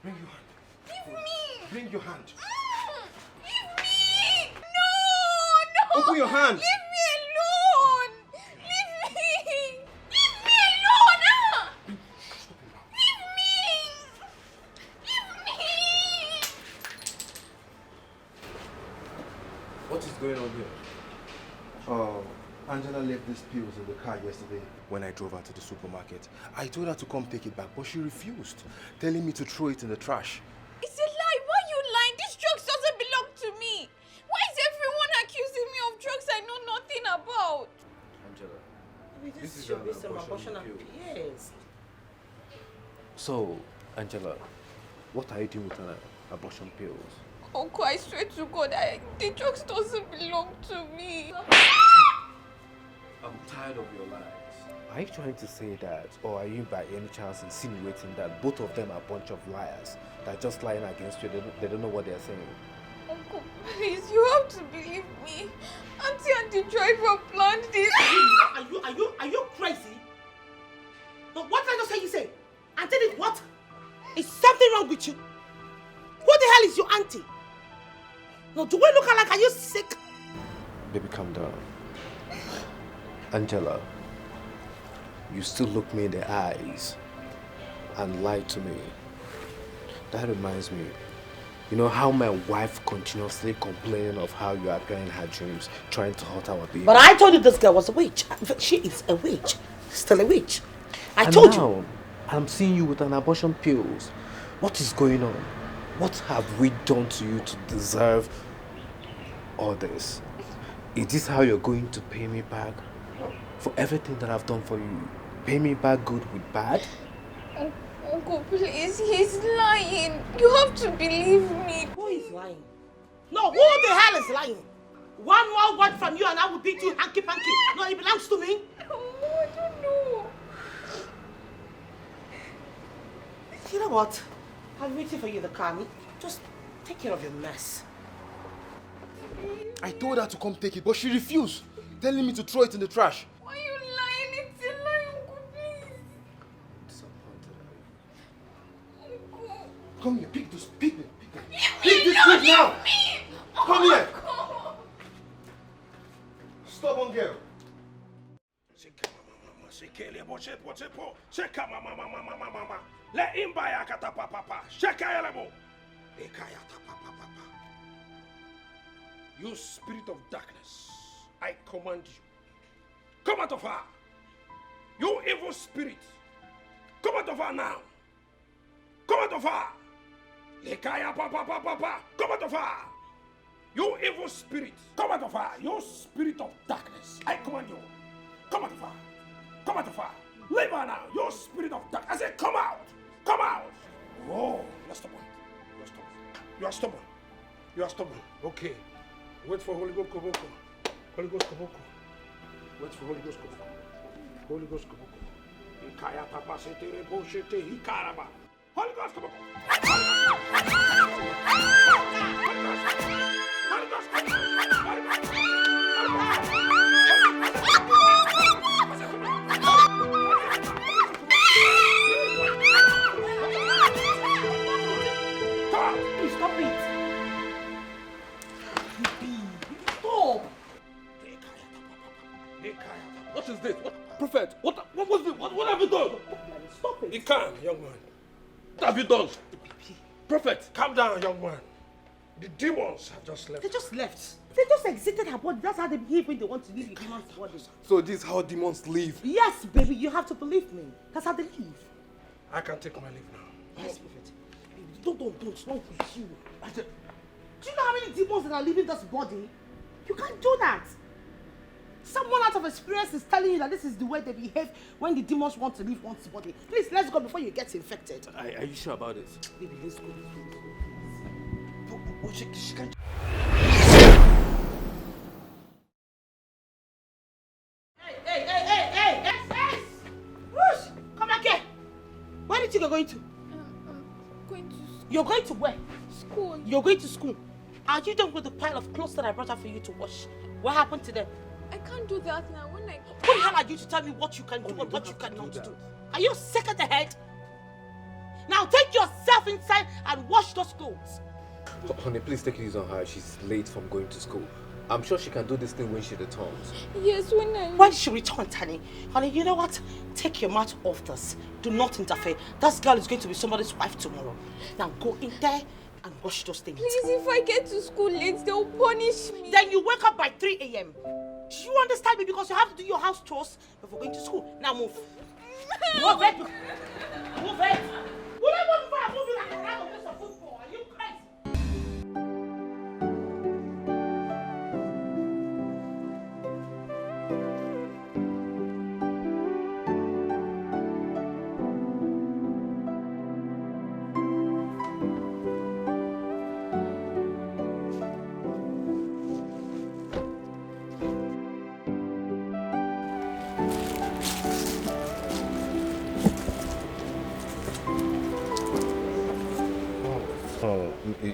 Bring your hand. Leave me! Bring your hand. Leave me! No! Open your hand. Leave me alone! Leave me! Leave me alone! Leave me! Leave me! What is going on here? Oh, Angela left these pills in the car yesterday. When I drove her to the supermarket, I told her to come take it back, but she refused, telling me to throw it in the trash. It's a lie. Why are you lying? This drugs doesn't belong to me. Why is everyone accusing me of drugs I know nothing about? Angela, I mean, this is should an be some abortion abortion pill. Yes. So, Angela, what are you doing with an abortion pills? Uncle, I swear to God, the drugs doesn't belong to me. I'm tired of your lies. Are you trying to say that, or are you by any chance insinuating that both of them are a bunch of liars that are just lying against you? They don't know what they're saying. Uncle, please, you have to believe me. Auntie and the driver planned this. Are you crazy? No, what did I just say you say? Auntie did what? Is something wrong with you? Who the hell is your auntie? No, do we look alike? Are you sick? Baby, calm down. Angela, you still look me in the eyes and lie to me. That reminds me, you know how my wife continuously complaining of how you appear in her dreams, trying to hurt our baby. But I told you this girl was a witch. She is a witch. Still a witch. I told you. I'm seeing you with an abortion pills. What is going on? What have we done to you to deserve all this? Is this how you're going to pay me back for everything that I've done for you? Pay me back good with bad? Uncle, please, he's lying. You have to believe me. Who is lying? No, who the hell is lying? One more word from you and I will beat you hanky-panky. No, it belongs to me. Oh, I don't know. You know what? I'm waiting for you in the car. Just take care of your mess. I told her to come take it, but she refused, telling me to throw it in the trash. Why are you lying? It's a lie, Uncle, please. Uncle. Come here, pick this, pick it. Leave me, Pick this now! me. Come here! God. Stubborn girl. Let him buy a catapapa. Shekayalabo. You spirit of darkness, I command you. Come out of her. You evil spirit. Come out of her now. Come out of her. Lekaya papa. Come out of her. You evil spirit. Come out of her. You spirit of darkness. I command you. Come out of her. Come out of her. Leave her now. You spirit of darkness. I said, come out. Come out. Oh, you're stubborn. You're stubborn. You are stubborn. You are stubborn. Okay. Wait for Holy Ghost Koboko. Holy Ghost Koboko. Wait for Holy Ghost Koboko. Holy Ghost Koboko. Ikaya tapa setere boshete hikaraba. Holy Ghost Koboko. Holy Ghost Koboko. Stop it. What is this? Prophet, what was this? What have you done? Stop it. Be calm, young man. What have you done? Prophet, calm down, young man. The demons have just left. They just left. They just exited her body. That's how they behave when they want to leave the demon's body. So this is how demons live. Yes, baby, you have to believe me. That's how they leave. I can take my leave now. Yes, Prophet. Don't with you. Do you know how many demons that are leaving this body? You can't do that. Someone out of experience is telling you that this is the way they behave when the demons want to leave one's body. Please, let's go before you get infected. Are you sure about this? Baby, let's go. She can't. Hey! Whoosh! Come back here. Where do you think you're going to? I'm going to school. You're going to where? School. You're going to school. Are you done with the pile of clothes that I brought out for you to wash? What happened to them? I can't do that now. When I Who the hell are you to tell me what you can do and what you cannot do? Are you sick at the head? Now take yourself inside and wash those clothes. Honey, please take it easy on her. She's late from going to school. I'm sure she can do this thing when she returns. Yes, When she returns, honey. Honey, you know what? Take your mouth off this. Do not interfere. That girl is going to be somebody's wife tomorrow. Now go in there and wash those things. Please, if I get to school late, they'll punish me. Then you wake up by 3 a.m. Do you understand me? Because you have to do your house chores before going to school. Now move. Move it. Move it. Will I move if I move you like a rag against a football? Are you crazy?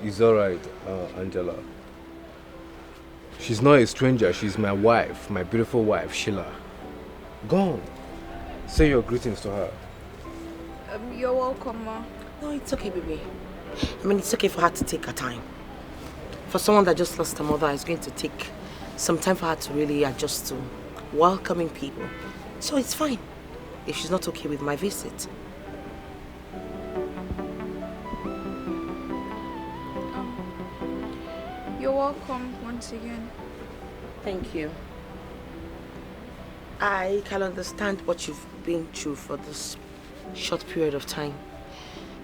It's alright, Angela. She's not a stranger. She's my wife, my beautiful wife, Sheila. Go on. Say your greetings to her. You're welcome, Ma. No, it's okay, baby. I mean, it's okay for her to take her time. For someone that just lost her mother, it's going to take some time for her to really adjust to welcoming people. So it's fine if she's not okay with my visit. You're welcome once again. Thank you. I can understand what you've been through for this short period of time.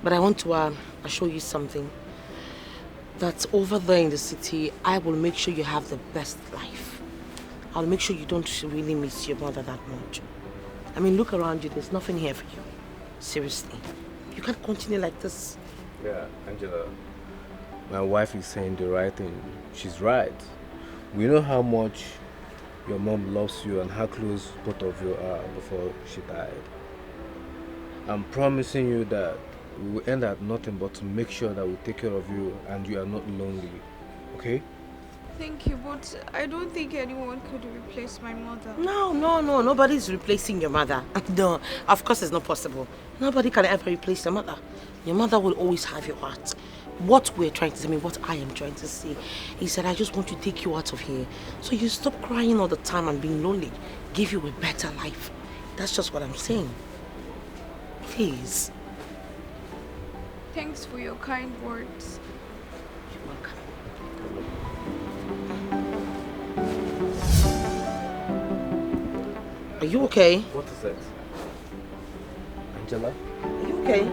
But I want to assure you something. That over there in the city, I will make sure you have the best life. I'll make sure you don't really miss your mother that much. I mean, look around you. There's nothing here for you. Seriously. You can't continue like this. Yeah, Angela. My wife is saying the right thing. She's right. We know how much your mom loves you and how close both of you are before she died. I'm promising you that we will end at nothing but to make sure that we take care of you and you are not lonely. Okay? Thank you, but I don't think anyone could replace my mother. No. Nobody's replacing your mother. No, of course it's not possible. Nobody can ever replace your mother. Your mother will always have your heart. What we're trying to say, what I am trying to say, is that I just want to take you out of here. So you stop crying all the time and being lonely. Give you a better life. That's just what I'm saying. Please. Thanks for your kind words. You're welcome. Are you okay? What is that? Angela? Are you okay?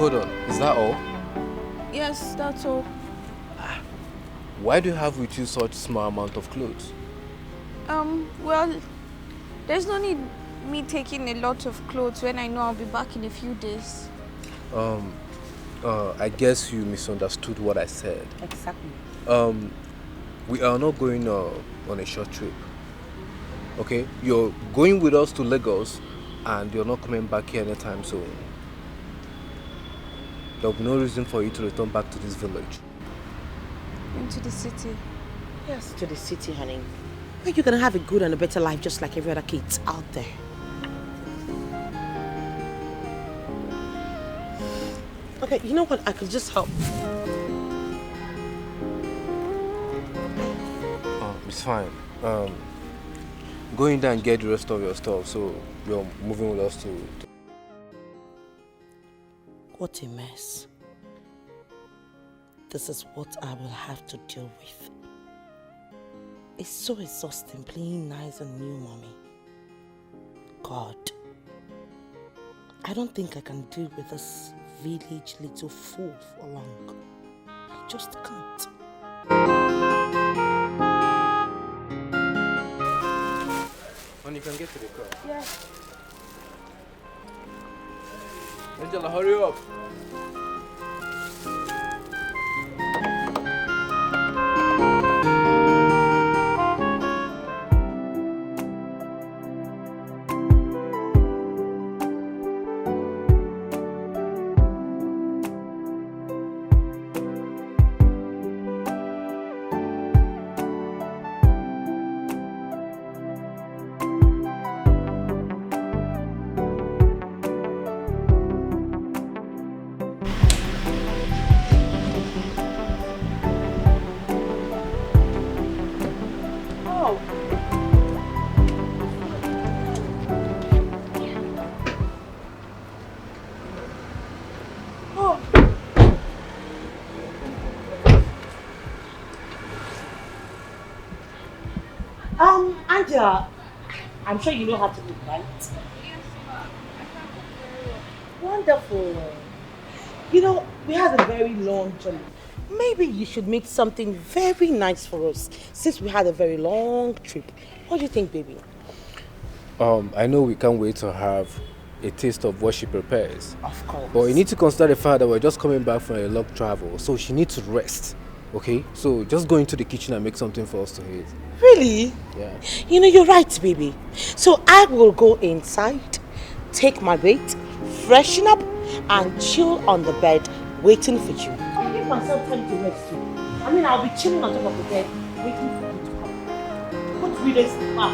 Hold on. Is that all? Yes, that's all. Why do you have with you such small amount of clothes? Well, there's no need me taking a lot of clothes when I know I'll be back in a few days. I guess you misunderstood what I said. Exactly. We are not going on a short trip. Okay? You're going with us to Lagos and you're not coming back here anytime soon. There'll be no reason for you to return back to this village. Into the city. Yes, to the city, honey. Where you're gonna have a good and a better life just like every other kids out there. Okay, you know what? I could just help. It's fine. Go in there and get the rest of your stuff. So you're moving with us to... What a mess. This is what I will have to deal with. It's so exhausting playing nice and new, mommy. God. I don't think I can deal with this village little fool for long. I just can't. Honey, you can get to the car. Yeah. Angela, hurry up. Angela, I'm sure you know how to cook, right? Yes, ma. I can cook very well. Wonderful. You know, we had a very long journey. Maybe you should make something very nice for us since we had a very long trip. What do you think, baby? I know we can't wait to have a taste of what she prepares. Of course. But you need to consider the fact that we're just coming back from a long travel, so she needs to rest. Okay? So just go into the kitchen and make something for us to eat. Really? Yeah. You know, you're right, baby. So I will go inside, take my bait, freshen up, and chill on the bed, waiting for you. I'll give myself time to rest too. I mean, I'll be chilling on top of the bed, waiting for you to come. What we rest up?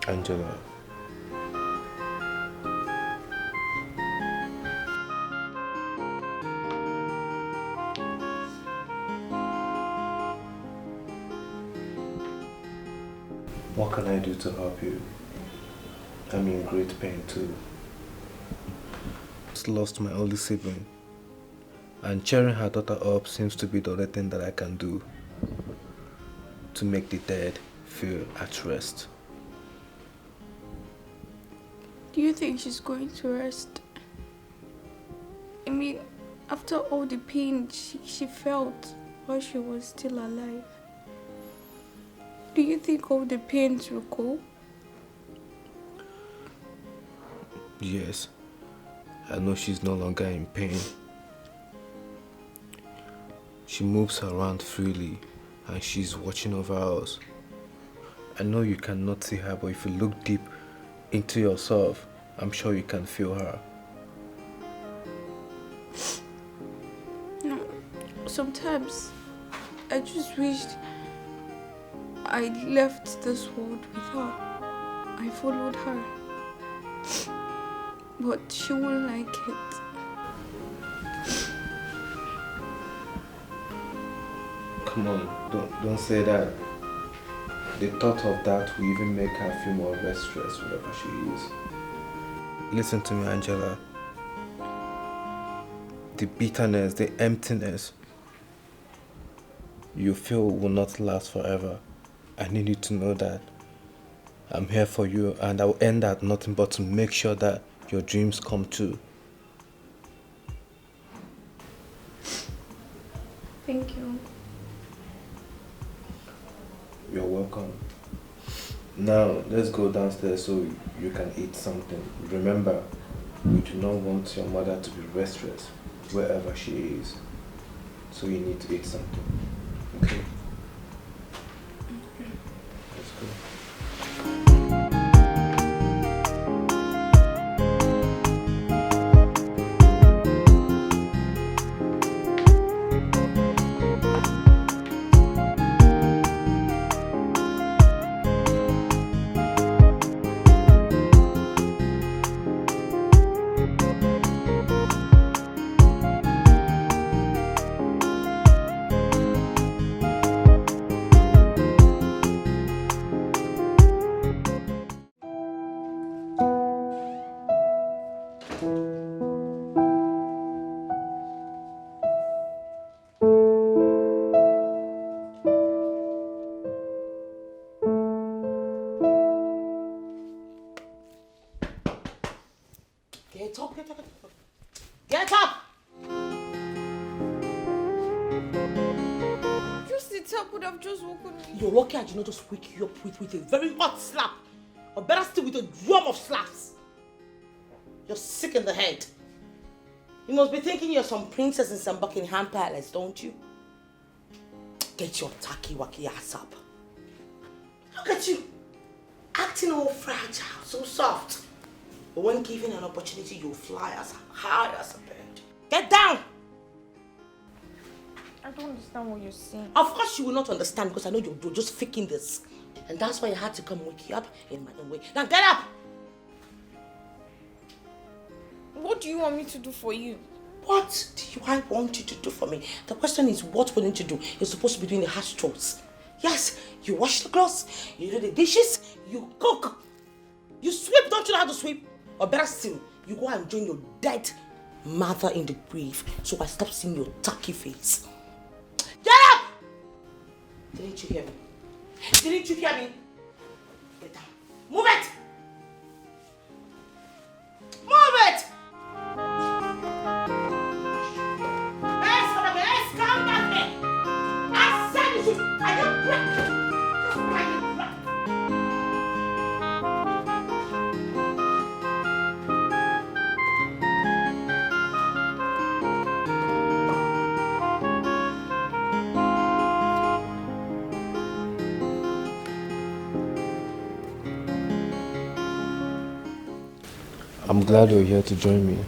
Angela. What can I do to help you? I'm in great pain too. Just lost my only sibling. And cheering her daughter up seems to be the only thing that I can do to make the dead feel at rest. Do you think she's going to rest? I mean, after all the pain she felt while she was still alive, do you think all the pains will go? Yes, I know she's no longer in pain. She moves around freely and she's watching over us. I know you cannot see her, but if you look deep into yourself, I'm sure you can feel her. No, sometimes I just wished I left this world with her. I followed her. But she won't like it. Come on, don't say that. The thought of that will even make her feel more restless wherever she is. Listen to me, Angela. The bitterness, the emptiness you feel will not last forever. I need you to know that I'm here for you, and I will end at nothing but to make sure that your dreams come true. Thank you. You're welcome. Now, let's go downstairs so you can eat something. Remember, we do not want your mother to be restless wherever she is. So you need to eat something. Okay? Let's go. Get up, get up, get up. Get up! Just the tap would have just woken me. You're lucky I did not just wake you up with a very hot slap. Or better still, with a drum of slaps. You're sick in the head. You must be thinking you're some princess in some Buckingham Palace, don't you? Get your tacky-wacky ass up. Look at you. Acting all fragile, so soft. But when given an opportunity, you'll fly as high as a bird. Get down! I don't understand what you're saying. Of course you will not understand because I know you're just faking this. And that's why I had to come wake you up in my own way. Now get up! What do you want me to do for you? What do I want you to do for me? The question is what we need to do. You're supposed to be doing the house chores. Yes, you wash the clothes, you do the dishes, you cook, you sweep. Don't you know how to sweep? Or better still, you go and join your dead mother in the grave so I stop seeing your tacky face. Get up! Didn't you hear me? Didn't you hear me? Get down. Move it! Move it! Come back here! I said you should. I don't break. Just break it. I'm glad you're here to join me.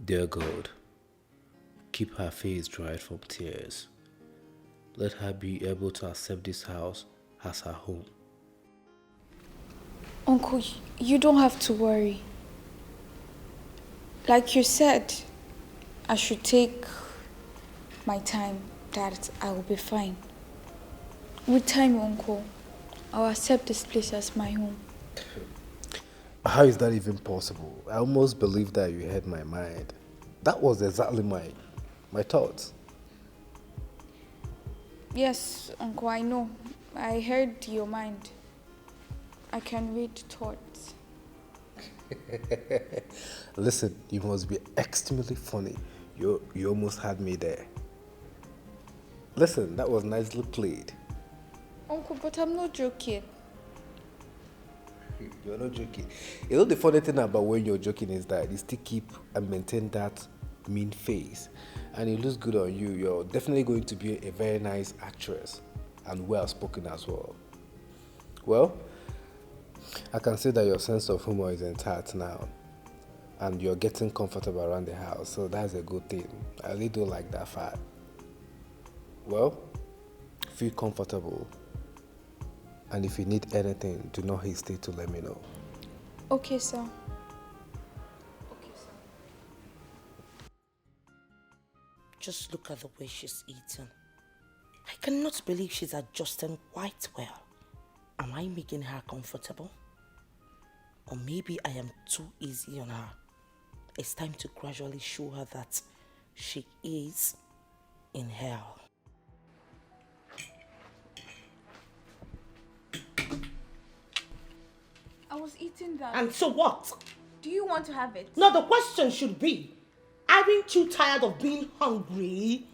Dear God, keep her face dried from tears. Let her be able to accept this house as her home. Uncle, you don't have to worry. Like you said, I should take my time, that I will be fine. With time, Uncle, I'll accept this place as my home. How is that even possible? I almost believe that you had my mind. That was exactly my thoughts. Yes, Uncle, I know. I heard your mind. I can read thoughts. Listen, you must be extremely funny. You almost had me there. Listen, that was nicely played. Uncle, but I'm not joking. You're not joking. You know the funny thing about when you're joking is that you still keep and maintain that mean face. And it looks good on you. You're definitely going to be a very nice actress and well spoken as well. Well, I can see that your sense of humor is intact now. And you're getting comfortable around the house. So that's a good thing. I really do like that fact. Well, feel comfortable. And if you need anything, do not hesitate to let me know. Okay, sir. Just look at the way she's eating. I cannot believe she's adjusting quite well. Am I making her comfortable? Or maybe I am too easy on her. It's time to gradually show her that she is in hell. I was eating that. And so what? Do you want to have it? No, the question should be, aren't you tired of being hungry?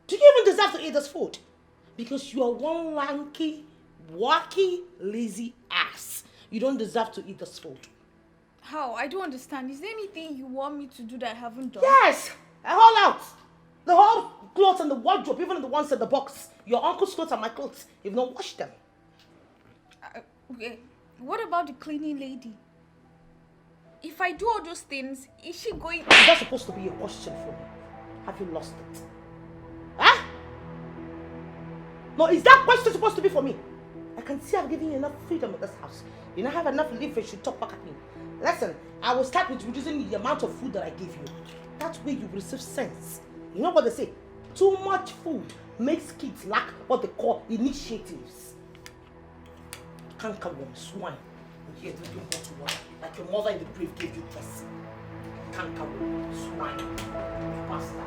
Do you even deserve to eat this food? Because you are one lanky, wacky, lazy ass. You don't deserve to eat this food. How? I don't understand. Is there anything you want me to do that I haven't done? Yes! All out! The whole clothes and the wardrobe, even the ones in the box. Your uncle's clothes and my clothes. You've not washed them. Okay. What about the cleaning lady? If I do all those things, is she going... Is that supposed to be a question for me? Have you lost it? Huh? No, is that question supposed to be for me? I can see I've given you enough freedom in this house. You don't have enough leverage to talk back at me. Listen, I will start with reducing the amount of food that I give you. That way you receive sense. You know what they say? Too much food makes kids lack what they call initiatives. Cankerworm, swine. And here drinking hot water like your mother in the grave gave you this. Cankerworm, swine, bastard.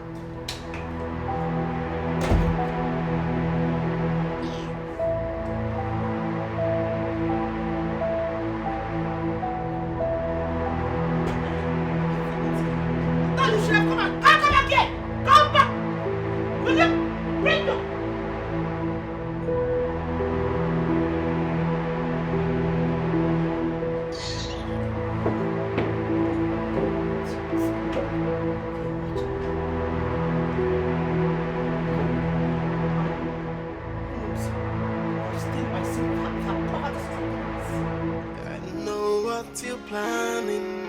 planning.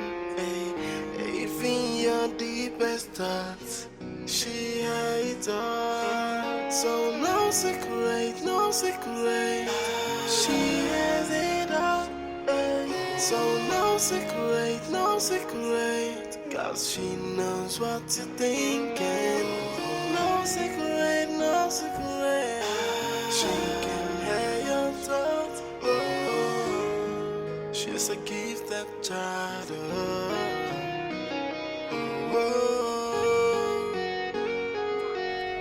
Even your deepest thoughts, she hides all. So no secret, no secret. She has it all. So no secret, no secret. Cause she knows what you're thinking. No secret, no secret. She can hear your thoughts. Oh, she's a gifted child.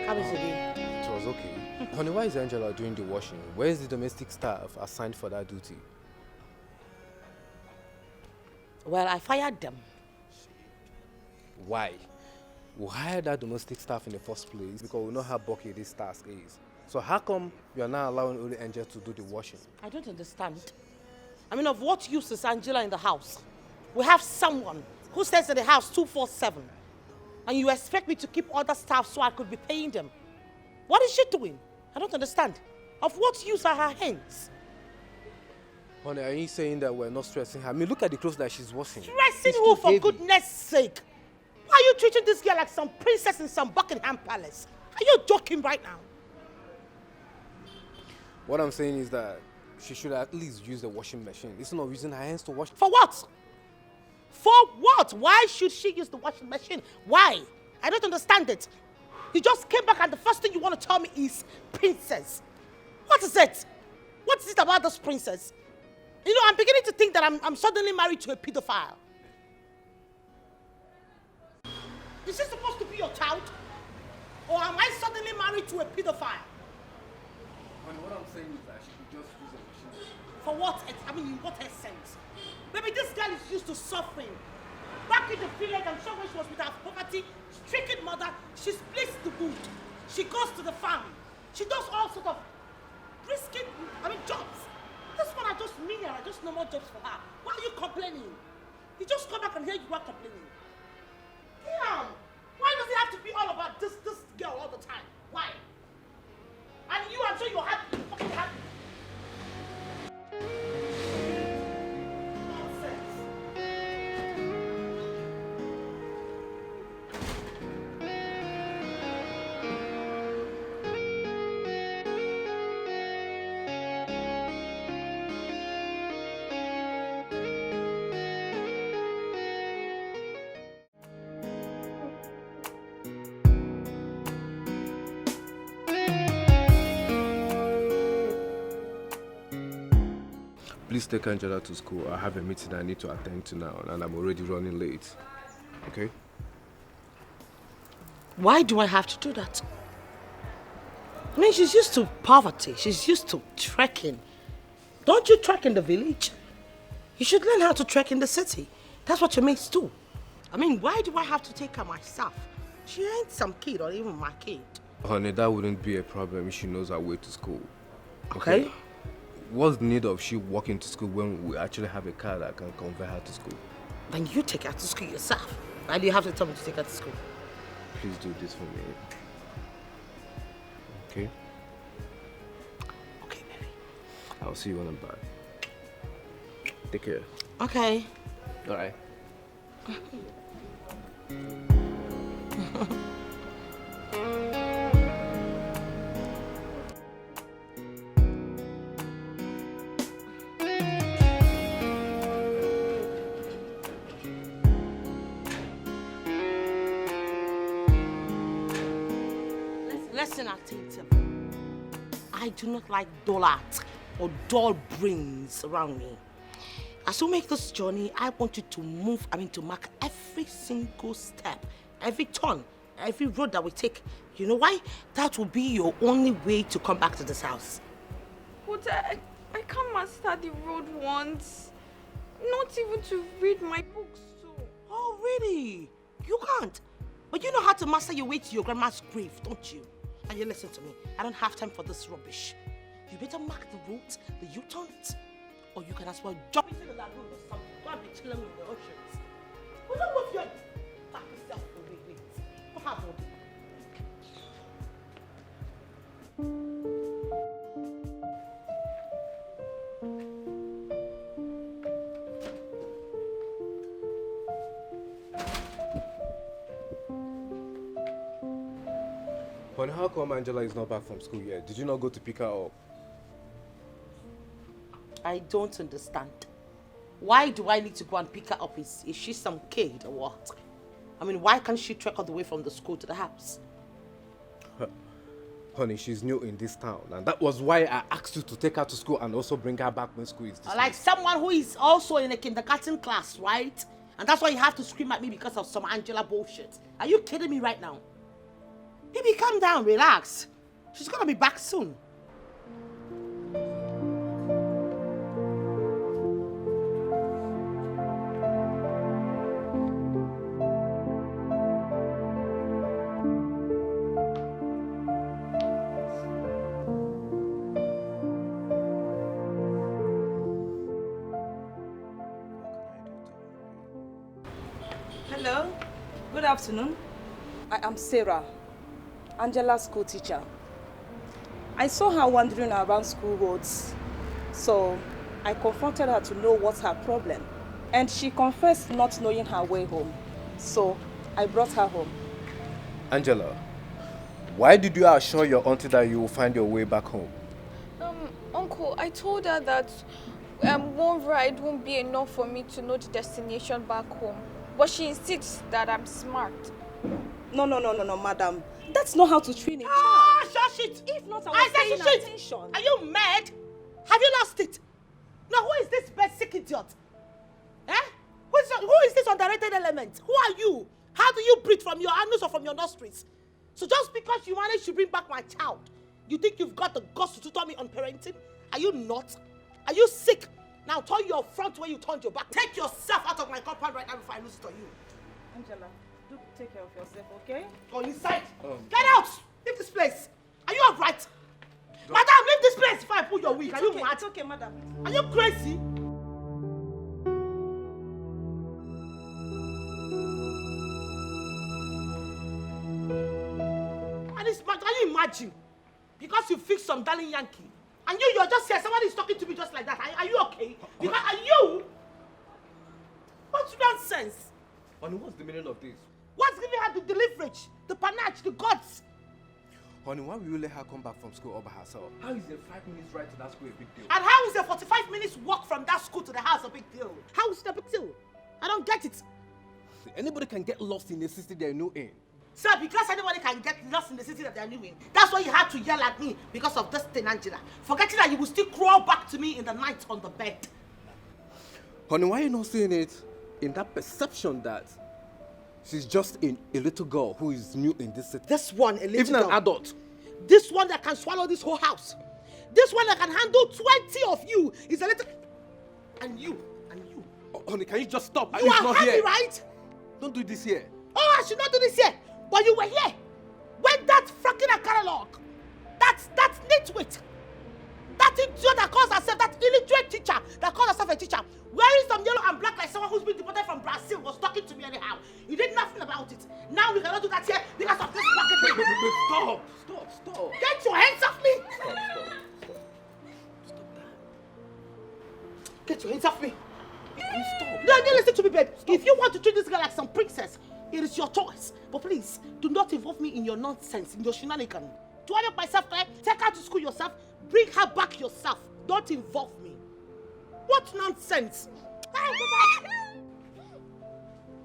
How is it again? It was okay. Honey, why is Angela doing the washing? Where is the domestic staff assigned for that duty? Well, I fired them. Why? We hired that domestic staff in the first place because we know how bulky this task is. So how come you are now allowing only Angela to do the washing? I don't understand. I mean, of what use is Angela in the house? We have someone who stays in the house 24/7. And you expect me to keep other staff so I could be paying them. What is she doing? I don't understand. Of what use are her hands? Honey, are you saying that we're not stressing her? I mean, look at the clothes that she's washing. Stressing who, for goodness sake? Why are you treating this girl like some princess in some Buckingham Palace? Are you joking right now? What I'm saying is that she should at least use the washing machine. It's not using her hands to wash. For what? For what? Why should she use the washing machine? Why? I don't understand it. You just came back and the first thing you want to tell me is princess. What is it? What is it about this princess? You know, I'm beginning to think that I'm suddenly married to a pedophile. Is she supposed to be your child? Or am I suddenly married to a pedophile? Honey, what I'm saying is that she should just use the machine. For what? I mean, in what essence? Maybe this girl is used to suffering. Back in the village, I'm sure when she was with her poverty-stricken mother, she splits the wood. She goes to the farm. She does all sorts of jobs. This one are just menial, are just normal jobs for her. Why are you complaining? You just come back and here you are complaining. Damn! Why does it have to be all about this girl all the time? Why? And you, I'm sure you're happy, you're fucking happy. Please take Angela to school. I have a meeting I need to attend to now, and I'm already running late. Okay? Why do I have to do that? I mean, she's used to poverty. She's used to trekking. Don't you trek in the village? You should learn how to trek in the city. That's what your mates do. I mean, why do I have to take her myself? She ain't some kid or even my kid. Honey, that wouldn't be a problem if she knows her way to school. Okay? What's the need of she walking to school when we actually have a car that can convey her to school? Then you take her to school yourself. Why do you have to tell me to take her to school? Please do this for me. Okay? Okay, baby. I'll see you when I'm back. Take care. Okay. All right. Listen attentive. I do not like dull art or dull brains around me. As we make this journey, I want you to to mark every single step, every turn, every road that we take. You know why? That will be your only way to come back to this house. But I can't master the road once. Not even to read my books too. Oh, really? You can't? But you know how to master your way to your grandma's grave, don't you? And you listen to me. I don't have time for this rubbish. You better mark the roads, the U-turns, or you can as well jump into the lagoon or something. Go and be chilling in the oceans. We don't move your back yourself away. Wait. What happened? come Angela is not back from school yet? Did you not go to pick her up? I don't understand. Why do I need to go and pick her up? Is she some kid or what? I mean, why can't she trek all the way from the school to the house? Honey, she's new in this town, and that was why I asked you to take her to school and also bring her back when school is dismissed. Like someone who is also in a kindergarten class, right? And that's why you have to scream at me because of some Angela bullshit. Are you kidding me right now? Baby, calm down, relax. She's gonna be back soon. Hello, good afternoon. I am Sarah, Angela's school teacher. I saw her wandering around school roads, so I confronted her to know what's her problem. And she confessed not knowing her way home, so I brought her home. Angela, why did you assure your auntie that you will find your way back home? Uncle, I told her that one ride won't be enough for me to know the destination back home. But she insists that I'm smart. No, madam. That's not how to train a child. Ah, shush it! If not, I was paying attention. Are you mad? Have you lost it? Now, who is this basic idiot? Eh? Who is this underrated element? Who are you? How do you breathe from your anus or from your nostrils? So just because you managed to bring back my child, you think you've got the guts to tutor me on parenting? Are you not? Are you sick? Now turn your front where you turned your back. Take yourself out of my compound right now before I lose it on you. Angela, do take care of yourself, okay? Go inside. Get out! Leave this place. Are you alright? Madam, leave this place before I pull your wig. Are you mad? It's okay, madam. Are you crazy? And it's mad. Can you imagine? Because you fixed some darling Yankee. And you're just here, somebody is talking to me just like that. Are you okay? Because are you? What's nonsense? Honey, what's the meaning of this? What's giving her the deliverance, the panache, the guts? Honey, why will you let her come back from school all by herself? How is a 5 minutes ride to that school a big deal? And how is a 45 minutes walk from that school to the house a big deal? How is it a big deal? I don't get it. See, anybody can get lost in the city they're new in. Sir, because anybody can get lost in the city that they're new in, that's why you had to yell at me because of this thing, Angela. Forgetting that you will still crawl back to me in the night on the bed. Honey, why are you not seeing it in that perception that she's just a little girl who is new in this city? This one, a little Even girl. an adult. This one that can swallow this whole house. This one that can handle 20 of you is a little... And you. Oh, honey, can you just stop? You It's are not happy, here. right? Don't do this here. Oh, I should not do this here. But you were here. When that fucking catalog, that nitwit, that idiot that calls herself, that illiterate teacher that calls herself a teacher, wearing some yellow and black like someone who's been deported from Brazil, was talking to me anyhow. You did nothing about it. Now we cannot do that here because of this fucking thing. Stop. Get your hands off me. Stop that. Get your hands off me. Stop. No, listen to me, babe. If you want to treat this girl like some princess, it is your choice. But please, do not involve me in your nonsense, in your shenanigans. Do I make myself clear? Take her to school yourself. Bring her back yourself. Don't involve me. What nonsense?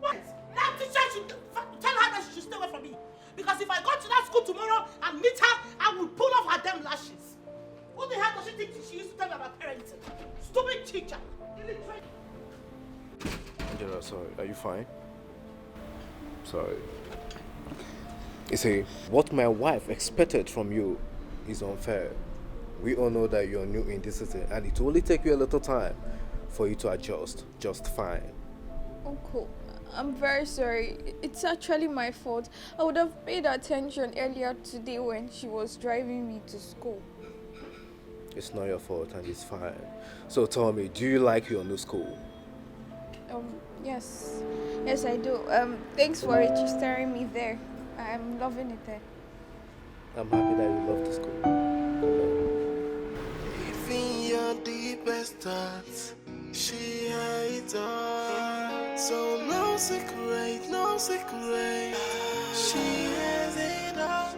What? That teacher should tell her that she should stay away from me. Because if I go to that school tomorrow and meet her, I will pull off her damn lashes. What the hell does she think she used to tell me about parenting? Stupid teacher. Angela, sorry. Are you fine? Sorry. You see, what my wife expected from you is unfair. We all know that you're new in this city and it will only take you a little time for you to adjust just fine. Uncle, I'm very sorry. It's actually my fault. I would have paid attention earlier today when she was driving me to school. It's not your fault and it's fine. So tell me, do you like your new school? Yes. Yes, I do. Thanks for registering me there. I'm loving it there. I'm happy that you love the school. Even your deepest thoughts, she hides all. So no secret, she has it all.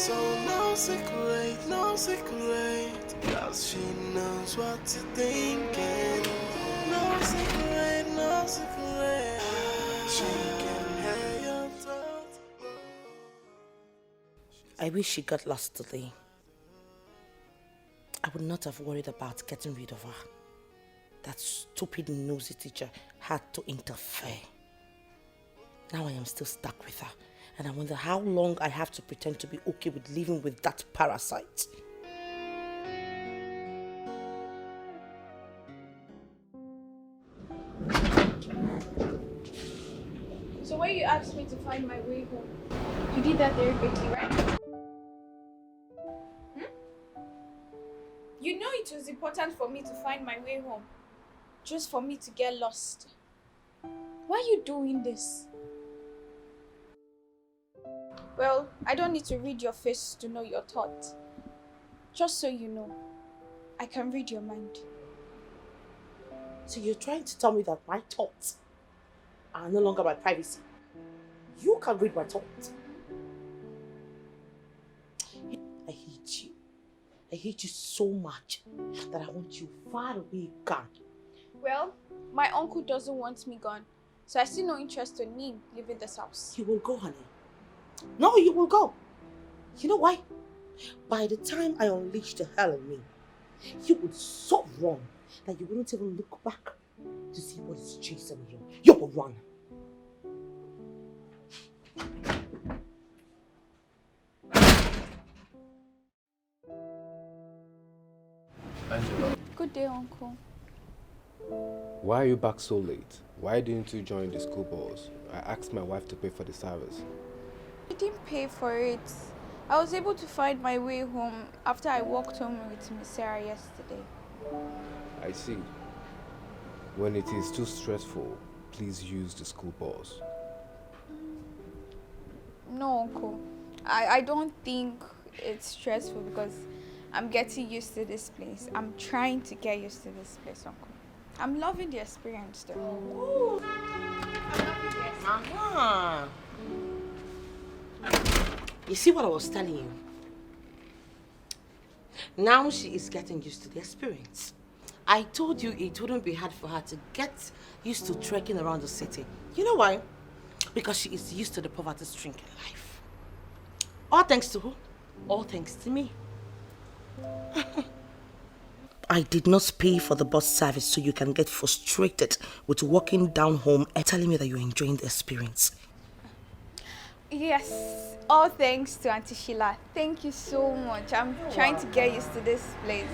So no secret, no secret, cause she knows what you're thinking. No secret, no secret, she can hear your thoughts. I wish she got lost today. I would not have worried about getting rid of her. That stupid nosy teacher had to interfere. Now I am still stuck with her, and I wonder how long I have to pretend to be okay with living with that parasite. So when you asked me to find my way home, you did that very quickly, right? You know it was important for me to find my way home, just for me to get lost. Why are you doing this? Well, I don't need to read your face to know your thoughts. Just so you know, I can read your mind. So you're trying to tell me that my thoughts are no longer my privacy? You can read my thoughts. I hate you. I hate you so much that I want you far away, gone. Well, my uncle doesn't want me gone, so I see no interest in me leaving this house. You will go, honey. No, you will go. You know why? By the time I unleash the hell in me, you would so run that you wouldn't even look back to see what is chasing you. You will run. Angela, Good day, uncle. why are you back so late? Why didn't you join the school bus? I asked my wife to pay for the service. I didn't pay for it. I was able to find my way home after I walked home with Miss Sarah yesterday. I see. When it is too stressful, please use the school bus. No, uncle. I don't think it's stressful because I'm getting used to this place. I'm trying to get used to this place, uncle. I'm loving the experience though. Ooh. I'm loving the experience. Uh-huh. You see what I was telling you? Now she is getting used to the experience. I told you it wouldn't be hard for her to get used to trekking around the city. You know why? Because she is used to the poverty-stricken life. All thanks to who? All thanks to me. I did not pay for the bus service so you can get frustrated with walking down home and telling me that you're enjoying the experience. Yes, all thanks to Auntie Sheila. Thank you so much. I'm trying to get used to this place.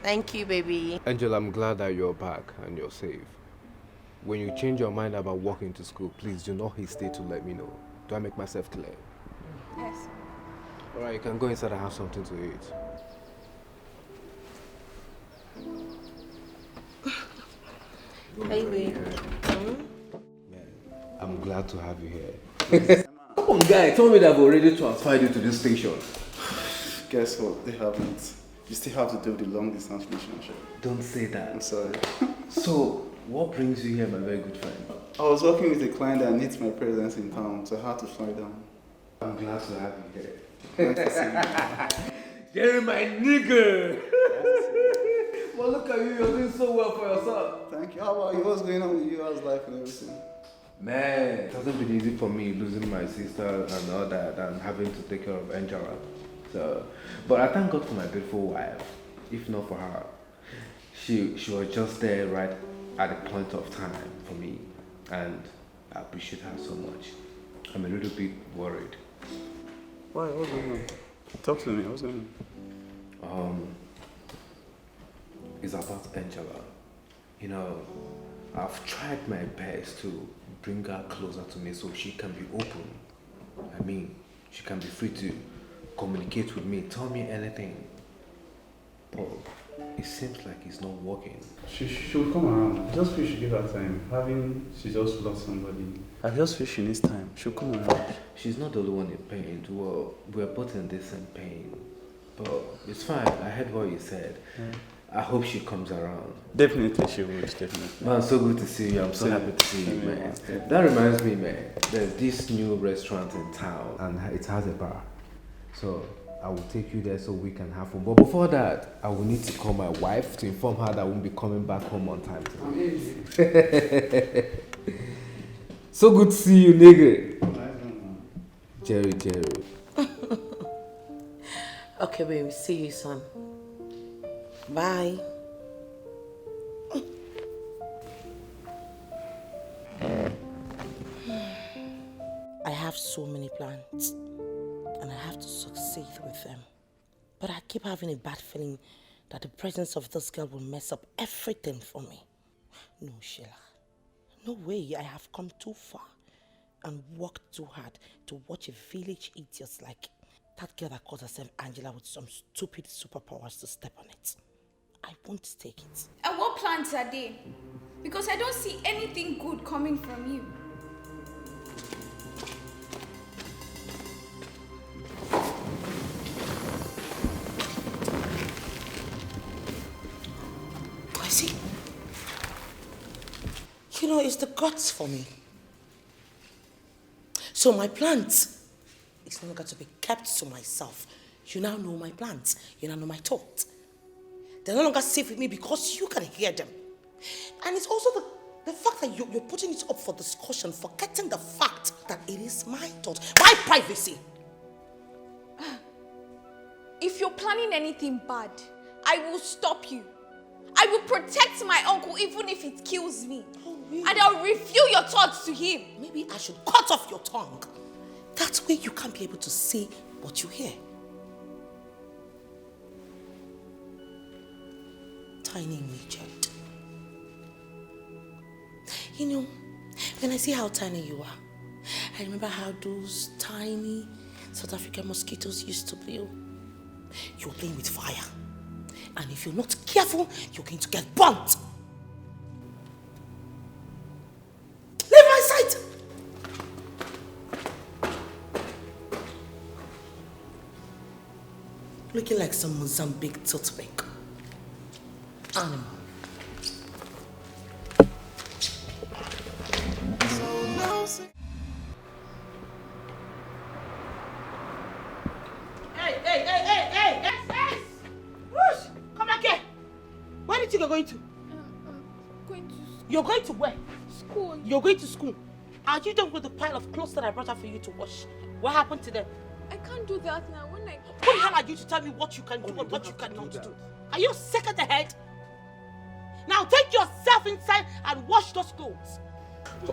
Thank you, baby. Angela, I'm glad that you're back and you're safe. When you change your mind about walking to school, please do not hesitate to let me know. Do I make myself clear? Yes. Alright, you can go inside and have something to eat. Hey, babe. I'm glad to have you here. Come on, guy, tell me that I've already transferred you to this station. Guess what? They haven't. You still have to do the long distance relationship. Don't say that. I'm sorry. So, what brings you here, my very good friend? I was working with a client that needs my presence in town, so I had to fly down. I'm glad to have you here. Nice to see you. Jerry, my nigga! Well, look at you, you're doing so well for yourself. Thank you. How about you? What's going on with you? How's life and everything? Man, it hasn't been easy for me losing my sister and all that and having to take care of Angela. So, but I thank God for my beautiful wife. If not for her, she was just there right at the point of time for me, and I appreciate her so much. I'm a little bit worried. Why? What's going on? Talk to me. What's going on? It's about Angela. You know, I've tried my best to bring her closer to me so she can be open. I mean, she can be free to communicate with me, tell me anything. But it seems like it's not working. She'll come around. I just feel she give her time. She just lost somebody. I just feel she needs time. She'll come around. She's not the only one in pain. Well, we're both in the same pain. But it's fine. I heard what you said. Yeah. I hope she comes around. Definitely she would, definitely. Man, so good to see you. I'm so happy to see you, man. That reminds me, man. There's this new restaurant in town and it has a bar. So I will take you there so we can have fun. But before that, I will need to call my wife to inform her that I won't be coming back home on time today. So good to see you, nigga. Jerry. Okay, baby, see you, son. Bye. I have so many plans, and I have to succeed with them. But I keep having a bad feeling that the presence of this girl will mess up everything for me. No, Sheila. No way. I have come too far and worked too hard to watch a village idiot like that girl that calls herself Angela with some stupid superpowers to step on it. I won't take it. And what plans are they? Because I don't see anything good coming from you. I see. You know, it's the gods for me. So my plans is no longer to be kept to myself. You now know my plans. You now know my thoughts. They're no longer safe with me because you can hear them. And it's also the fact that you're putting it up for discussion, forgetting the fact that it is my thought, my privacy. If you're planning anything bad, I will stop you. I will protect my uncle even if it kills me. Oh, really? And I'll reveal your thoughts to him. Maybe I should cut off your tongue. That way you can't be able to say what you hear. Tiny midget. You know, when I see how tiny you are, I remember how those tiny South African mosquitoes used to build. You're playing with fire. And if you're not careful, you're going to get burnt. Leave my sight! Looking like some Mozambique toothpick. Animal. Hey! Whoosh! Come back here! Where do you think you're going to? I'm going to You're going to where? school. You're going to school. Are you done with the pile of clothes that I brought out for you to wash? What happened to them? I can't do that now. When I Who the hell are you to tell me what you can do and what you cannot do? Are you sick at the head? Now take yourself inside and wash those clothes.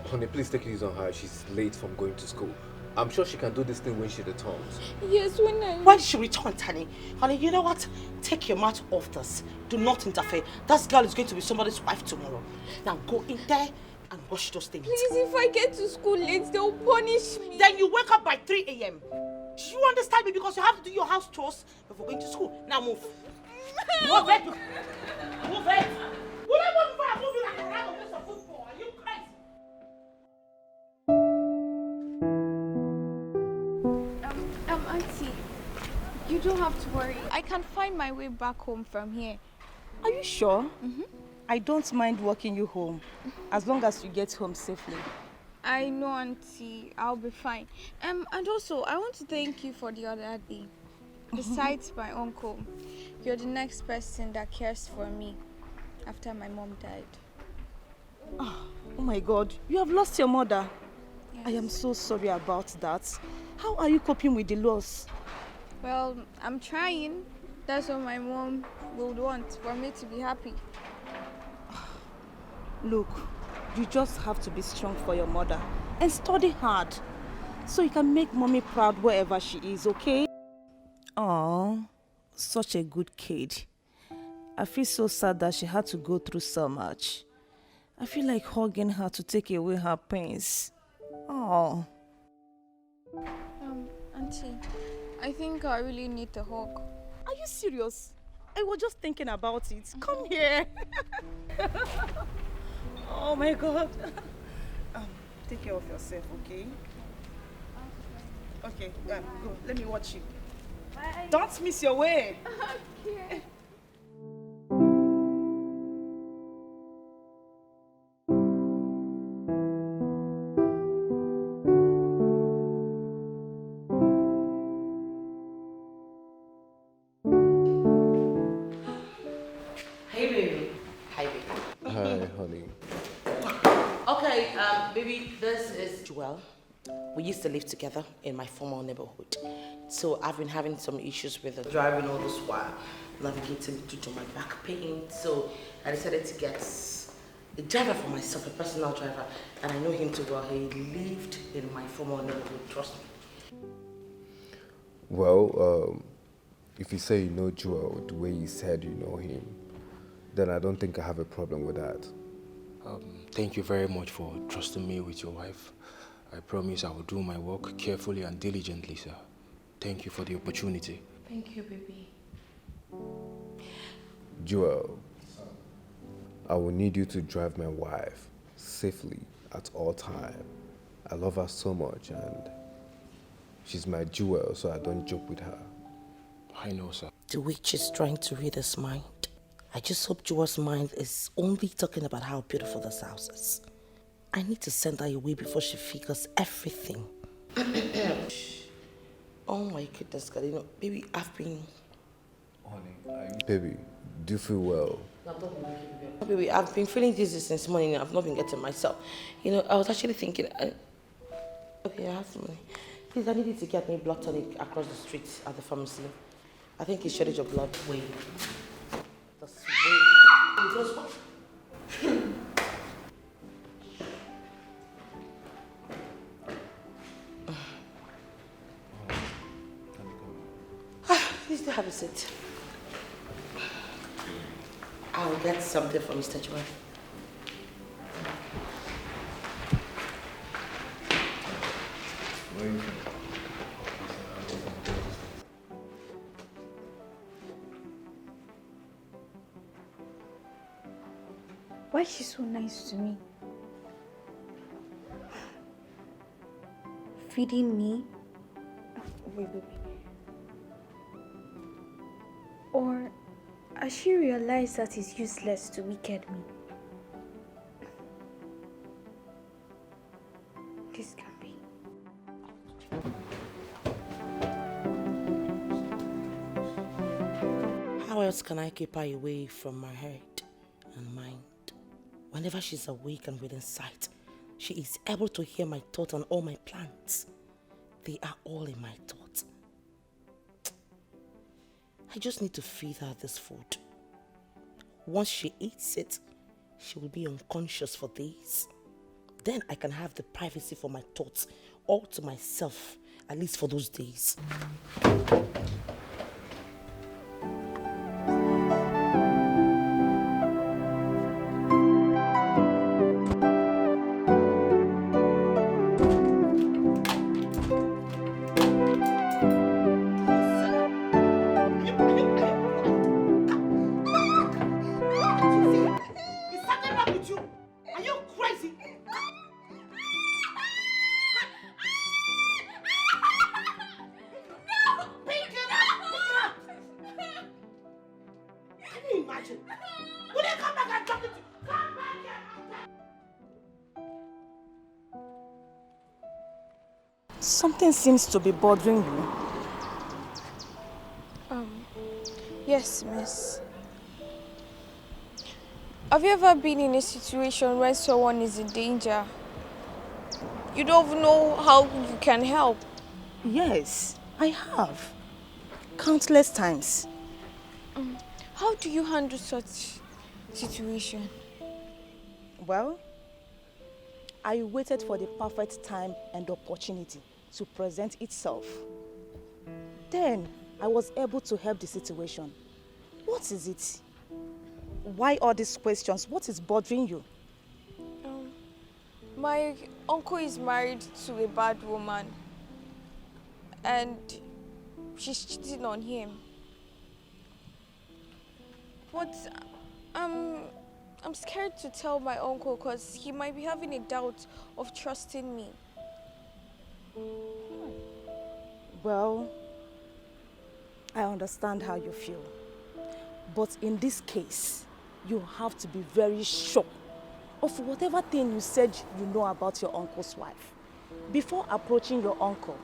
Honey, please take it easy on her. She's late from going to school. I'm sure she can do this thing when she returns. Yes, When she returns, honey. Honey, you know what? Take your mouth off this. Do not interfere. That girl is going to be somebody's wife tomorrow. Now go in there and wash those things. Please, if I get to school late, they'll punish me. Then you wake up by 3 a.m. Do you understand me? Because you have to do your house chores before going to school. Now move. Move it. Move it. Will I move before I move you like a rag against a football? Are you crazy? Auntie, you don't have to worry. I can find my way back home from here. Are you sure? I don't mind walking you home, as long as you get home safely. I know, Auntie. I'll be fine. And also, I want to thank you for the other day. Besides my uncle, you're the next person that cares for me after my mom died. Oh my God, you have lost your mother. Yes. I am so sorry about that. How are you coping with the loss? Well, I'm trying. That's what my mom would want, for me to be happy. Look, you just have to be strong for your mother and study hard so you can make mommy proud wherever she is, okay? Oh, such a good kid. I feel so sad that she had to go through so much. I feel like hugging her to take away her pains. Oh. Auntie, I think I really need a hug. Are you serious? I was just thinking about it. Come here. Oh my God. Take care of yourself, okay? Okay, go. Let me watch you. Bye. Don't miss your way. Okay. honey. Okay, baby, this is Joel. We used to live together in my former neighborhood. So I've been having some issues with the driving all this while, navigating due to my back pain. So I decided to get a driver for myself, a personal driver. And I know him too well. He lived in my former neighborhood, trust me. Well, if you say you know Joel the way you said you know him, then I don't think I have a problem with that. Thank you very much for trusting me with your wife. I promise I will do my work carefully and diligently, sir. Thank you for the opportunity. Thank you, baby. Joel, I will need you to drive my wife safely at all times. I love her so much and she's my jewel, so I don't joke with her. I know, sir. The witch is trying to read his mind. I just hope Joel's mind is only talking about how beautiful this house is. I need to send her away before she figures everything. Oh my goodness, God, you know, baby, I've been... Honey, baby, do you feel well? Baby, I've been feeling dizzy since morning. I've not been getting myself. You know, I was actually thinking... okay, I have some money. Please, I need you to get me blood tonic across the street at the pharmacy. I think it's shortage of blood. Wait. That's way. Please do have a seat. I'll get something for Mr. Joel. Why is she so nice to me? Feeding me? Wait. Or has she realized that it's useless to wicked me? This can be. How else can I keep her away from my head and mind? Whenever she's awake and within sight, she is able to hear my thoughts and all my plans. They are all in my thoughts. I just need to feed her this food. Once she eats it, she will be unconscious for days. Then I can have the privacy for my thoughts all to myself, at least for those days. Something seems to be bothering you. Yes, miss. Have you ever been in a situation where someone is in danger? You don't even know how you can help. Yes, I have. Countless times. How do you handle such situation? Well, I waited for the perfect time and opportunity to present itself. Then I was able to help the situation. What is it? Why all these questions? What is bothering you? My uncle is married to a bad woman and she's cheating on him. But I'm scared to tell my uncle because he might be having a doubt of trusting me. Well, I understand how you feel. But in this case, you have to be very sure of whatever thing you said you know about your uncle's wife before approaching your uncle.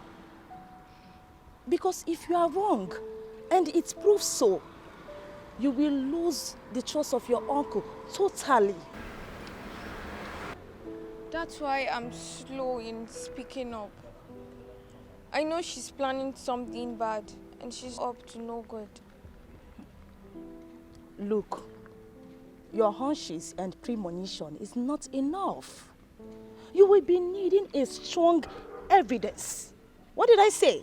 Because if you are wrong and it proves so, you will lose the trust of your uncle totally. That's why I'm slow in speaking up. I know she's planning something bad and she's up to no good. Look, your hunches and premonition is not enough. You will be needing a strong evidence. What did I say?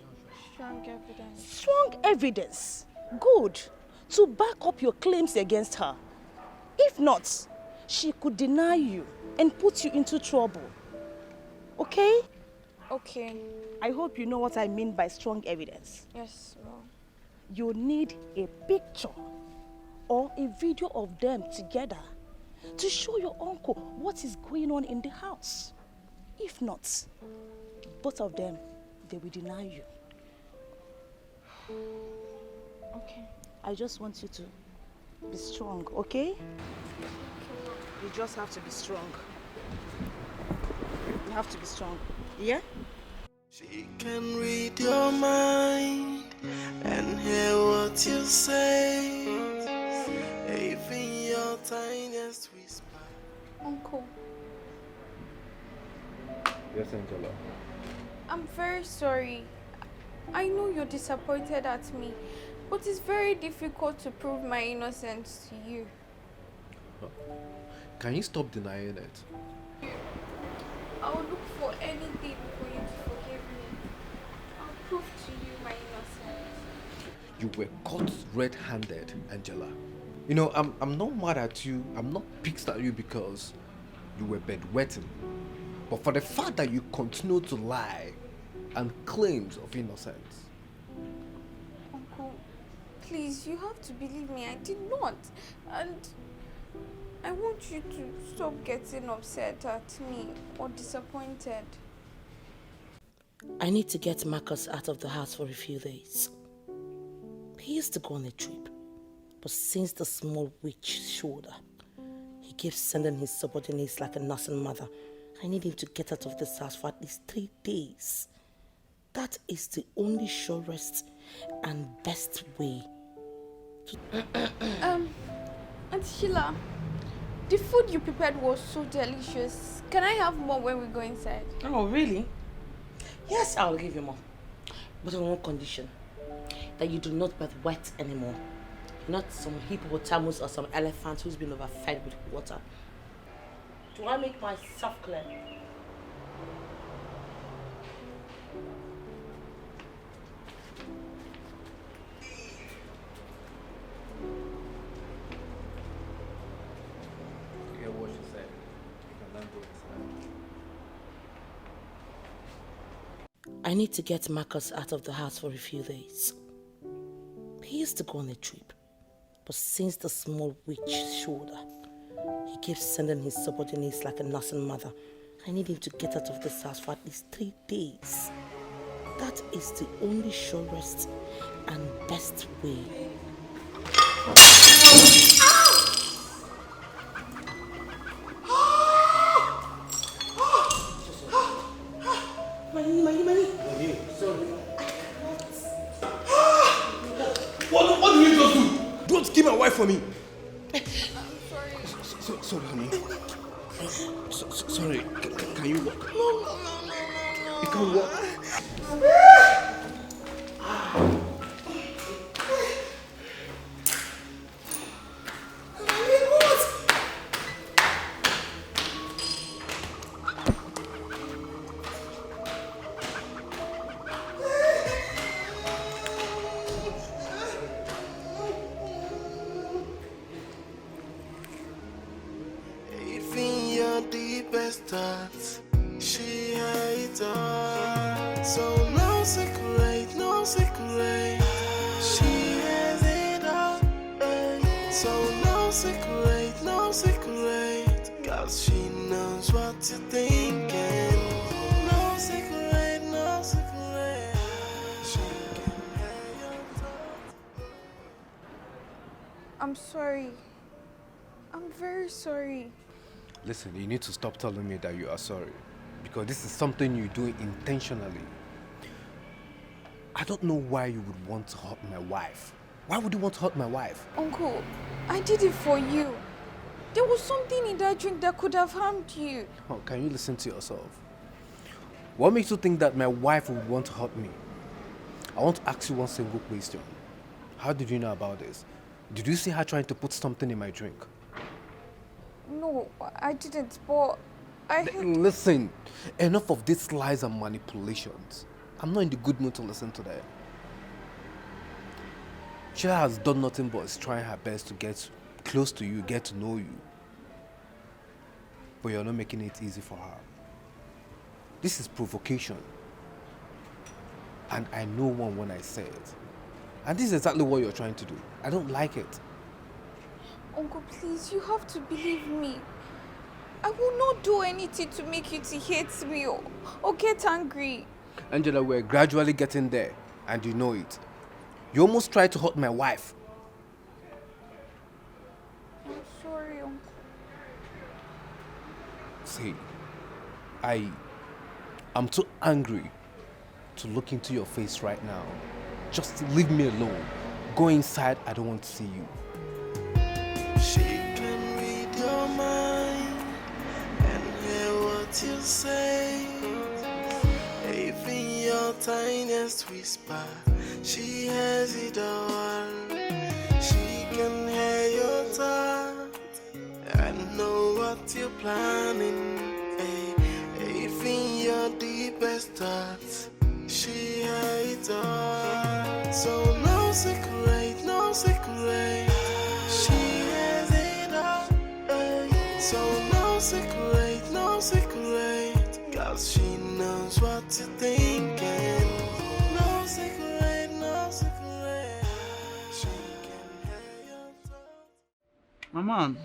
Strong evidence. Strong evidence. Good. To back up your claims against her. If not, she could deny you and put you into trouble. Okay? Okay. I hope you know what I mean by strong evidence. Yes, Mom. You need a picture or a video of them together to show your uncle what is going on in the house. If not, both of them, they will deny you. Okay. I just want you to be strong, okay? You just have to be strong. You have to be strong. Yeah? She can read your mind and hear what you say, even your tiniest whisper. Uncle, Yes, Angela. I'm very sorry. I know you're disappointed at me, but it's very difficult to prove my innocence to you. Can you stop denying it? I'll look for anything for you to forgive me. I'll prove to you my innocence. You were caught red-handed, Angela. You know, I'm not mad at you. I'm not pissed at you because you were bedwetting. But for the fact that you continue to lie and claims of innocence. Uncle, please, you have to believe me. I did not. And I want you to stop getting upset at me or disappointed. I need to get Marcus out of the house for a few days. He used to go on a trip, but since the small witch showed up, he keeps sending his subordinates like a nursing mother. I need him to get out of this house for at least 3 days. That is the only surest and best way to... Auntie Sheila, the food you prepared was so delicious. Can I have more when we go inside? Oh, really? Yes, I'll give you more. But on one condition. That you do not bathe wet anymore. Not some hippopotamus or some elephant who's been overfed with water. Do I make myself clear? You hear what she said? You can then go inside. I need to get Marcus out of the house for a few days. He used to go on a trip, but since the small witch showed up, he keeps sending his subordinates like a nursing mother. I need him to get out of this house for at least 3 days. That is the only surest and best way. Money. Sorry. What did you just do? Don't kill my wife for me. I'm sorry. Sorry, honey. Sorry. Can you walk? No. You can walk. Even your deepest thoughts, she hides all. So no secret. She has it all. So no secret. Cause she knows what you're thinking. No secret. She can hear your thoughts. I'm sorry. I'm very sorry. Listen, you need to stop telling me that you are sorry. Because this is something you do intentionally. I don't know why you would want to hurt my wife. Why would you want to hurt my wife? Uncle, I did it for you. There was something in that drink that could have harmed you. Oh, can you listen to yourself? What makes you think that my wife would want to hurt me? I want to ask you one single question. How did you know about this? Did you see her trying to put something in my drink? No, I didn't, but I heard... Listen, enough of these lies and manipulations. I'm not in the good mood to listen to that. She has done nothing but is trying her best to get close to you, get to know you. But you're not making it easy for her. This is provocation. And I know one when I say it. And this is exactly what you're trying to do. I don't like it. Uncle, please, you have to believe me. I will not do anything to make you to hate me or get angry. Angela, we're gradually getting there, and you know it. You almost tried to hurt my wife. I'm sorry, Uncle. See, I'm too angry to look into your face right now. Just leave me alone. Go inside, I don't want to see you. She can read your mind and hear what you say. Even your tiniest whisper, she has it all. She can hear your thoughts and know what you're planning. Even your deepest thoughts, she has it all. So no secret, no secret. She has it all. So no secret, no secret. 'Cause she knows what you're thinking. No secret, no secret. She can hear your thoughts. Mama,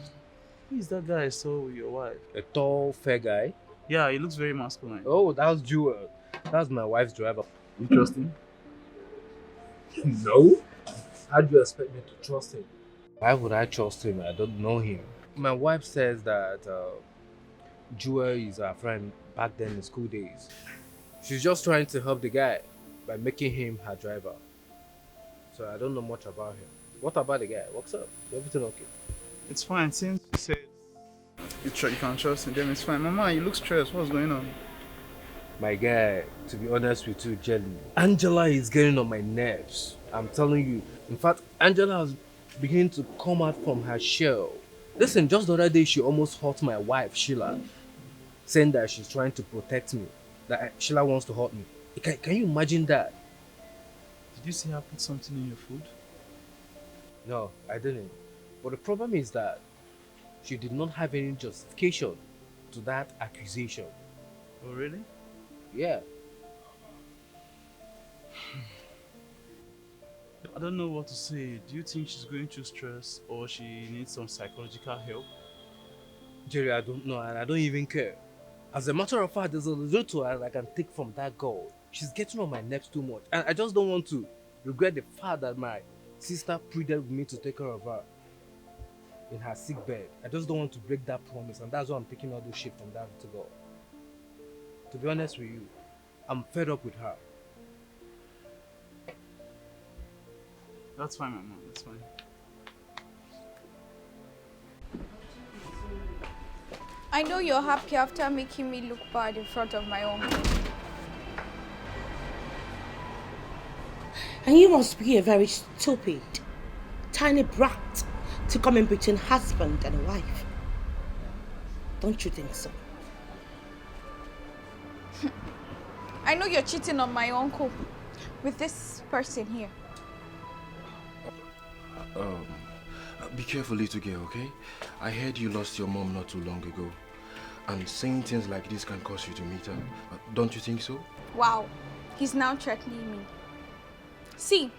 who is that guy I saw with your wife? A tall, fair guy? Yeah, he looks very masculine. Oh, that's Jewel. That's my wife's driver. You trust him? No. How do you expect me to trust him? Why would I trust him? I don't know him. My wife says that Jewel is our friend back then in school days. She's just trying to help the guy by making him her driver. So I don't know much about him. What about the guy? What's up? Everything okay? It's fine. Since you said you can trust him, then it's fine. Mama, you look stressed. What's going on? My guy, to be honest with you, Jelly, Angela is getting on my nerves. I'm telling you. In fact, Angela is beginning to come out from her shell. Listen, just the other day, she almost hurt my wife, Sheila, saying that she's trying to protect me, that Sheila wants to hurt me. Can you imagine that? Did you see her put something in your food? No, I didn't. But the problem is that she did not have any justification to that accusation. Oh, really? Yeah. I don't know what to say. Do you think she's going through stress or she needs some psychological help? Jerry, I don't know, and I don't even care. As a matter of fact, there's a little I can take from that girl. She's getting on my nerves too much, and I just don't want to regret the fact that my sister pleaded with me to take care of her in her sick bed. I just don't want to break that promise, and that's why I'm taking all this shit from that little girl. To be honest with you, I'm fed up with her. That's fine, Mama. That's fine. I know you're happy after making me look bad in front of my uncle. And you must be a very stupid, tiny brat to come in between husband and wife. Don't you think so? I know you're cheating on my uncle with this person here. Be careful, little girl, okay? I heard you lost your mom not too long ago. And saying things like this can cause you to meet her. Don't you think so? Wow, he's now threatening me. See,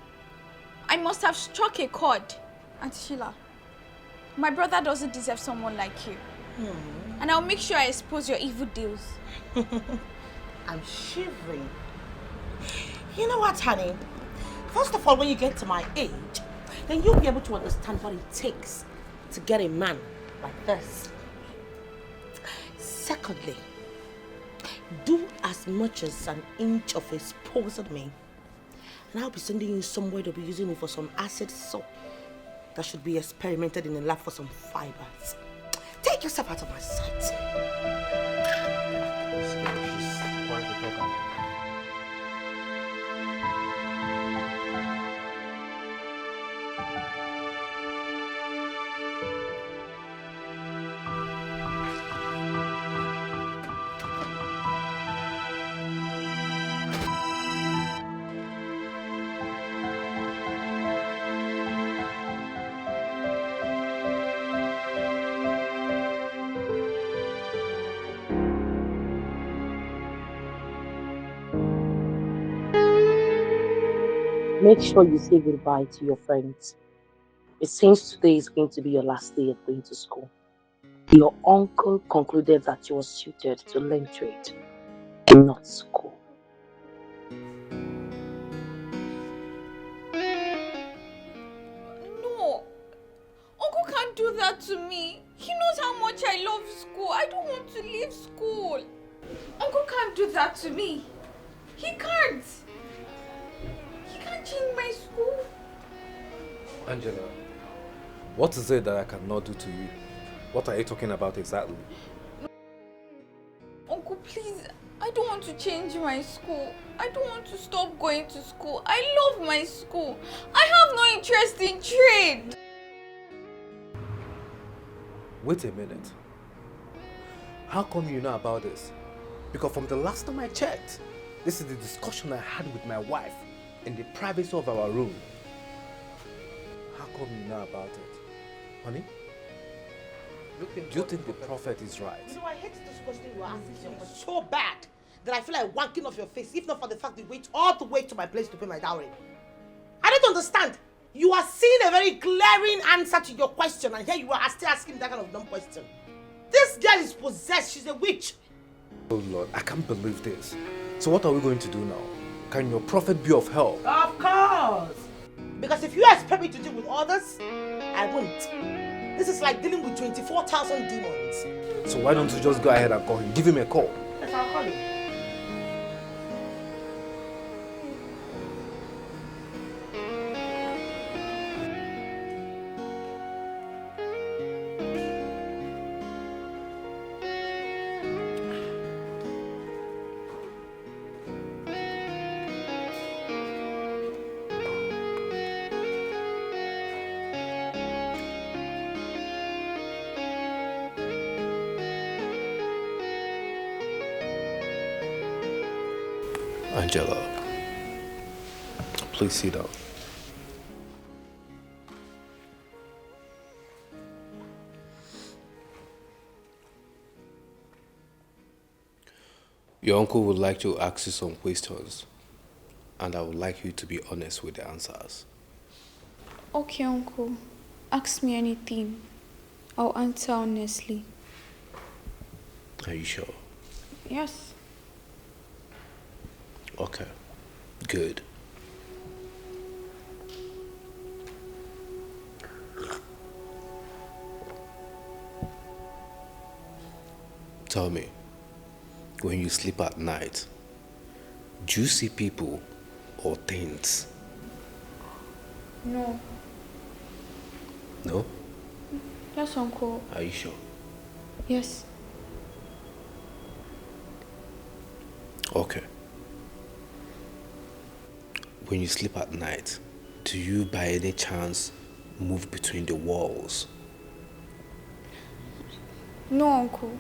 I must have struck a chord, Auntie Sheila. My brother doesn't deserve someone like you. And I'll make sure I expose your evil deals. I'm shivering. You know what, honey? First of all, when you get to my age, then you'll be able to understand what it takes to get a man like this. Secondly, do as much as an inch of exposing me, and I'll be sending you somewhere to be using me for some acid soap that should be experimented in the lab for some fibers. Take yourself out of my sight. She's quite a talker. Make sure you say goodbye to your friends. It seems today is going to be your last day of going to school. Your uncle concluded that you were suited to learn trade, not school. No. Uncle can't do that to me. He knows how much I love school. I don't want to leave school. Uncle can't do that to me. He can't. He can't change my school. Angela, what is it that I cannot do to you? What are you talking about exactly? Uncle, please, I don't want to change my school. I don't want to stop going to school. I love my school. I have no interest in trade. Wait a minute. How come you know about this? Because from the last time I checked, this is the discussion I had with my wife in the privacy of our room. How come you know about it? Honey? Do you think the prophet is right? You know, I hate this question you are asking so bad that I feel like wanking off your face, if not for the fact that you wait all the way to my place to pay my dowry. I don't understand. You are seeing a very glaring answer to your question, and here you are still asking that kind of dumb question. This girl is possessed. She's a witch. Oh Lord, I can't believe this. So what are we going to do now? Can your prophet be of help? Of course. Because if you expect me to deal with others, I won't. This is like dealing with 24,000 demons. So why don't you just go ahead and call him? Give him a call. Yes, I'll call him. Angela, please sit down. Your uncle would like to ask you some questions, and I would like you to be honest with the answers. Okay, Uncle. Ask me anything. I'll answer honestly. Are you sure? Yes. Okay, good. Tell me, when you sleep at night, do you see people or things? No. No? Yes, Uncle. Are you sure? Yes. Okay. When you sleep at night, do you by any chance move between the walls? No, Uncle.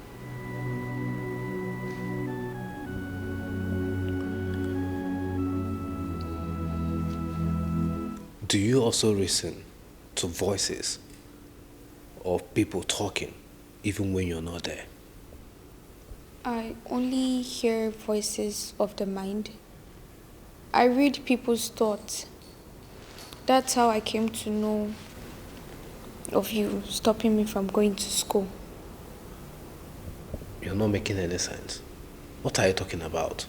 Do you also listen to voices of people talking even when you're not there? I only hear voices of the mind. I read people's thoughts. That's how I came to know of you stopping me from going to school. You're not making any sense. What are you talking about?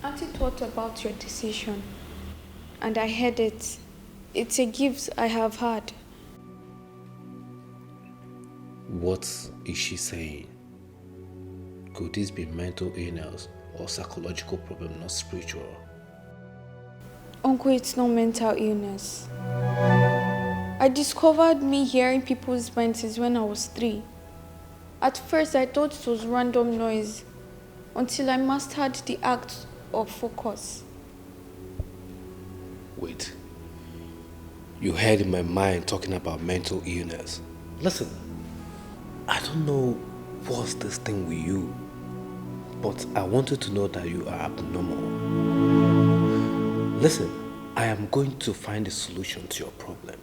Auntie thought about your decision, and I heard it. It's a gift I have had. What is she saying? Could this be mental illness or psychological problem, not spiritual? Uncle, it's not mental illness. I discovered me hearing people's minds when I was 3. At first, I thought it was random noise until I mastered the act of focus. Wait. You heard in my mind talking about mental illness. Listen, I don't know what's this thing with you, but I wanted to know that you are abnormal. Listen, I am going to find a solution to your problem.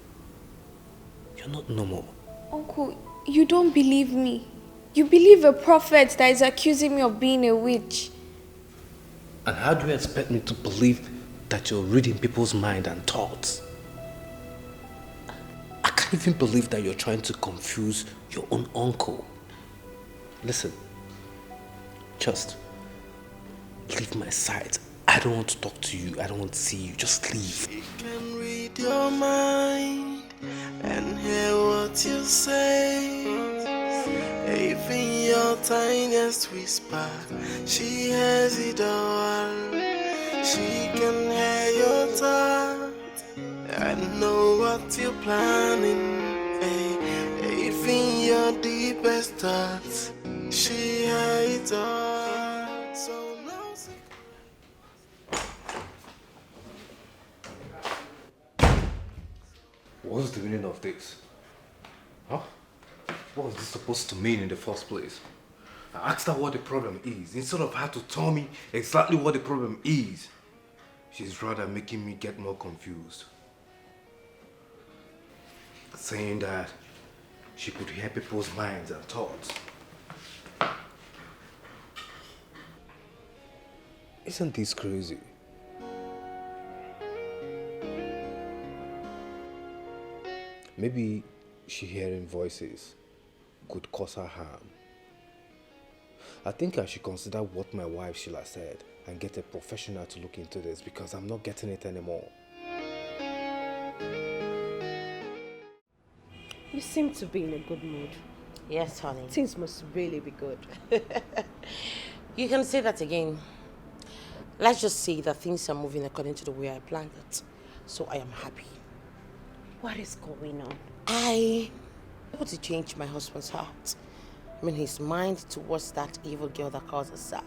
You're not normal. Uncle, you don't believe me. You believe a prophet that is accusing me of being a witch. And how do you expect me to believe that you're reading people's mind and thoughts? I can't even believe that you're trying to confuse your own uncle. Listen, just leave my side. I don't want to talk to you. I don't want to see you. Just leave. She can read your mind and hear what you say. Even your tiniest whisper, she hears it all. She can hear your thoughts and know what you're planning. Even your deepest thoughts, she hears it all. So no What's the meaning of this? Huh? What was this supposed to mean in the first place? I asked her what the problem is, instead of her to tell me exactly what the problem is. She's rather making me get more confused. Saying that she could hear people's minds and thoughts. Isn't this crazy? Maybe she hearing voices could cause her harm. I think I should consider what my wife Sheila said and get a professional to look into this because I'm not getting it anymore. You seem to be in a good mood. Yes, honey. Things must really be good. You can say that again. Let's just say that things are moving according to the way I planned it. So I am happy. What is going on? I want to change my husband's heart. I mean, his mind towards that evil girl that calls herself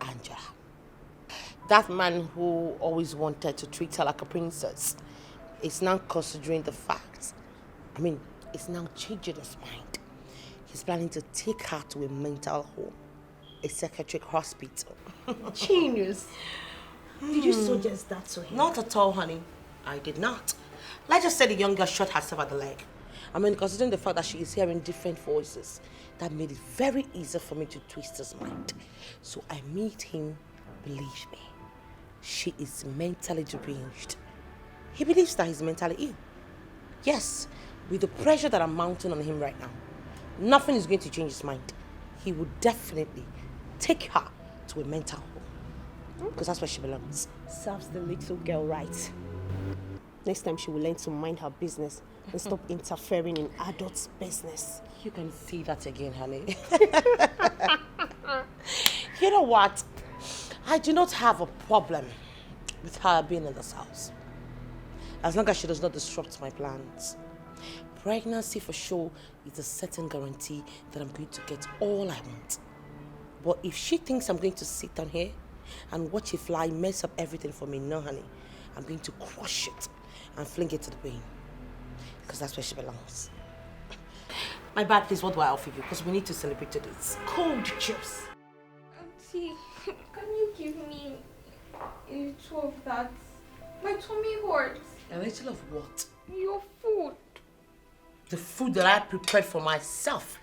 Angela. That man who always wanted to treat her like a princess is now considering the facts. I mean, it's now changing his mind. He's planning to take her to a mental home, a psychiatric hospital. Genius. Did you suggest that to him? Not at all, honey. I did not. Let's just say the young girl shot herself at the leg. I mean, considering the fact that she is hearing different voices, that made it very easy for me to twist his mind. So I made him believe me. She is mentally deranged. He believes that he's mentally ill. Yes, with the pressure that I'm mounting on him right now, nothing is going to change his mind. He would definitely take her to a mental home. Because that's where she belongs. Serves the little girl right. Next time she will learn to mind her business and stop interfering in adults' business. You can see that again, honey. You know what? I do not have a problem with her being in this house. As long as she does not disrupt my plans. Pregnancy for sure is a certain guarantee that I'm going to get all I want. But if she thinks I'm going to sit down here and watch a fly mess up everything for me, no, honey. I'm going to crush it and fling it to the bin. Because that's where she belongs. My bad, please, what do I offer you? Because we need to celebrate this. Cold juice. Auntie, can you give me a little of that? My tummy hurts. A little of what? Your food. The food that I prepared for myself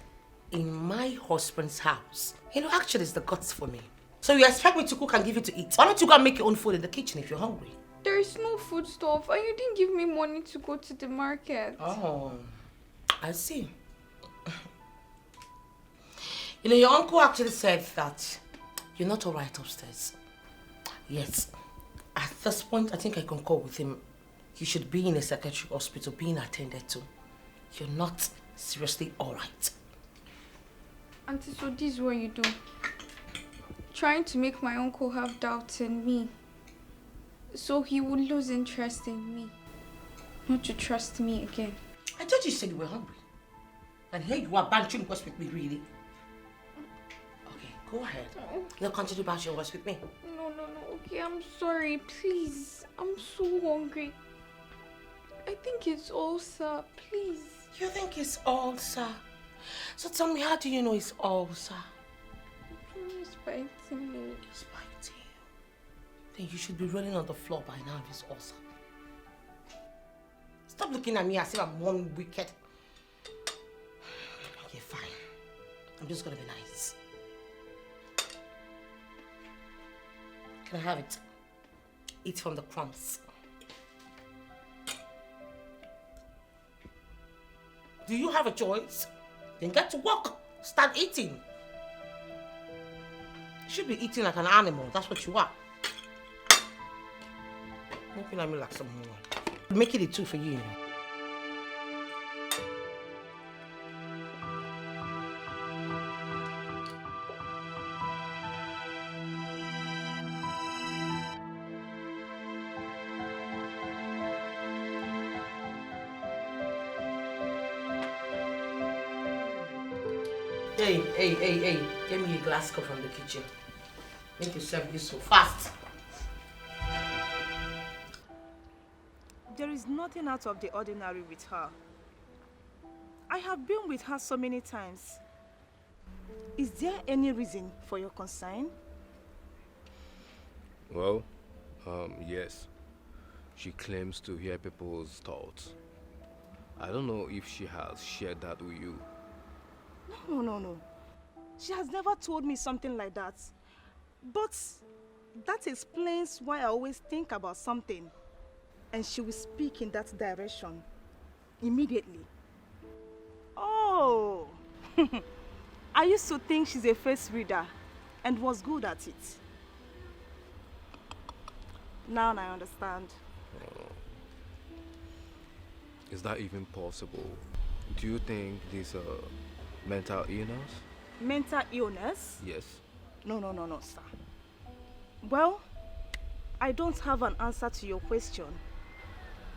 in my husband's house. You know, actually, it's the guts for me. So you expect me to cook and give you to eat? Why don't you go and make your own food in the kitchen if you're hungry? There is no food stuff and you didn't give me money to go to the market. Oh, I see. You know, your uncle actually said that you're not all right upstairs. Yes. At this point, I think I concur with him. You should be in a psychiatric hospital being attended to. You're not seriously all right. Auntie, so this is what you do. Trying to make my uncle have doubts in me. So he would lose interest in me. Not to trust me again. I thought you said you were hungry. And here you are bantering words with me, really? Okay, go ahead. Now continue bantering words with me. No. Okay, I'm sorry. Please. I'm so hungry. I think it's ulcer. Please. You think it's ulcer? So tell me, how do you know it's ulcer? It's biting me. It's biting you. Then you should be rolling on the floor by now if it's ulcer. Stop looking at me as if I'm one wicked. Okay, fine. I'm just gonna be nice. Can I have it? Eat from the crumbs. Do you have a choice? Then get to work. Start eating. You should be eating like an animal. That's what you are. Looking at me like some more. Make it a 2 for you, you know. Hey, get me a glass cup from the kitchen. Make you serve this so fast. There is nothing out of the ordinary with her. I have been with her so many times. Is there any reason for your concern? Well, yes. She claims to hear people's thoughts. I don't know if she has shared that with you. No. She has never told me something like that. But that explains why I always think about something. And she will speak in that direction immediately. Oh! I used to think she's a face reader and was good at it. Now I understand. Is that even possible? Do you think this mental illness? Mental illness? Yes. No, sir. Well, I don't have an answer to your question.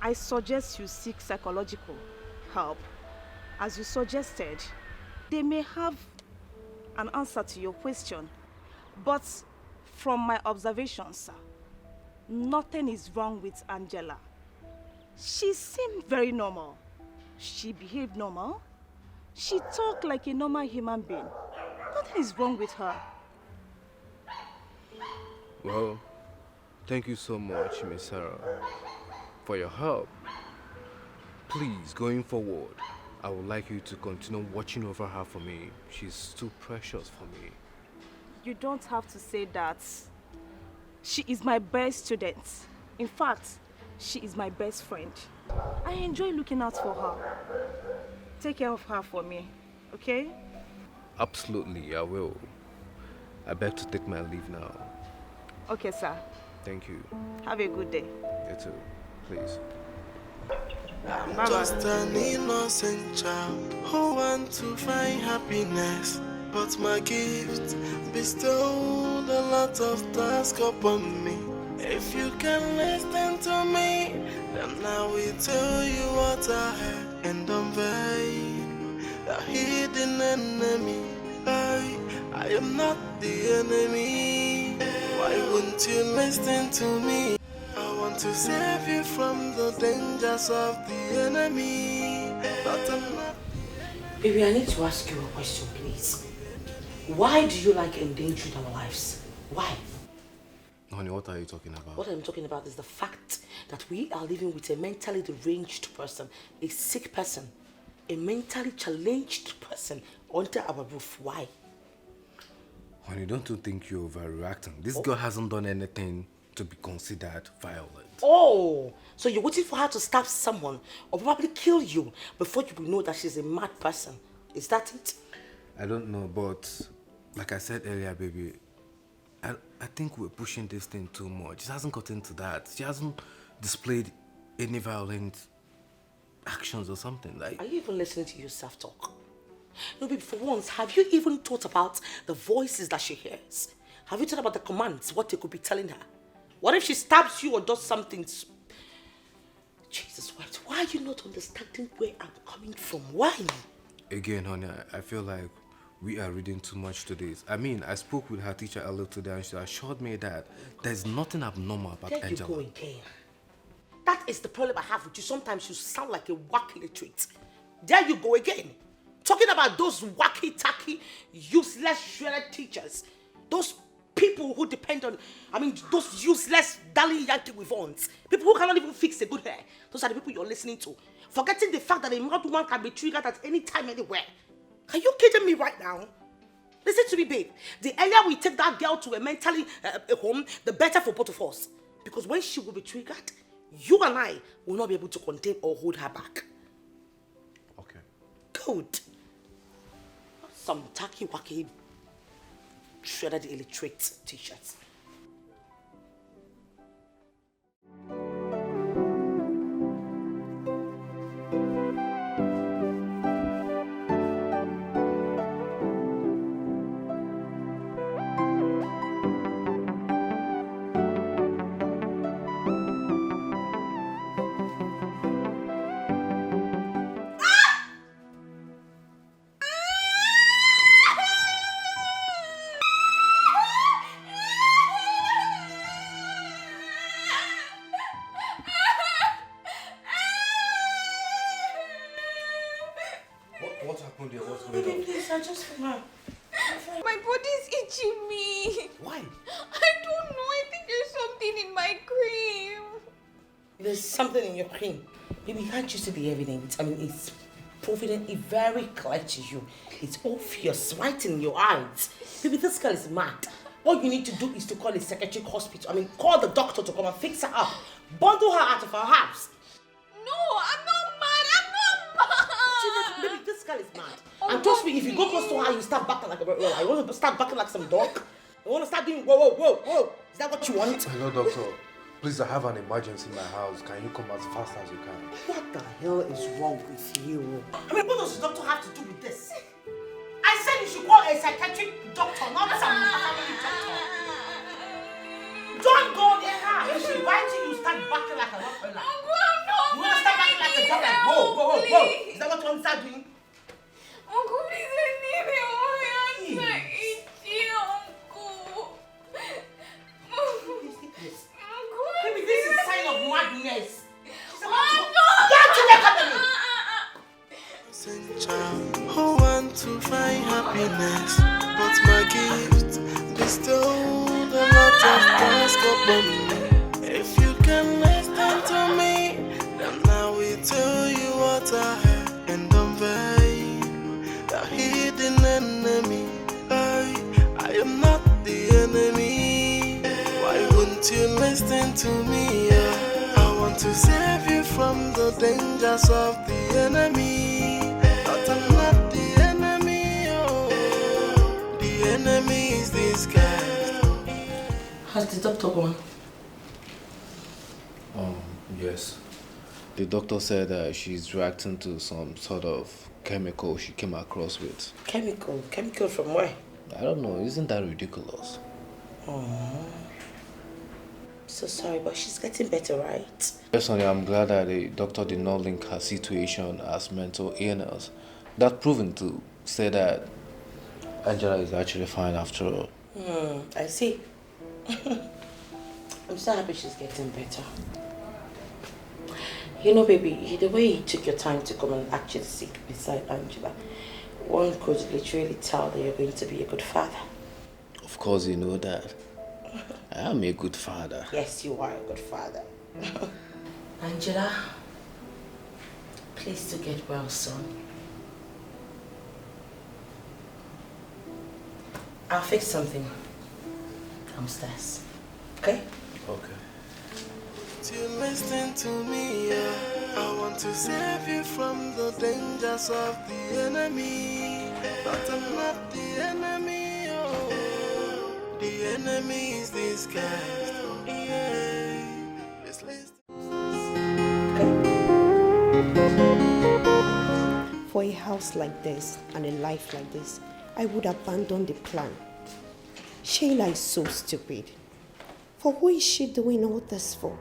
I suggest you seek psychological help. As you suggested, they may have an answer to your question. But from my observations, sir, nothing is wrong with Angela. She seemed very normal. She behaved normal. She talked like a normal human being. Nothing is wrong with her. Well, thank you so much, Miss Sarah, for your help. Please, going forward, I would like you to continue watching over her for me. She's too precious for me. You don't have to say that. She is my best student. In fact, she is my best friend. I enjoy looking out for her. Take care of her for me, okay? Absolutely, I will. I beg to take my leave now. Okay, sir. Thank you. Have a good day. You too, please. Bye-bye. Just an innocent child who wants to find happiness, but my gift bestowed a lot of tasks upon me. If you can listen to me, then I will tell you what I have and unveil the hidden enemy. I am not the enemy. Why won't you listen to me? I want to save you from the dangers of the enemy, but I'm not. Baby, I need to ask you a question, please. Why do you like endangering our lives? Why? Honey, what are you talking about? What I'm talking about is the fact that we are living with a mentally deranged person, a sick person, a mentally challenged person under our roof. Why? Honey, don't you think you're overreacting? This girl hasn't done anything to be considered violent. Oh, so you're waiting for her to stab someone or probably kill you before you will know that she's a mad person. Is that it? I don't know, but like I said earlier, baby, I think we're pushing this thing too much. It hasn't gotten to that. She hasn't displayed any violent actions or something. Like, are you even listening to yourself talk? No, baby, for once, have you even thought about the voices that she hears? Have you thought about the commands, what they could be telling her? What if she stabs you or does something? Jesus Christ, why are you not understanding where I'm coming from? Why? Again, honey, I feel like we are reading too much to this. I mean, I spoke with her teacher earlier today and she assured me that there's nothing abnormal about There Angela. you go again. That is the problem I have with you. Sometimes you sound like a whack illiterate. There you go again. Talking about those wacky-tacky, useless, shredded teachers. Those people who depend on, those useless, darling Yankee with horns. People who cannot even fix a good hair. Those are the people you're listening to. Forgetting the fact that a mad woman can be triggered at any time, anywhere. Are you kidding me right now? Listen to me, babe. The earlier we take that girl to a mentally home, the better for both of us. Because when she will be triggered, you and I will not be able to contain or hold her back. Okay. Good. Some tacky-wacky, shredded illiterate t-shirts. What happened here? What's going on? Please, I just feel my body's itching me. Why? I don't know. I think there's something in my cream. There's something in your cream. Baby, can't you see the evidence? It's providently very clear to you. It's obvious, right in your eyes. Baby, this girl is mad. All you need to do is to call a psychiatric hospital. Call the doctor to come and fix her up. Bundle her out of her house. No, I'm not mad. Baby, this girl is mad. And trust me, if you go close to her, you start backing like a bird. You want to start backing like some dog? You want to start doing whoa. Is that what you want? Hello, doctor. Please, I have an emergency in my house. Can you come as fast as you can? What the hell is wrong with you? What does the doctor have to do with this? I said you should call a psychiatric doctor, not some family doctor. Don't go there. If she bites you, you start backing like a rottweiler. You want to start backing like a dog, like whoa. Is that what you want to start doing? Uncle, please, I need help. My hands are itchy, Uncle. Baby, this is a sign of madness. Who want to find happiness, but my gift bestowed a lot of task upon me. If you can listen to me, then I will tell you what I have and unveil the hidden enemy. I am not the enemy. Why won't you listen to me? I want to save you from the dangers of the enemy. But I'm not the enemy. The enemy is this guy. Has the doctor gone? Yes. The doctor said that she's reacting to some sort of chemical she came across with. Chemical? Chemical from where? I don't know. Isn't that ridiculous? Oh. So sorry, but she's getting better, right? Yes, honey, I'm glad that the doctor did not link her situation as mental illness. That proven to say that Angela is actually fine after all. I see. I'm so happy she's getting better. You know, baby, the way you took your time to come and actually sit beside Angela, one could literally tell that you're going to be a good father. Of course you know that. I am a good father. Yes, you are a good father. Angela, please do get well soon. I'll fix something downstairs. Okay? Okay. You listen to me, I want to save you from the dangers of the enemy. But I'm not the enemy. The enemy is this guy. Just listen. For a house like this and a life like this, I would abandon the plan. Shayla is so stupid. For who is she doing all this for?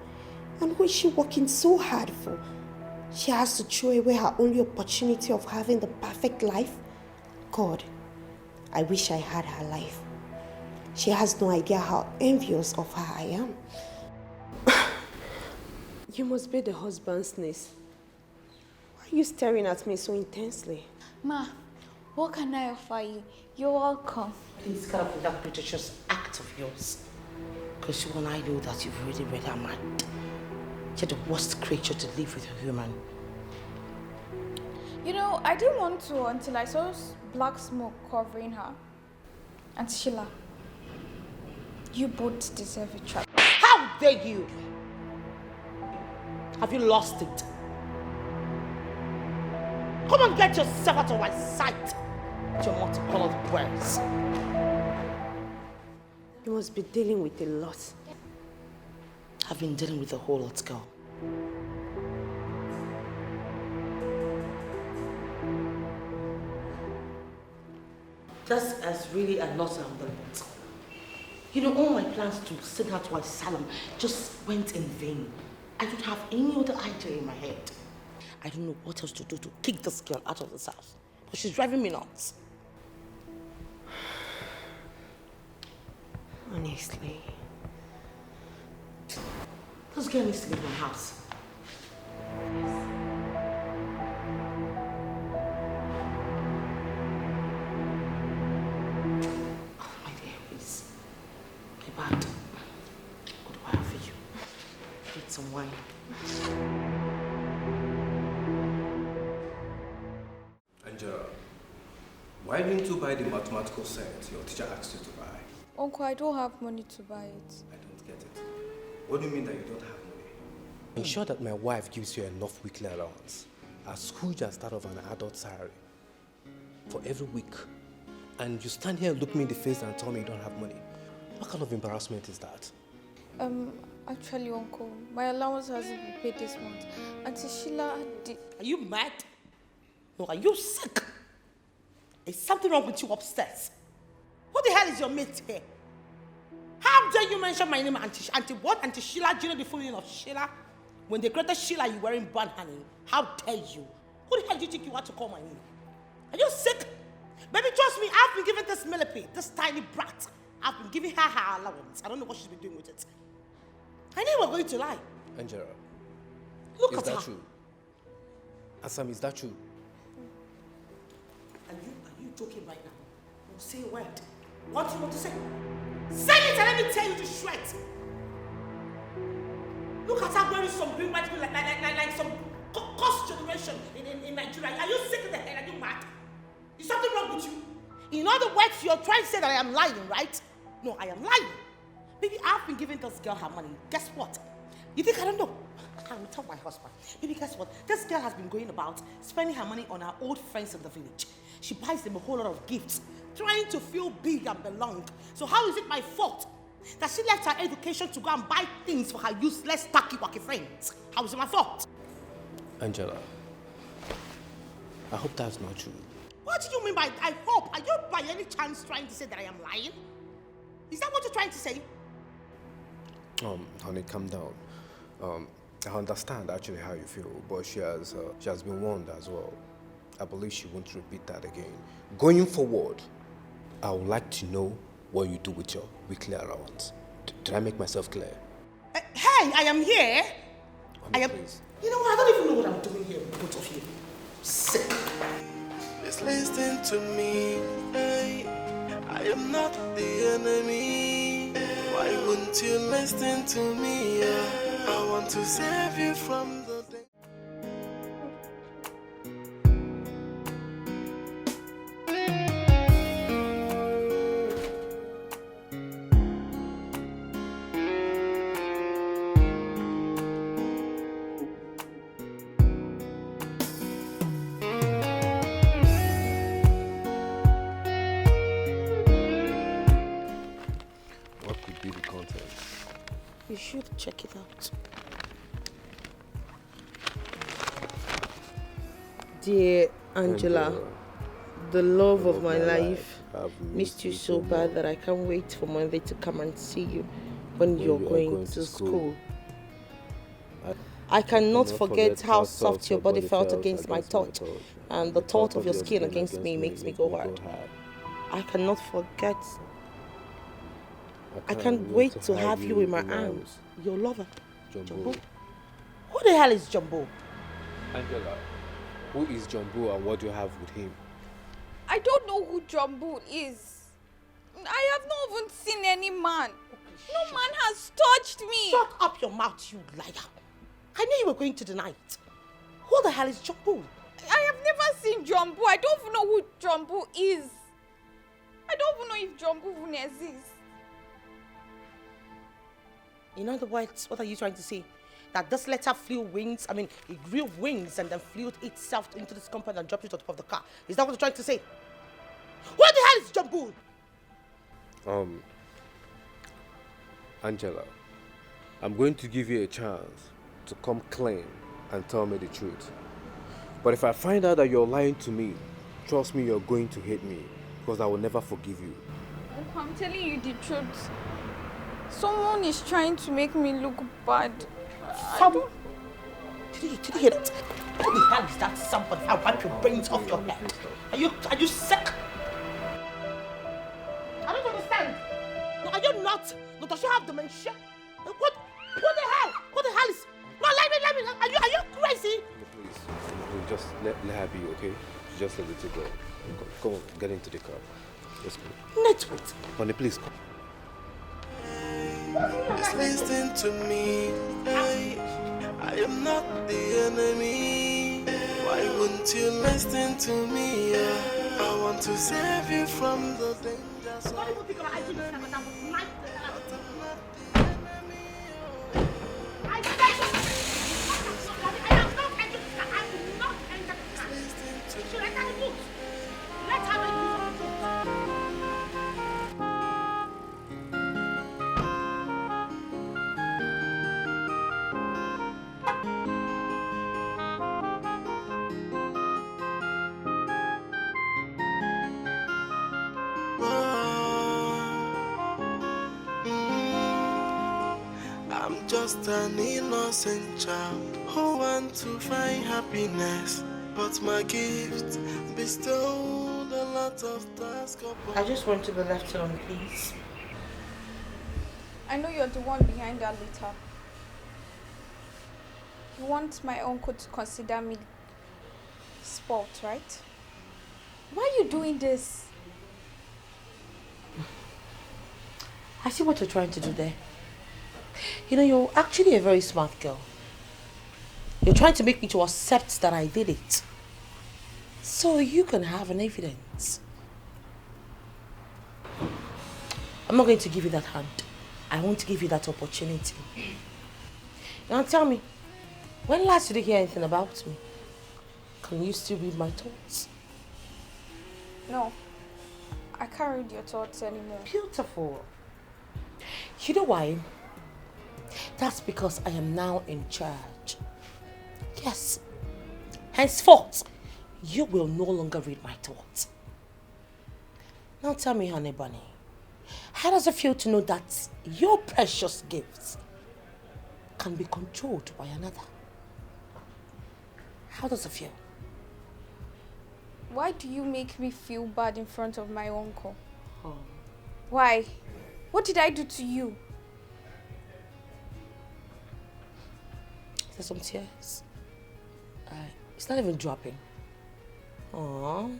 And who is she working so hard for? She has to throw away her only opportunity of having the perfect life. God, I wish I had her life. She has no idea how envious of her I am. You must be the husband's niece. Why are you staring at me so intensely? Ma, what can I offer you? You're welcome. Please cut off with that pretentious act of yours. Because when I know that you've already read her mind. You're the worst creature to live with a human. You know, I didn't want to until I saw black smoke covering her. And Sheila, you both deserve a trap. How dare you? Have you lost it? Come and get yourself out of my sight. Your multicolored words. You must be dealing with a lot. I've been dealing with a whole lot, girl. This is really a lot of the lot. You know, all my plans to send her to asylum just went in vain. I don't have any other idea in my head. I don't know what else to do to kick this girl out of this house. But she's driving me nuts. Honestly. This girl needs to leave my house. Oh, my dear, please. My bad. What do I have for you? Get some wine. Angela, why didn't you buy the mathematical set your teacher asked you to buy? Uncle, I don't have money to buy it. I don't get it. What do you mean that you don't have money? Ensure that my wife gives you enough weekly allowance, as huge as that of an adult salary, for every week. And you stand here and look me in the face and tell me you don't have money. What kind of embarrassment is that? Actually, Uncle, my allowance hasn't been paid this month. Auntie Sheila did... Are you mad? No, are you sick? Is something wrong with you upstairs? Who the hell is your mate here? How dare you mention my name, Auntie what? Auntie Sheila? Do you know the full name of Sheila? When they created Sheila, you were in bad honey. How dare you? Who the hell do you think you are to call my name? Are you sick? Baby, trust me, I've been giving this millipede, this tiny brat. I've been giving her her allowance. I don't know what she's been doing with it. I knew you were going to lie. Angela, Look is at that her. true? Asam, is that true? Are you joking right now? No, say a word. What do you want to say? Say it and let me tell you to shred. Look at her wearing some green white like some cost generation in Nigeria. Are you sick in the head? Are you mad? Is something wrong with you? In other words, you're trying to say that I am lying, right? No, I am lying. Baby, I've been giving this girl her money. Guess what? You think I don't know? I will tell my husband. Baby, guess what? This girl has been going about spending her money on her old friends in the village. She buys them a whole lot of gifts, trying to feel big and belong. So how is it my fault that she left her education to go and buy things for her useless tacky-wacky friends? How is it my fault? Angela, I hope that's not true. What do you mean by I hope? Are you by any chance trying to say that I am lying? Is that what you're trying to say? Honey, calm down. I understand actually how you feel, but she has been warned as well. I believe she won't repeat that again. Going forward, I would like to know what you do with your weekly allowance. Did I make myself clear? Hey, I am here. Honey, please. You know what? I don't even know what I'm doing here with both of you. Sick. Please listen to me. Hey, I am not the enemy. Why wouldn't you listen to me? I want to save you from the day. What could be the content? You should check it out. Dear Angela, the love of my life, I've missed you so bad that I can't wait for Monday to come and see you when you're going to school. I cannot forget how soft your body felt against my touch, and the thought of your skin against me makes me go hard. I cannot forget. I can't wait to have you in my arms. Your lover, Jumbo. Who the hell is Jumbo? Angela, who is Jumbo and what do you have with him? I don't know who Jumbo is. I have not even seen any man. No man has touched me. Shut up your mouth, you liar. I knew you were going to deny it. Who the hell is Jumbo? I have never seen Jumbo. I don't even know who Jumbo is. I don't even know if Jumbo even exists. In other words, what are you trying to say? That this letter flew wings, it grew wings and then flew itself into this compound and dropped it on top of the car. Is that what you're trying to say? Where the hell is Jumbo? Angela, I'm going to give you a chance to come clean and tell me the truth. But if I find out that you're lying to me, trust me, you're going to hate me because I will never forgive you. I'm telling you the truth. Someone is trying to make me look bad. Did you hear that? Who the hell is that somebody? I'll wipe your brains off your head. Are you sick? I don't understand. No, are you not? No, does she have dementia? What the hell? What the hell is? No, let me. Are you crazy? No, please, just let her be, okay? Just let it go. Come on, get into the car. Let's go. Network. Honey, please come. Just listen to me. I am not the enemy. Why wouldn't you listen to me? I want to save you from the danger zone. I'm just an innocent child who wants to find happiness, but my gift bestowed a lot of tasks upon. I just want to be left alone, please. I know you're the one behind that letter. You want my uncle to consider me spoiled, right? Why are you doing this? I see what you're trying to do there. You know, you're actually a very smart girl. You're trying to make me to accept that I did it, so you can have an evidence. I'm not going to give you that hand. I won't give you that opportunity. Now tell me, when last did you hear anything about me? Can you still read my thoughts? No, I can't read your thoughts anymore. Beautiful. You know why? That's because I am now in charge. Yes. Henceforth, you will no longer read my thoughts. Now tell me, honey bunny, how does it feel to know that your precious gifts can be controlled by another? How does it feel? Why do you make me feel bad in front of my uncle? Oh. Why? What did I do to you? There's some tears. It's not even dropping. Aww.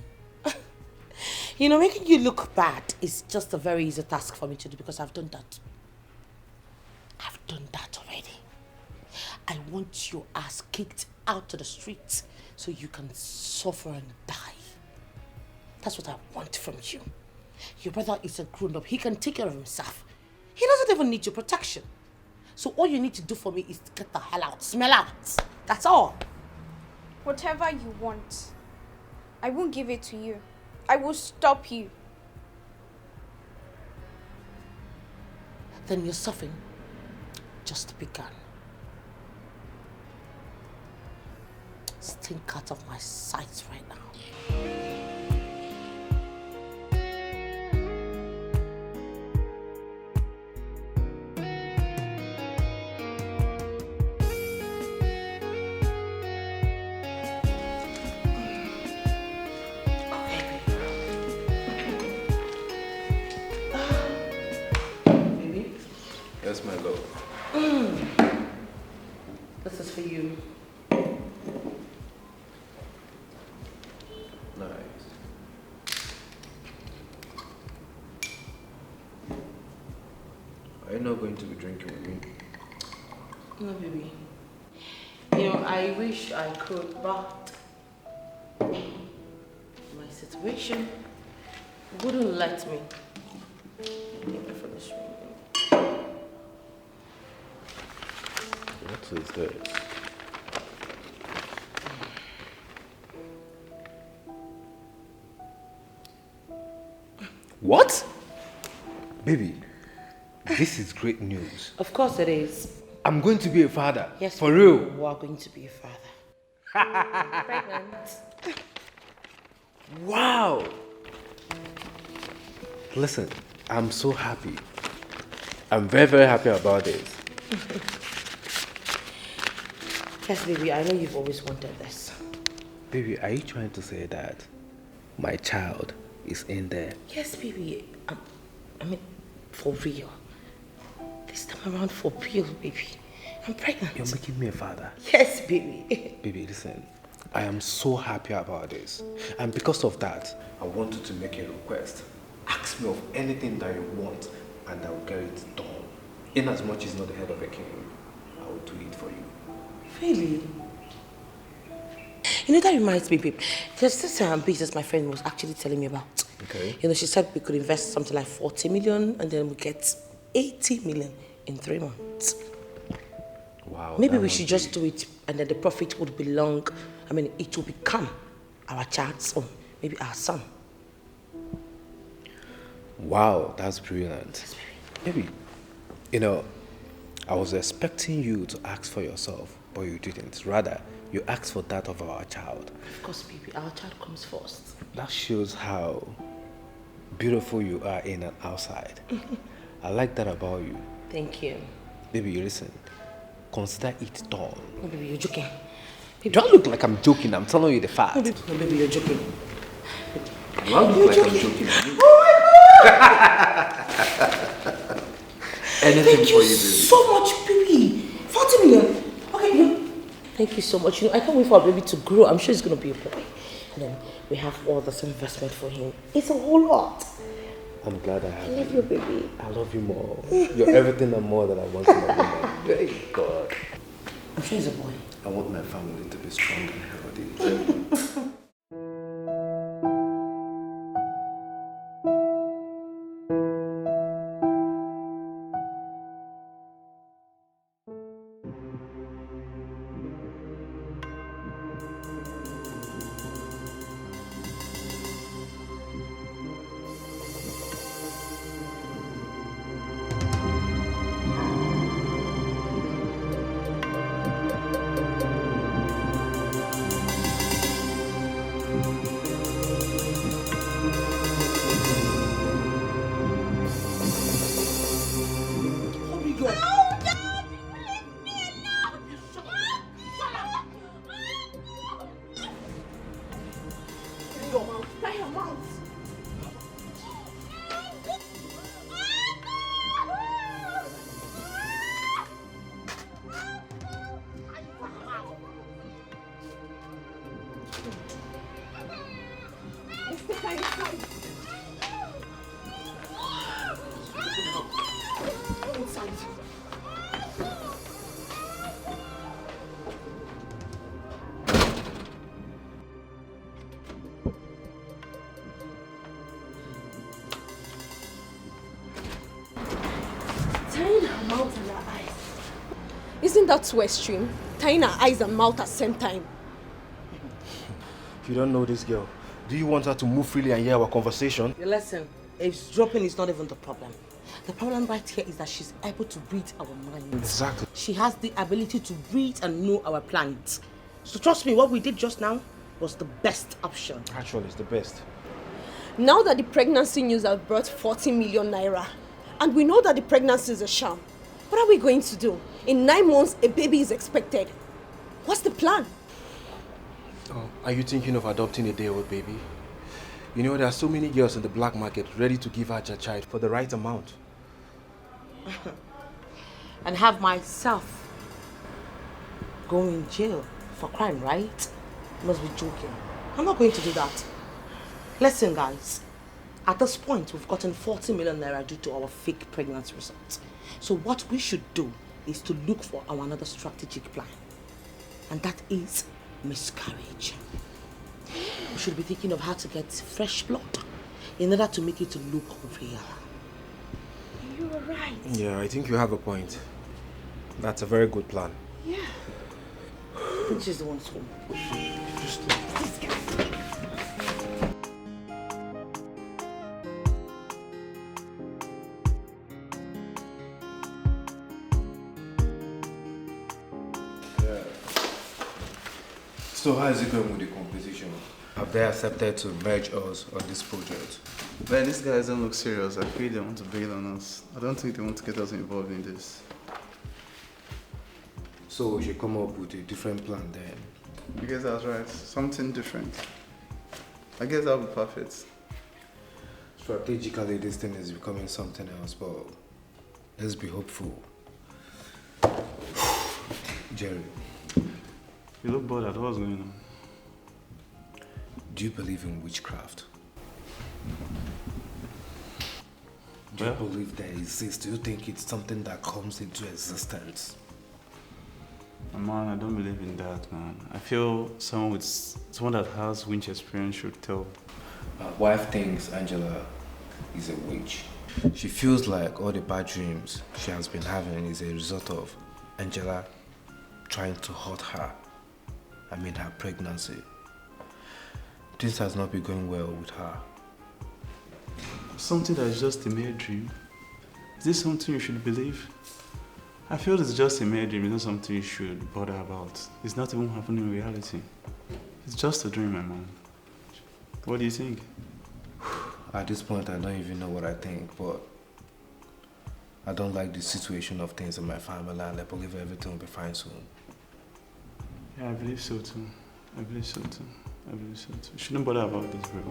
You know, making you look bad is just a very easy task for me to do because I've done that. I've done that already. I want your ass kicked out to the streets so you can suffer and die. That's what I want from you. Your brother is a grown-up. He can take care of himself. He doesn't even need your protection. So all you need to do for me is to get the hell out. Smell out. That's all. Whatever you want, I won't give it to you. I will stop you. Then your suffering just begun. Stink out of my sight right now. Yes, my love. This is for you. Nice. Are you not going to be drinking with me? No, baby. You know, I wish I could, but my situation wouldn't let me. Thank you for this ring. What is this? What? Baby, this is great news. Of course it is. I'm going to be a father. Yes, for real. You are going to be a father. I'm pregnant. Wow. Listen, I'm so happy. I'm very, very happy about this. Yes, baby, I know you've always wanted this. Baby, are you trying to say that my child is in there? Yes, baby. I mean, for real. This time around, for real, baby. I'm pregnant. You're making me a father. Yes, baby. Baby, listen. I am so happy about this. And because of that, I wanted to make a request. Ask me of anything that you want and I will get it done. In as much as not the head of a king, I will do it for you. Really? You know, that reminds me, babe. There's this business my friend was actually telling me about. Okay. You know, she said we could invest something like 40 million and then we get 80 million in 3 months. Wow. Maybe we should just do it and then the profit would belong, it will become our child's own, maybe our son. Wow, that's brilliant. Maybe, you know, I was expecting you to ask for yourself, but you didn't. Rather, you asked for that of our child. Of course, baby, our child comes first. That shows how beautiful you are in and outside. I like that about you. Thank you. Baby, you listen. Consider it done. No, baby, you're joking. Baby, don't look like I'm joking. I'm telling you the fact. No, baby, you're joking. Do I look like I'm joking? Oh my God! Anything Thank for you you, baby. so much, baby. 40 million. Okay, thank you so much. You know, I can't wait for our baby to grow. I'm sure it's going to be a boy. And then we have all this investment for him. It's a whole lot. I'm glad I have I love you, baby. I love you more. You're everything and more that I want in a woman. Thank God. I'm sure he's a boy. I want my family to be strong and healthy. Isn't that too extreme? Tying her eyes and mouth at the same time. You don't know this girl. Do you want her to move freely and hear our conversation? Listen, if dropping is not even the problem. The problem right here is that she's able to read our minds. Exactly. She has the ability to read and know our plans. So trust me, what we did just now was the best option. Actually, it's the best. Now that the pregnancy news has brought 40 million naira, and we know that the pregnancy is a sham, what are we going to do? In 9 months, a baby is expected. What's the plan? Oh, are you thinking of adopting a day-old baby? You know, there are so many girls in the black market ready to give her a child for the right amount. and have myself go in jail for crime, right? You must be joking. I'm not going to do that. Listen, guys. At this point, we've gotten 40 million naira due to our fake pregnancy results. So what we should do is to look for our another strategic plan. And that is miscarriage. We should be thinking of how to get fresh blood in order to make it look real. You are right. Yeah, I think you have a point. That's a very good plan. Yeah. Which is the one's home. Just this guy. So how is it going with the competition? Have they accepted to merge us on this project? Man, these guys don't look serious. I feel they want to bail on us. I don't think they want to get us involved in this. So we should come up with a different plan then. I guess that's right. Something different. I guess that'll be perfect. Strategically, this thing is becoming something else, but let's be hopeful. Jerry. You look bored at what's going on. Do you believe in witchcraft? Do you believe there exists? Do you think it's something that comes into existence? Man, I don't believe in that, man. I feel someone that has witch experience should tell. My wife thinks Angela is a witch. She feels like all the bad dreams she has been having is a result of Angela trying to hurt her. I mean her pregnancy. This has not been going well with her. Something that is just a mere dream? Is this something you should believe? I feel it's just a mere dream, it's not something you should bother about. It's not even happening in reality. It's just a dream, my man. What do you think? At this point, I don't even know what I think, but I don't like the situation of things in my family, and I believe everything will be fine soon. Yeah, I believe so too. I believe so too. I believe so too. You shouldn't bother about this, bro.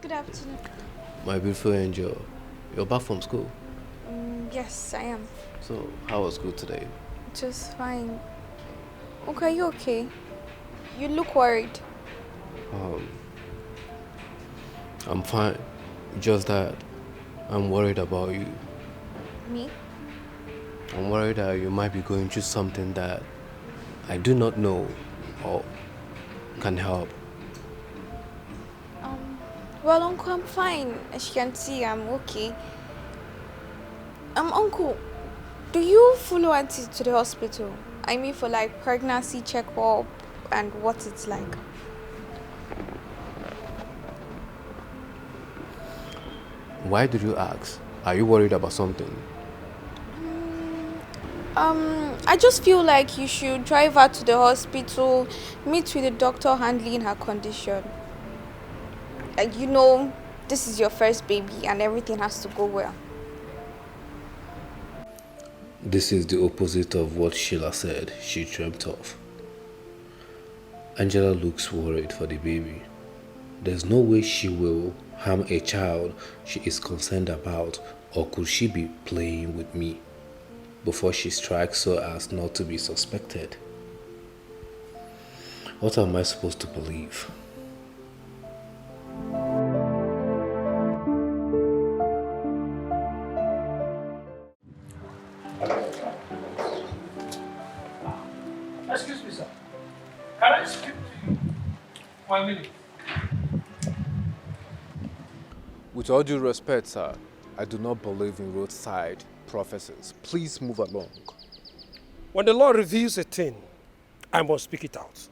Good afternoon. My beautiful angel, you're back from school? Yes, I am. So, how was school today? Just fine. Okay, are you okay? You look worried. I'm fine. Just that I'm worried about you. Me? I'm worried that you might be going through something that I do not know or can help. Well, Uncle, I'm fine. As you can see, I'm okay. Uncle, do you follow Auntie to the hospital? I mean for like pregnancy check-up and what it's like. Why did you ask? Are you worried about something? I just feel like you should drive her to the hospital, meet with the doctor handling her condition. Like, you know, this is your first baby and everything has to go well. This is the opposite of what Sheila said she dreamt of. Angela looks worried for the baby. There's no way she will harm a child she is concerned about, or could she be playing with me before she strikes so as not to be suspected? What am I supposed to believe? Excuse me, sir. Can I speak to you? 1 minute. With all due respect, sir, I do not believe in roadside prophecies. Please move along. When the Lord reveals a thing, I must speak it out.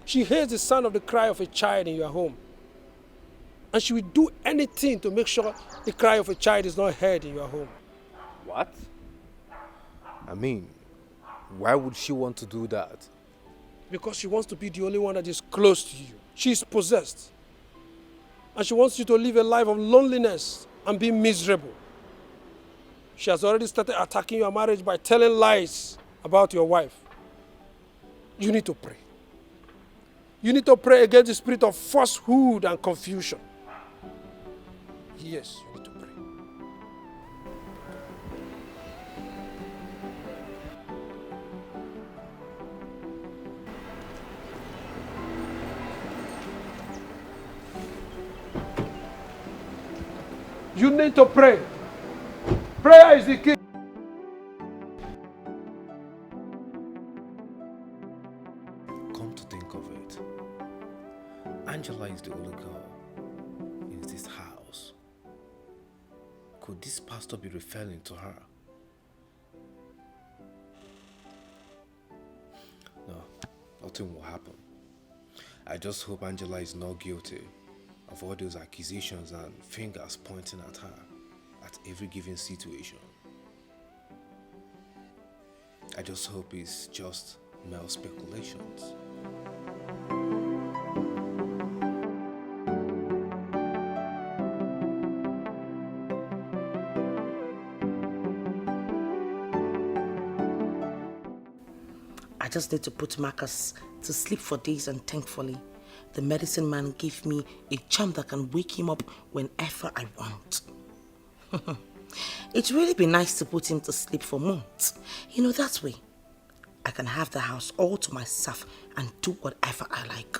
She hears the sound of the cry of a child in your home. And she will do anything to make sure the cry of a child is not heard in your home. What? I mean, why would she want to do that? Because she wants to be the only one that is close to you. She is possessed. And she wants you to live a life of loneliness and be miserable. She has already started attacking your marriage by telling lies about your wife. You need to pray. You need to pray against the spirit of falsehood and confusion. Yes, you need to pray. You need to pray. Prayer is the key. Come to think of it, Angela is the only girl in this house. Could this pastor be referring to her? No, nothing will happen. I just hope Angela is not guilty of all those accusations and fingers pointing at her at every given situation. I just hope it's just mere speculations. I just need to put Marcus to sleep for days, and thankfully, the medicine man gave me a charm that can wake him up whenever I want. It'd really be nice to put him to sleep for months. You know, that way, I can have the house all to myself and do whatever I like.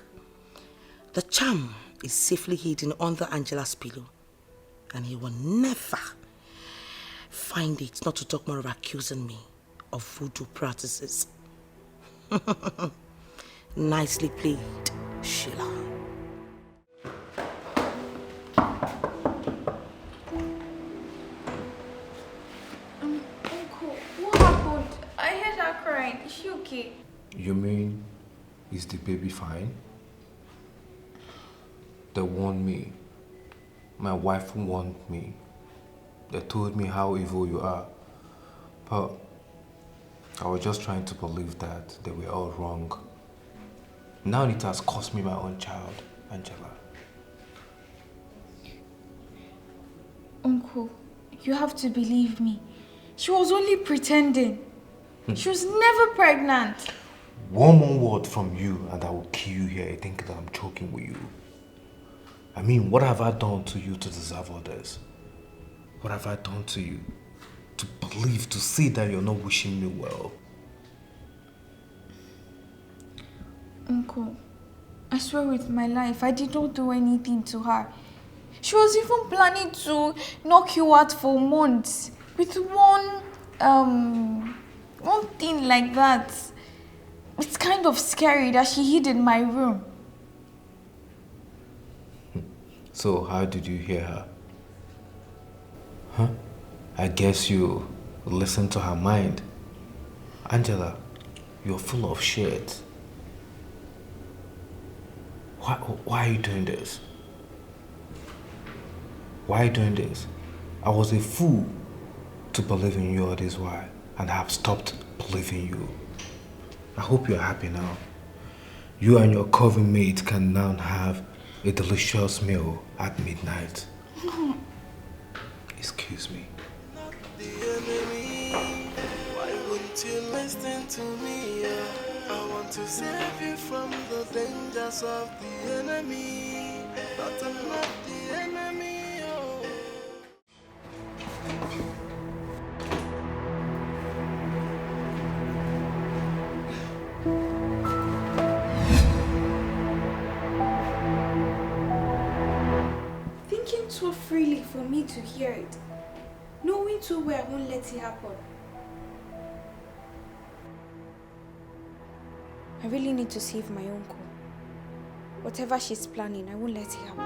The charm is safely hidden under Angela's pillow, and he will never find it, not to talk more of accusing me of voodoo practices. Nicely played, Sheila. Uncle, what happened? I heard her crying. Is she okay? You mean, is the baby fine? They warned me. My wife warned me. They told me how evil you are. But I was just trying to believe that they were all wrong. Now it has cost me my own child, Angela. Uncle, you have to believe me. She was only pretending. She was never pregnant. One more word from you and I will kill you here. I think that I'm joking with you. I mean, what have I done to you to deserve all this? What have I done to you to believe, to see that you're not wishing me well? Uncle, I swear with my life, I did not do anything to her. She was even planning to knock you out for months with one thing like that. It's kind of scary that she hid in my room. So how did you hear her? Huh? I guess you listened to her mind. Angela, you're full of shit. Why are you doing this? Why are you doing this? I was a fool to believe in you all this while, and I have stopped believing you. I hope you're happy now. You and your coven mate can now have a delicious meal at midnight. Excuse me. Not the enemy. Why wouldn't you listen to me? I want to save you from the dangers of the enemy. But I'm not the enemy. Oh. Thinking too freely for me to hear it. Knowing too well I won't let it happen. I really need to save my uncle. Whatever she's planning, I won't let it happen.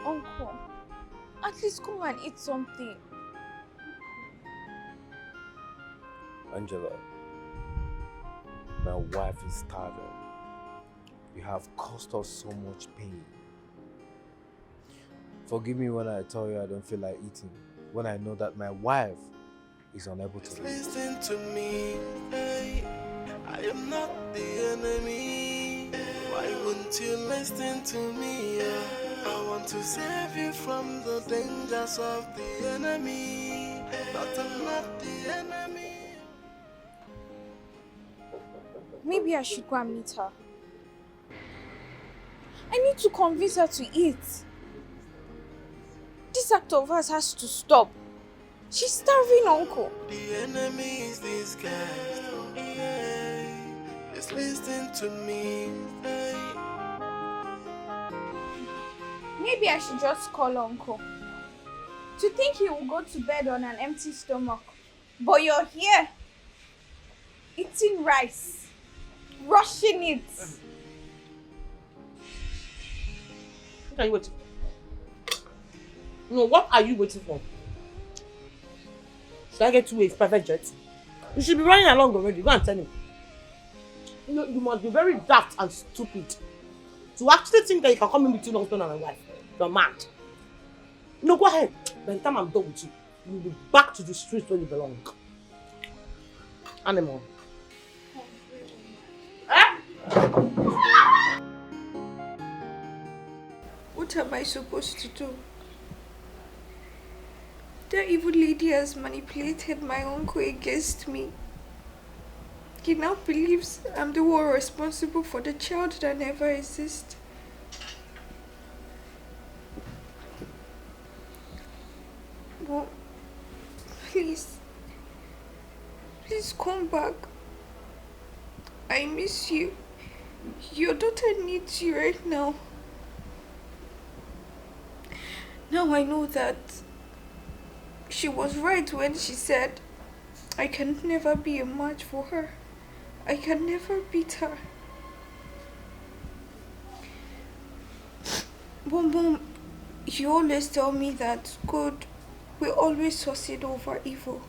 Uncle, at least come and eat something. Angela, my wife is starving. You have caused us so much pain. Forgive me when I tell you I don't feel like eating, when I know that my wife is unable to leave. Listen to me, hey. I am not the enemy. Why wouldn't you listen to me? I want to save you from the dangers of the enemy. But I'm not the enemy. Maybe I should go and meet her. I need to convince her to eat. This act of hers has to stop. She's starving, Uncle. The enemy is disguised. Yeah. Just listen to me. Hey. Maybe I should just call Uncle. To think he will go to bed on an empty stomach. But you're here, eating rice, rushing it. What are you waiting for? No, what are you waiting for? Should I get to a private jet? You should be running along already. Go and tell him. You know, you must be very daft and stupid to actually think that you can come in between husband and my wife. You're mad. No, go ahead. By the time I'm done with you, you'll be back to the streets where you belong. Animal. What am I supposed to do? The evil lady has manipulated my uncle against me. He now believes I'm the one responsible for the child that never exists. Mom, please come back. I miss you. Your daughter needs you right now. Now I know that she was right when she said I can never be a match for her. I can never beat her. Mom, you always tell me that good will always succeed over evil.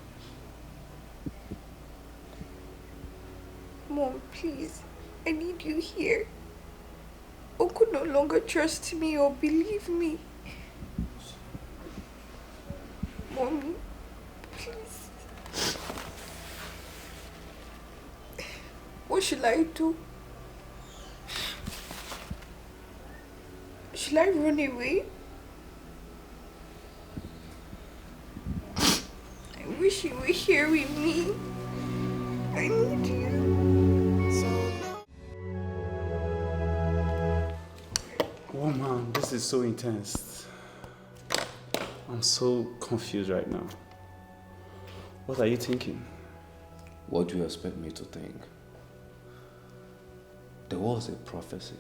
Mom, please, I need you here. Uncle no longer trusts me or believe me. Mommy, please. What should I do? Should I run away? I wish you were here with me. I need you. Oh man, this is so intense. I'm so confused right now. What are you thinking? What do you expect me to think? There was a prophecy,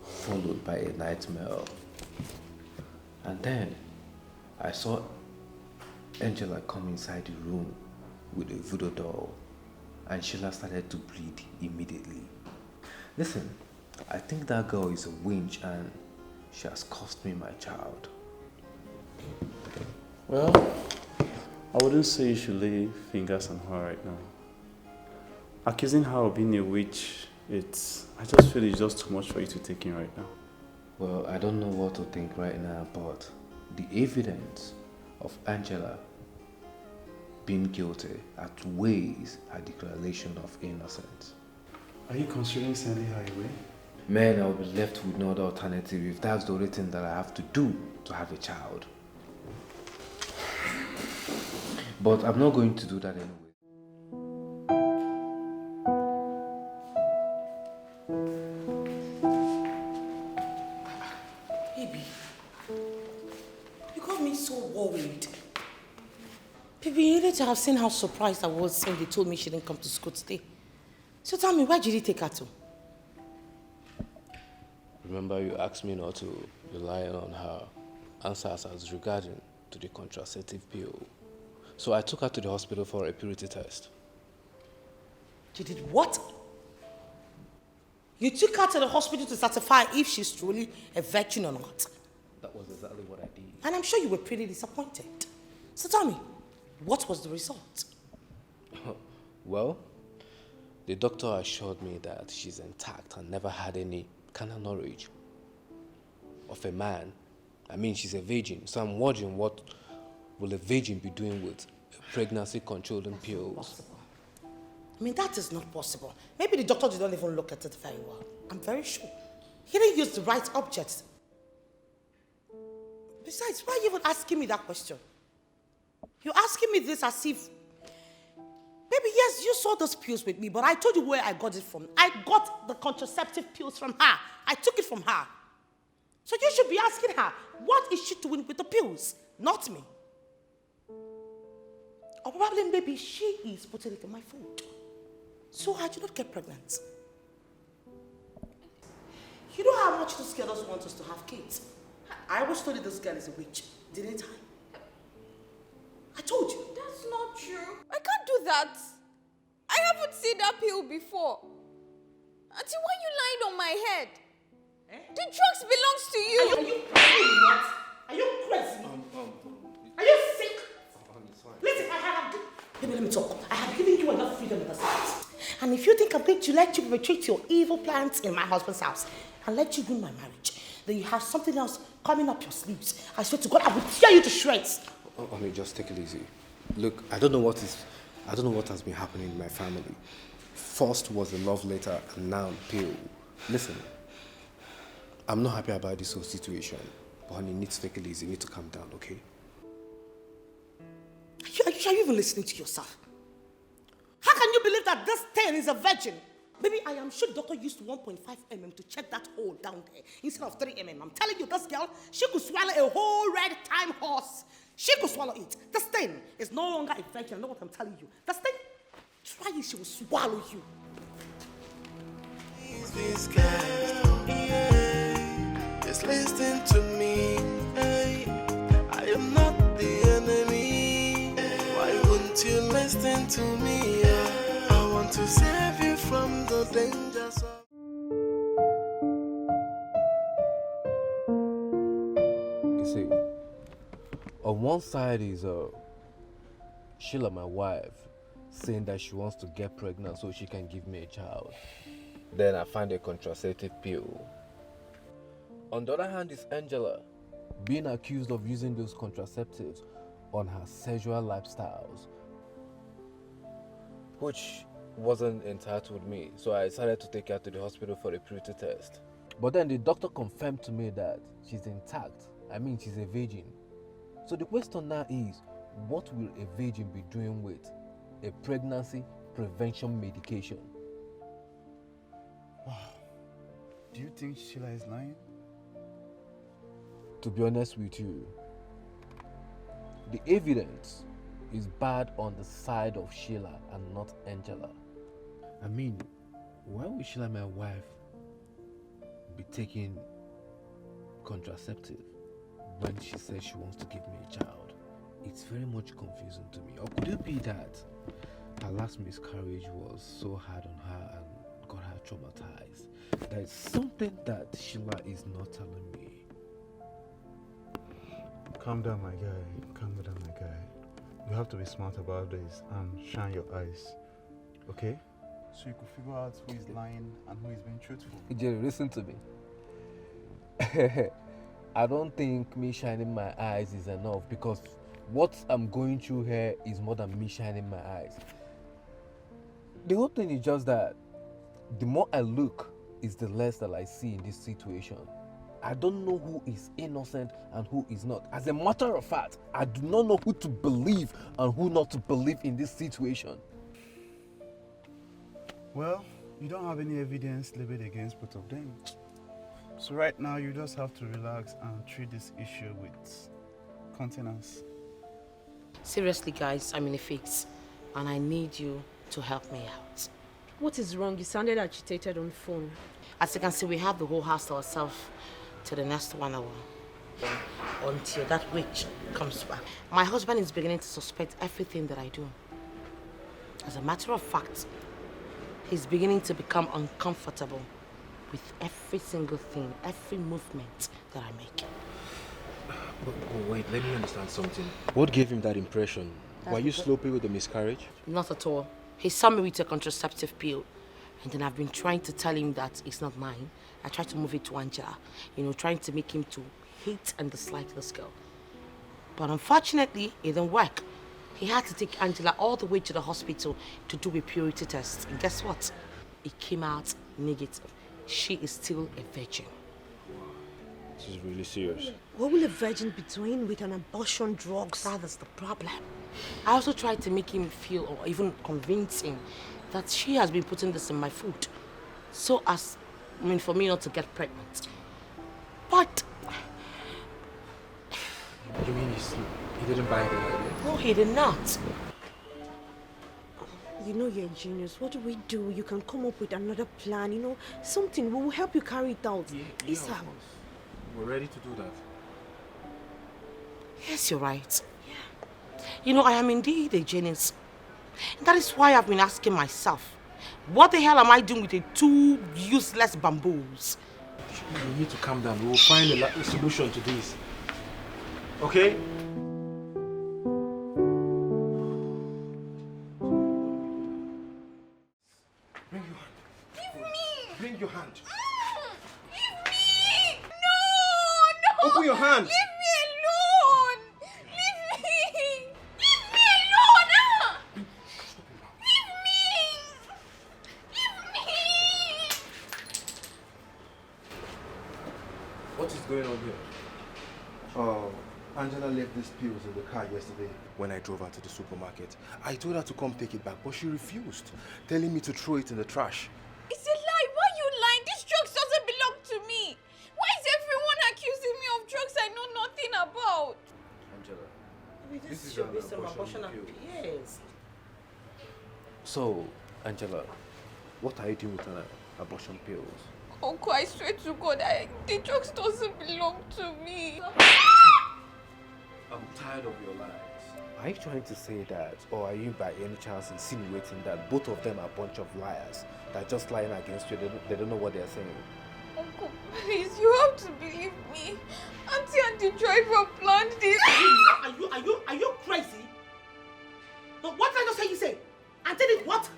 followed by a nightmare. And then I saw Angela come inside the room with a voodoo doll, and Sheila started to bleed immediately. Listen, I think that girl is a witch and she has cost me my child. Well, I wouldn't say you should lay fingers on her right now. Accusing her of being a witch, I just feel it's just too much for you to take in right now. Well, I don't know what to think right now, but the evidence of Angela being guilty outweighs her declaration of innocence. Are you considering sending her away? Man, I'll be left with no other alternative if that's the only thing that I have to do to have a child. But I'm not going to do that anyway. Baby, you got me so worried. Baby, you needed to have seen how surprised I was when they told me she didn't come to school today. So tell me, where did you take her to? Remember you asked me not to rely on her answers as regarding to the contraceptive pill. So I took her to the hospital for a purity test. You did what? You took her to the hospital to certify if she's truly a virgin or not. That was exactly what I did. And I'm sure you were pretty disappointed. So tell me, what was the result? Well, the doctor assured me that she's intact and never had any carnal knowledge of a man. I mean, she's a virgin, so I'm wondering what will a virgin be doing with pregnancy-controlling pills? I mean, that is not possible. Maybe the doctor did not even look at it very well. I'm very sure. He didn't use the right objects. Besides, why are you even asking me that question? You're asking me this as if... Maybe, yes, you saw those pills with me, but I told you where I got it from. I got the contraceptive pills from her. I took it from her. So you should be asking her, what is she doing with the pills? Not me. Or probably maybe she is putting it in my food. So I do not get pregnant. You know how much this girl doesn't want us to have kids. I always told you this girl is a witch, didn't I? I told you. That's not true. I can't do that. I haven't seen that pill before. Auntie, why are you lying on my head? The drugs belongs to you. Are you crazy? What? Are you crazy? Are you sick? Listen, Baby, let me talk. I have given you enough freedom in this house. And if you think I'm going to let you retreat your evil plans in my husband's house and let you ruin my marriage, then you have something else coming up your sleeves. I swear to God, I will tear you to shreds. Just take it easy. Look, I don't know what has been happening in my family. First was the love letter, and now pill. Listen, I'm not happy about this whole situation, but honey, you need to take it easy. You need to calm down, okay? Are you even listening to yourself? How can you believe that this thing is a virgin? Baby, I am sure the doctor used 1.5 mm to check that hole down there instead of 3 mm. I'm telling you, this girl, she could swallow a whole red time horse. She could swallow it. This thing is no longer a virgin. I know what I'm telling you. This thing, try it, she will swallow you. This girl, yeah, just listen to me. Hey, I am not the enemy. Why wouldn't you listen to me? Yeah, I want to save you from the dangers of... You see, on one side is Sheila, my wife, saying that she wants to get pregnant so she can give me a child. Then I find a contraceptive pill. On the other hand is Angela, being accused of using those contraceptives on her sexual lifestyles, which wasn't entitled me, so I decided to take her to the hospital for a purity test. But then the doctor confirmed to me that she's intact. I mean, she's a virgin. So the question now is, what will a virgin be doing with a pregnancy prevention medication? Do you think Sheila is lying? To be honest with you, the evidence is bad on the side of Sheila and not Angela. I mean, why would Sheila, my wife, be taking contraceptive when she says she wants to give me a child? It's very much confusing to me. Or could it be that her last miscarriage was so hard on her and got her traumatized? There is something that Sheila is not telling me. Calm down, my guy. Calm down, my guy. You have to be smart about this and shine your eyes, okay? So you could figure out who is lying and who is being truthful. Jerry, listen to me. I don't think me shining my eyes is enough, because what I'm going through here is more than me shining my eyes. The whole thing is just that the more I look is the less that I see in this situation. I don't know who is innocent and who is not. As a matter of fact, I do not know who to believe and who not to believe in this situation. Well, you don't have any evidence leveled against both of them. So right now, you just have to relax and treat this issue with continence. Seriously, guys, I'm in a fix, and I need you to help me out. What is wrong? You sounded agitated on the phone. As you can see, we have the whole house to ourselves till the next 1 hour. Until that witch comes back. My husband is beginning to suspect everything that I do. As a matter of fact, he's beginning to become uncomfortable with every single thing, every movement that I make. But wait, let me understand something. What gave him that impression? Were you sloppy with the miscarriage? Not at all. He saw me with a contraceptive pill, and then I've been trying to tell him that it's not mine. I tried to move it to Angela, trying to make him to hate and dislike this girl. But unfortunately, it didn't work. He had to take Angela all the way to the hospital to do a purity test. And guess what? It came out negative. She is still a virgin. This is really serious. What will a virgin be doing with an abortion drugs? That is the problem. I also tried to make him feel, or even convince him, that she has been putting this in my food. So as, for me not to get pregnant. But... You mean he didn't buy the idea? No, he did not. You know you're a genius. What do? You can come up with another plan, something. We will help you carry it out. Yeah, of course. We're ready to do that. Yes, you're right. Yeah. I am indeed a genius. And that is why I've been asking myself, what the hell am I doing with the two useless bamboos? You need to calm down. We will find a solution to this. Okay? Bring your hand. Give me! Bring your hand. Give me! No! Open your hand. Leave me alone! Leave me! Leave me alone! Leave me! Leave me! What is going on here? Oh, Angela left these pills in the car yesterday. When I drove her to the supermarket, I told her to come take it back, but she refused, telling me to throw it in the trash. It's a lie. Why are you lying? This drugs doesn't belong to me. Why is everyone accusing me of drugs I know nothing about? Angela, This should be some abortion and yes. So, Angela, what are you doing with abortion pills? Uncle, I swear to God, the drugs doesn't belong to me. I'm tired of your lies. Are you trying to say that, or are you by any chance insinuating that both of them are a bunch of liars that are just lying against you? They don't know what they're saying. Uncle, please, you have to believe me. Auntie and the driver planned this. Are you crazy? No, what did I just say you say? Auntie did what?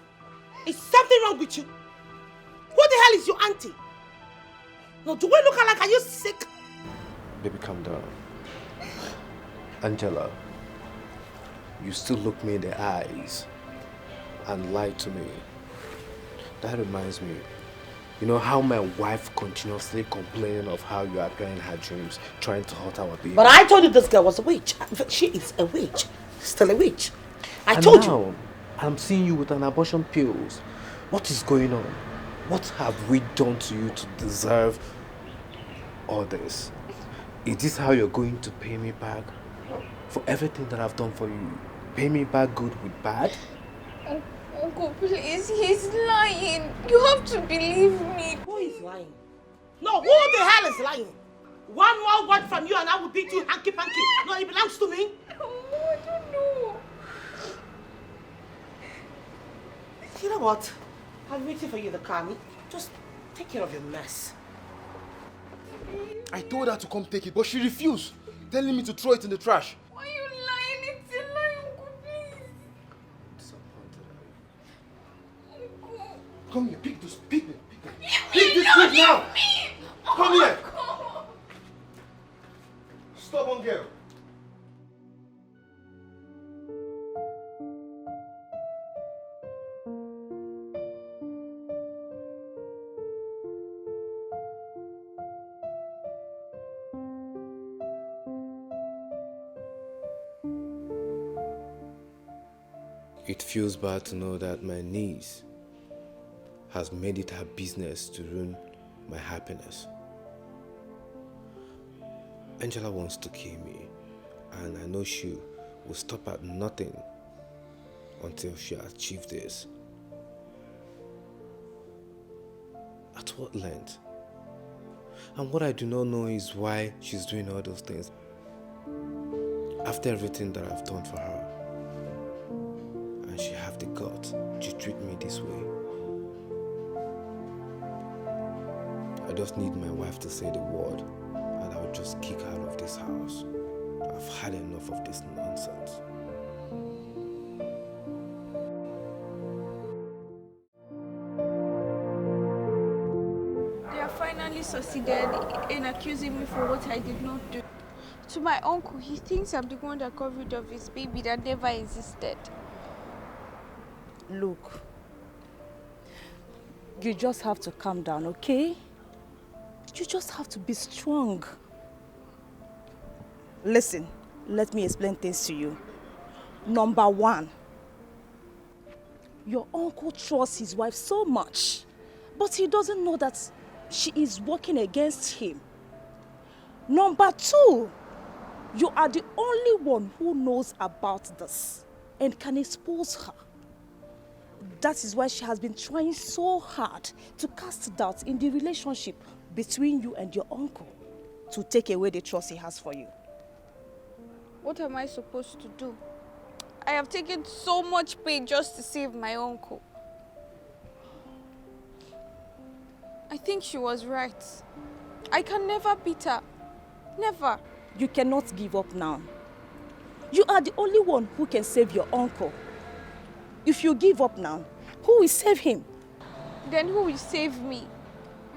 Is something wrong with you? Who the hell is your auntie? No, do we look like, are you sick? Baby, calm down. Angela, you still look me in the eyes and lie to me. That reminds me, you know how my wife continuously complaining of how you appear in her dreams, trying to hurt our baby. But I told you this girl was a witch. She is a witch. Still a witch. I told you. I'm seeing you with an abortion pills. What is going on? What have we done to you to deserve all this? Is this how you're going to pay me back for everything that I've done for you? Pay me back good with bad? Uncle, please, he's lying. You have to believe me. Who is lying? No, who the hell is lying? One more word from you and I will beat you hanky-panky. No, it belongs to me. No, I don't know. You know what? I'm waiting for you in the car. Just take care of your mess. I told her to come take it, but she refused, telling me to throw it in the trash. Why are you lying? It's a lie, Uncle, please. Uncle. Come here, pick this, pick it, pick it. Pick this quick now! Come here! Stubborn girl. It feels bad to know that my niece has made it her business to ruin my happiness. Angela wants to kill me, and I know she will stop at nothing until she achieves this. At what length? And what I do not know is why she's doing all those things. After everything that I've done for her, and she have the guts to treat me this way. I just need my wife to say the word, and I'll just kick her out of this house. I've had enough of this nonsense. They have finally succeeded in accusing me for what I did not do. It To my uncle, he thinks I'm the one that got rid of his baby that never existed. Look, you just have to calm down, okay? You just have to be strong. Listen, let me explain things to you. Number one, your uncle trusts his wife so much, but he doesn't know that she is working against him. Number two, you are the only one who knows about this and can expose her. That is why she has been trying so hard to cast doubt in the relationship between you and your uncle to take away the trust he has for you. What am I supposed to do? I have taken so much pain just to save my uncle. I think she was right. I can never beat her. Never. You cannot give up now. You are the only one who can save your uncle. If you give up now, who will save him? Then who will save me?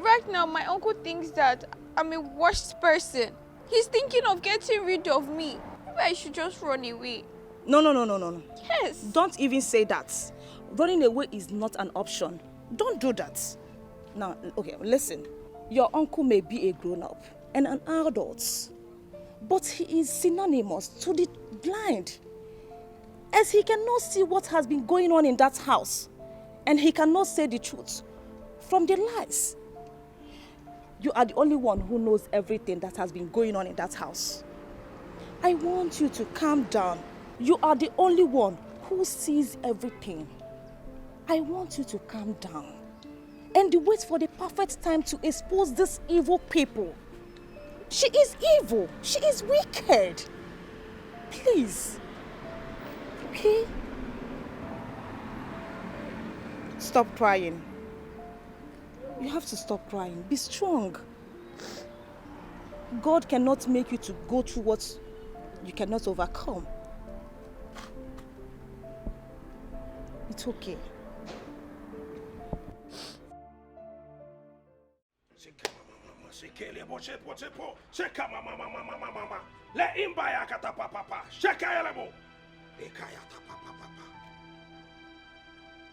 Right now, my uncle thinks that I'm a worst person. He's thinking of getting rid of me. Maybe I should just run away. No. Yes. Don't even say that. Running away is not an option. Don't do that. Now, okay, listen. Your uncle may be a grown-up and an adult, but he is synonymous to the blind, as he cannot see what has been going on in that house, and he cannot say the truth from the lies. You are the only one who knows everything that has been going on in that house. I want you to calm down. You are the only one who sees everything. I want you to calm down and wait for the perfect time to expose these evil people. She is evil. She is wicked. Please. Okay? Stop crying. You have to stop crying. Be strong. God cannot make you to go through what you cannot overcome. It's okay.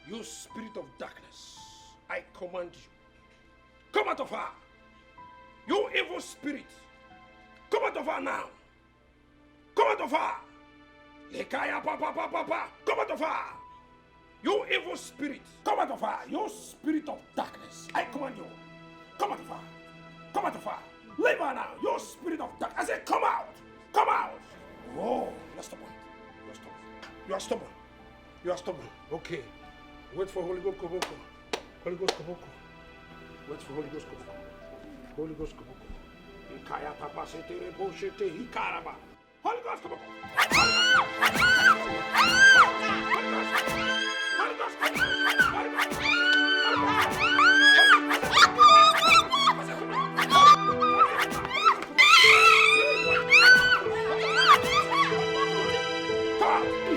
You spirit of darkness, I command you, come out of her. You evil spirit, come out of her now. Come out of her. Come out of her. You evil spirit, come out of her. You spirit of darkness, I command you, come out of her. Come out of her. Leave her now. You spirit of darkness, I said come out. Come out. Oh, you're stubborn. You're stubborn. You are stubborn. You are stubborn. Okay. Wait for Holy Ghost Koboko. Holy Ghost Koboko. Wait for Holy Ghost Koboko. Holy Ghost Koboko. Ikaya tapa setere boshete hikaraba. Holy Ghost Koboko. Holy Ghost Koboko.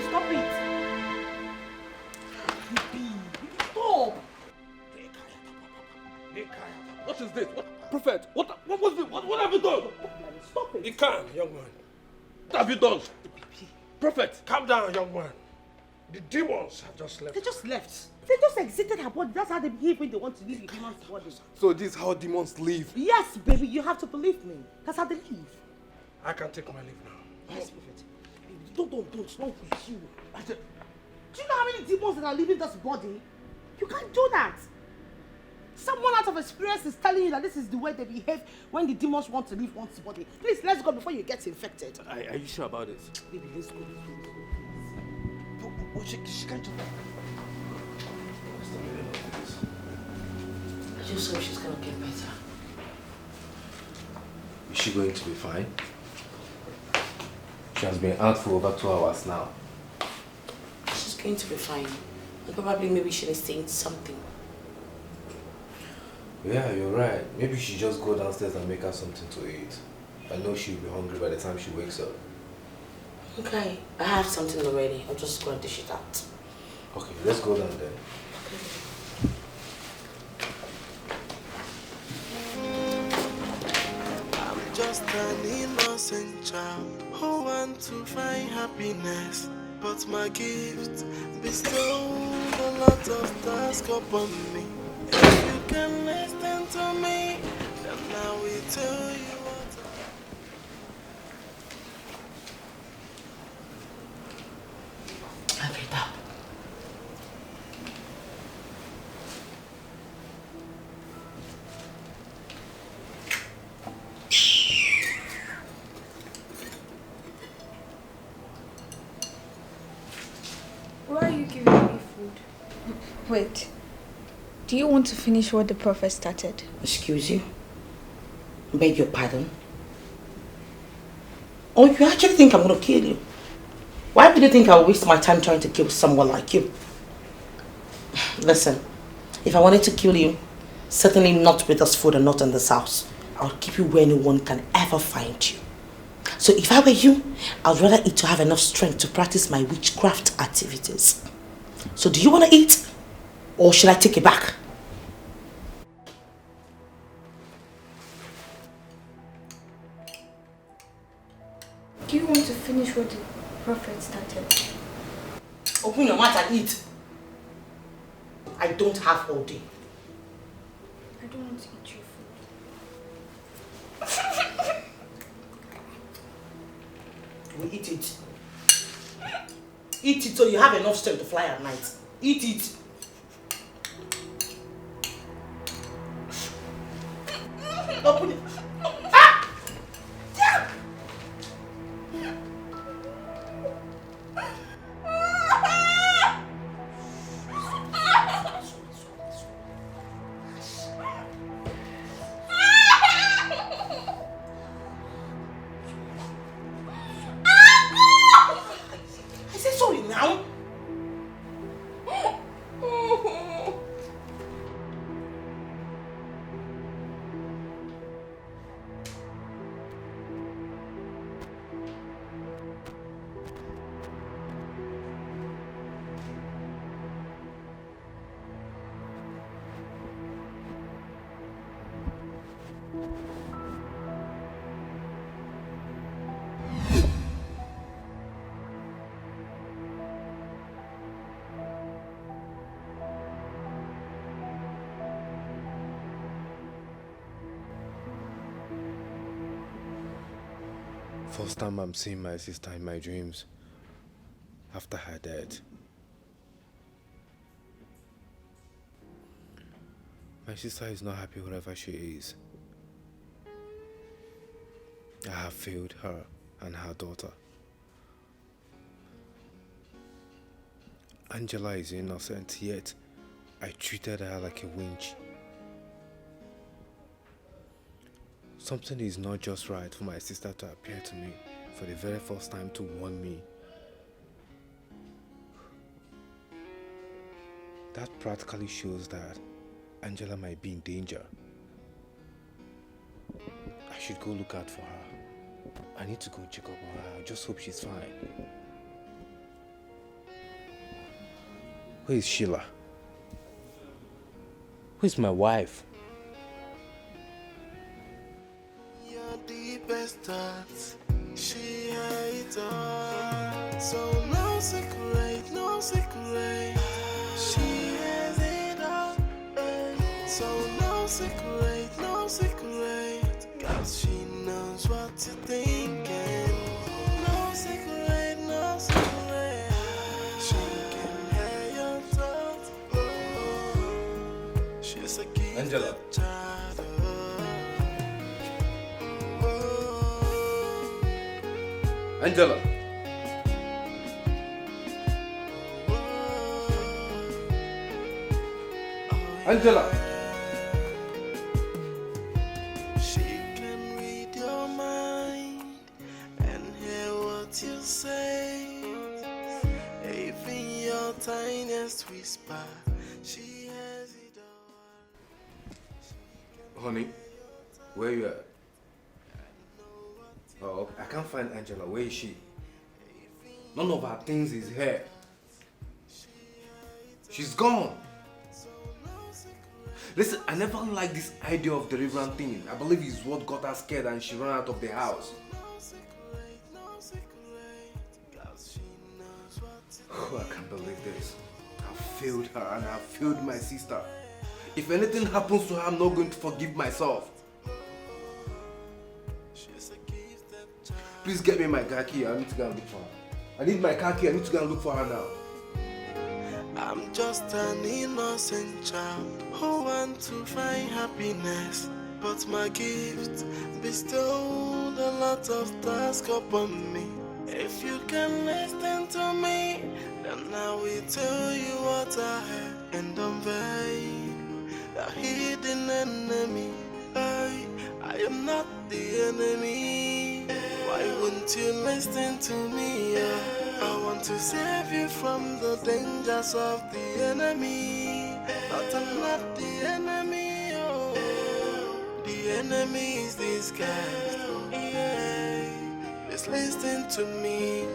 Stop it! What is this? What, Prophet? What was this? What have you done? Stop it! Be calm, young man. What have you done? Prophet, calm down, young man. The demons have just left. They just left. They just exited her body. That's how they behave when they want to leave the demon's body. So this is how demons live? Yes, baby, you have to believe me. That's how they leave. I can take my leave now. Yes, Prophet. Don't. Not with you. Do you know how many demons that are leaving this body? You can't do that. Someone out of experience is telling you that this is the way they behave when the demons want to leave one's body. Please, let's go before you get infected. Are you sure about it? Baby, let's go. She can't do that. I just hope she's gonna get better. Is she going to be fine? She has been out for over 2 hours now. She's going to be fine. And probably maybe she needs to eat something. Yeah, you're right. Maybe she just go downstairs and make her something to eat. I know she'll be hungry by the time she wakes up. Okay, I have something already. I'll just go and dish it out. Okay, let's go down then. I'm just an innocent. innocent child who want to find happiness, but my gift bestowed a lot of task upon me. If you can listen to me, then I will tell you what. Have it up. Why are you giving me food? Wait. Do you want to finish what the prophet started? Excuse you? Beg your pardon? Or you actually think I'm going to kill you? Why would you think I'll waste my time trying to kill someone like you? Listen, if I wanted to kill you, certainly not with this food and not in this house. I'll keep you where no one can ever find you. So if I were you, I'd rather eat to have enough strength to practice my witchcraft activities. So do you want to eat? Or should I take it back? Do you want to finish what the prophet started? Open your mouth and eat. I don't have all day. I don't want to eat your food. We eat it. Eat it so you have enough strength to fly at night. Eat it. Open it. Ah! Yeah. I said sorry now. First time I'm seeing my sister in my dreams after her death. My sister is not happy wherever she is. I have failed her and her daughter. Angela is innocent, yet I treated her like a winch. Something is not just right for my sister to appear to me for the very first time to warn me. That practically shows that Angela might be in danger. I should go look out for her. I need to go check up on her. I just hope she's fine. Where is Sheila? Where's my wife? Your deepest thoughts, she hides all. So no secret, no secret. She has it all. So no secret, no secret. Cause she knows what you're thinking. No secret, no secret. She can hear your thoughts. She's a gift. Angela. Angela. Angela. She can read your mind and hear what you say. Even your tiniest whisper, she has it all. Honey, where you at? Oh, okay. I can't find Angela. Where is she? None of her things is here. She's gone. Listen, I never liked this idea of deliverance thing. I believe it's what got her scared and she ran out of the house. failed her and I have failed my sister. If anything happens to her, I'm not going to forgive myself. Please get me my car key. I need to go and look for her. I need my car key. I need to go and look for her now. I'm just an innocent child who want to find happiness, but my gift bestowed a lot of tasks upon me. If you can listen to me, then I will tell you what I have and unveil the hidden enemy. I am not the enemy. Why won't you listen to me? I want to save you from the dangers of the enemy. But I'm not the enemy. Oh, the enemy is this guy. Yeah. Please listen to me.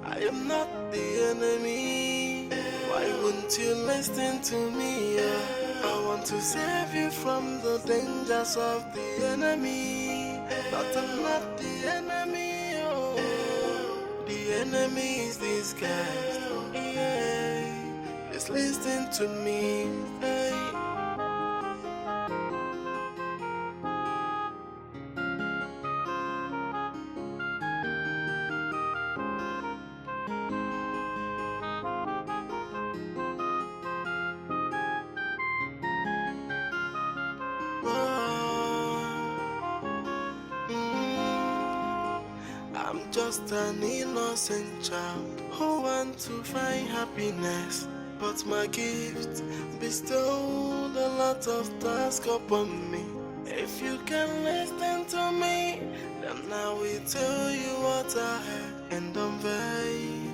I am not the enemy. Why won't you listen to me? I want to save you from the dangers of the enemy. But I'm not the enemy. Oh, the enemy is this guy. Yeah. Please listen to me. I'm just an innocent child who want to find happiness, but my gift bestowed a lot of tasks upon me. If you can listen to me, then I will tell you what I have and unveil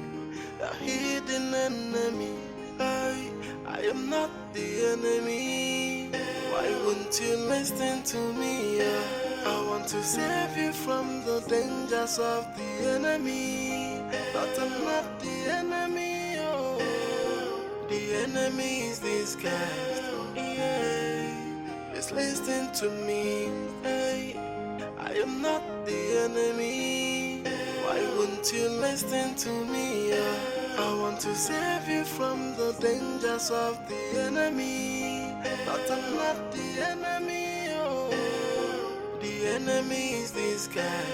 the hidden enemy. I am not the enemy. Why won't you listen to me? I want to save you from the dangers of the enemy. But I'm not the enemy. Oh, the enemy is this guy. Yeah. Please listen to me. I am not the enemy. Why won't you listen to me? I want to save you from the dangers of the enemy. But I'm not the enemy. Oh, the enemy is this guy.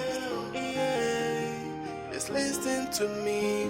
Yeah. Please listen to me.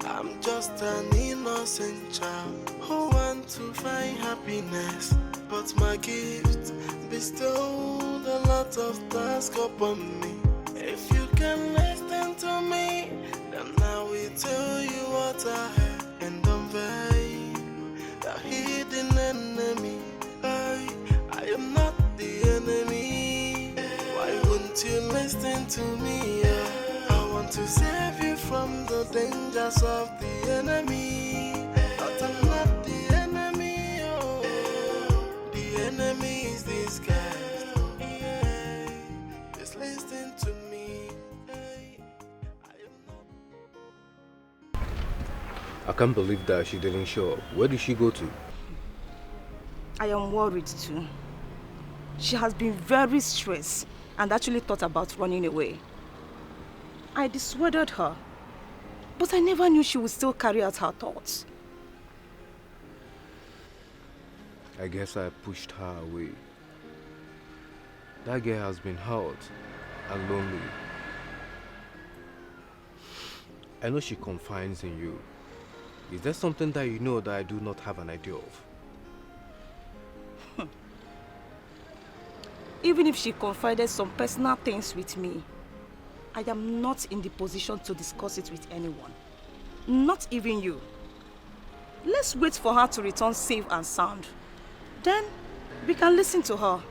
I'm just an innocent child who want to find happiness, but my gift bestowed a lot of tasks upon me. If you can listen to me, then I will tell you what I have and unveil the hidden enemy. I am not the enemy. Why won't you listen to me? I want to save you from the dangers of the enemy. But I'm not the enemy. Oh, the enemy is this guy. Yeah. Just listen to me. I can't believe that she didn't show up. Where did she go to? I am worried too. She has been very stressed and actually thought about running away. I dissuaded her, but I never knew she would still carry out her thoughts. I guess I pushed her away. That girl has been hurt and lonely. I know she confides in you. Is there something that you know that I do not have an idea of? Even if she confided some personal things with me, I am not in the position to discuss it with anyone. Not even you. Let's wait for her to return safe and sound. Then we can listen to her.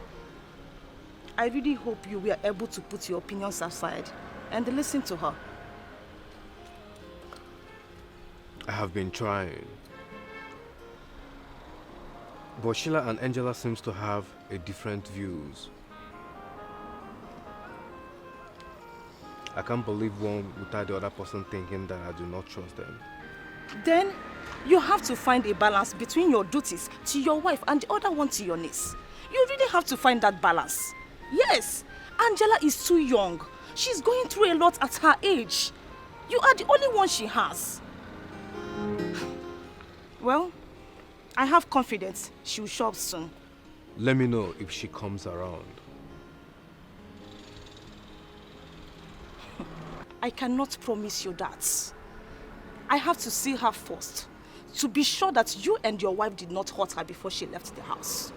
I really hope you were able to put your opinions aside and listen to her. I have been trying. But Sheila and Angela seems to have a different views. I can't believe one without the other person thinking that I do not trust them. Then you have to find a balance between your duties to your wife and the other one to your niece. You really have to find that balance. Yes, Angela is too young. She's going through a lot at her age. You are the only one she has. Well, I have confidence she will show up soon. Let me know if she comes around. I cannot promise you that. I have to see her first to be sure that you and your wife did not hurt her before she left the house.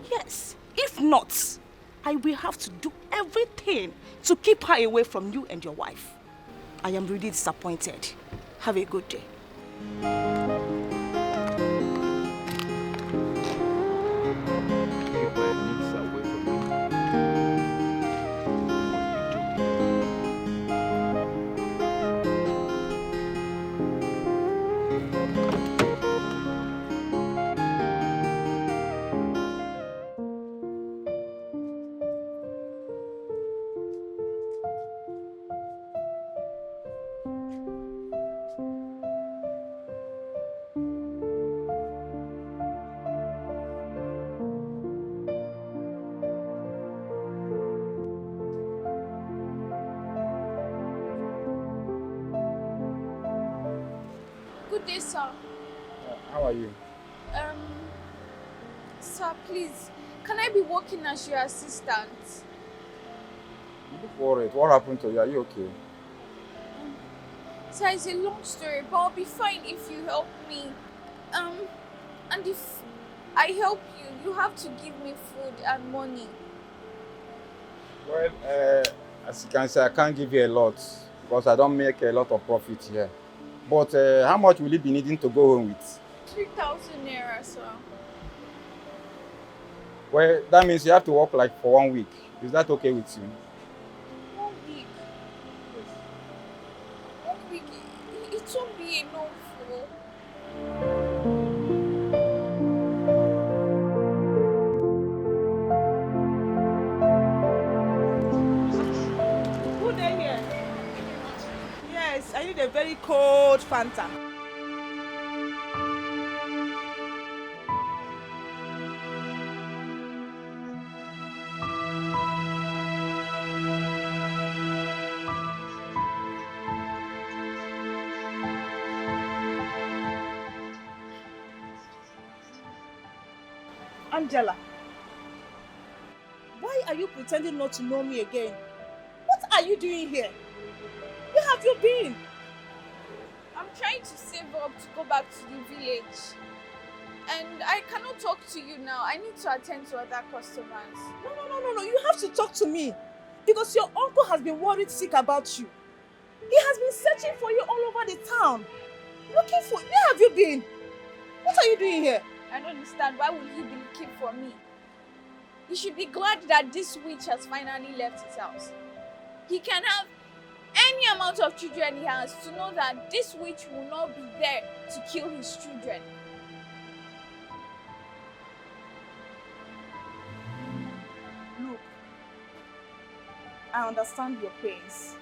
Yes, if not, I will have to do everything to keep her away from you and your wife. I am really disappointed. Have a good day. Keep my niece away from me. Good day, sir. How are you? Sir, please, can I be working as your assistant? You look worried. What happened to you? Are you okay? Sir, it's a long story, but I'll be fine if you help me. And if I help you, you have to give me food and money. Well, as you can see, I can't give you a lot because I don't make a lot of profit here. But how much will you be needing to go home with? 3,000 naira, sir. Well, that means you have to work like for 1 week. Is that okay with you? 1 week? 1 week? It won't be enough. Who there here? Yes, I need a very cold Fanta. Angela, why are you pretending not to know me again? What are you doing here? Where have you been? I'm trying to save up to go back to the village. And I cannot talk to you now. I need to attend to other customers. No. You have to talk to me. Because your uncle has been worried sick about you. He has been searching for you all over the town. Looking for you. Where have you been? What are you doing here? I don't understand. Why would he be looking for me? He should be glad that this witch has finally left his house. He can have any amount of children he has to know that this witch will not be there to kill his children. Look, I understand your pains.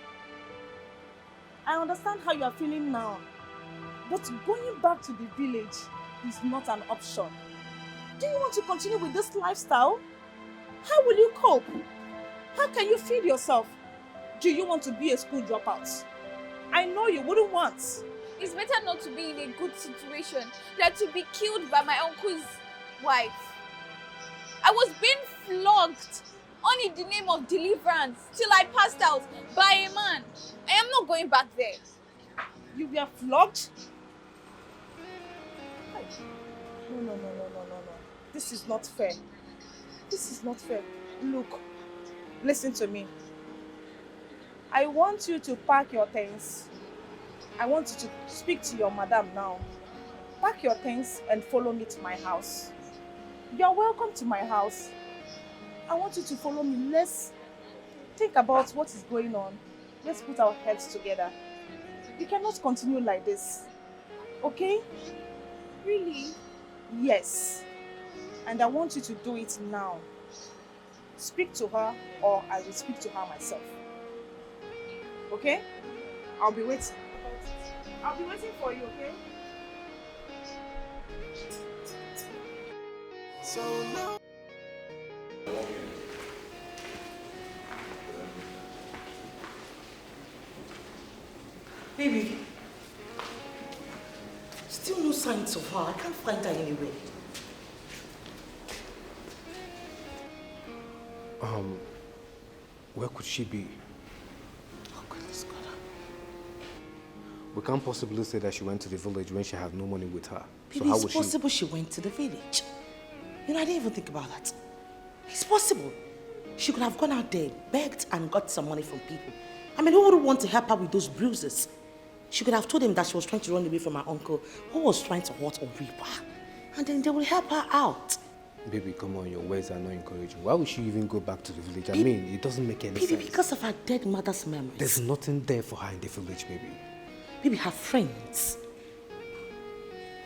I understand how you are feeling now. But going back to the village is not an option. Do you want to continue with this lifestyle? How will you cope? How can you feed yourself? Do you want to be a school dropout? I know you wouldn't want. It's better not to be in a good situation than to be killed by my uncle's wife. I was being flogged only in the name of deliverance till I passed out by a man. I am not going back there. You were flogged? No. This is not fair. This is not fair. Look, listen to me. I want you to pack your things. I want you to speak to your madam now. Pack your things and follow me to my house. You're welcome to my house. I want you to follow me. Let's think about what is going on. Let's put our heads together. We cannot continue like this. Okay? Really? Yes. And I want you to do it now. Speak to her or I will speak to her myself. Okay? I'll be waiting. I'll be waiting for you, okay? So now. Baby, still no signs of her. I can't find her anywhere. Where could she be? Oh, goodness, God. We can't possibly say that she went to the village when she had no money with her. Baby, So how it's would possible she went to the village. You know, I didn't even think about that. It's possible. She could have gone out there, begged and got some money from people. I mean, who would want to help her with those bruises? She could have told him that she was trying to run away from her uncle who was trying to hurt or rape her. And then they will help her out. Baby, come on, your words are not encouraging. Why would she even go back to the village? I mean, it doesn't make any sense. Baby, because of her dead mother's memories. There's nothing there for her in the village, baby. Baby, her friends.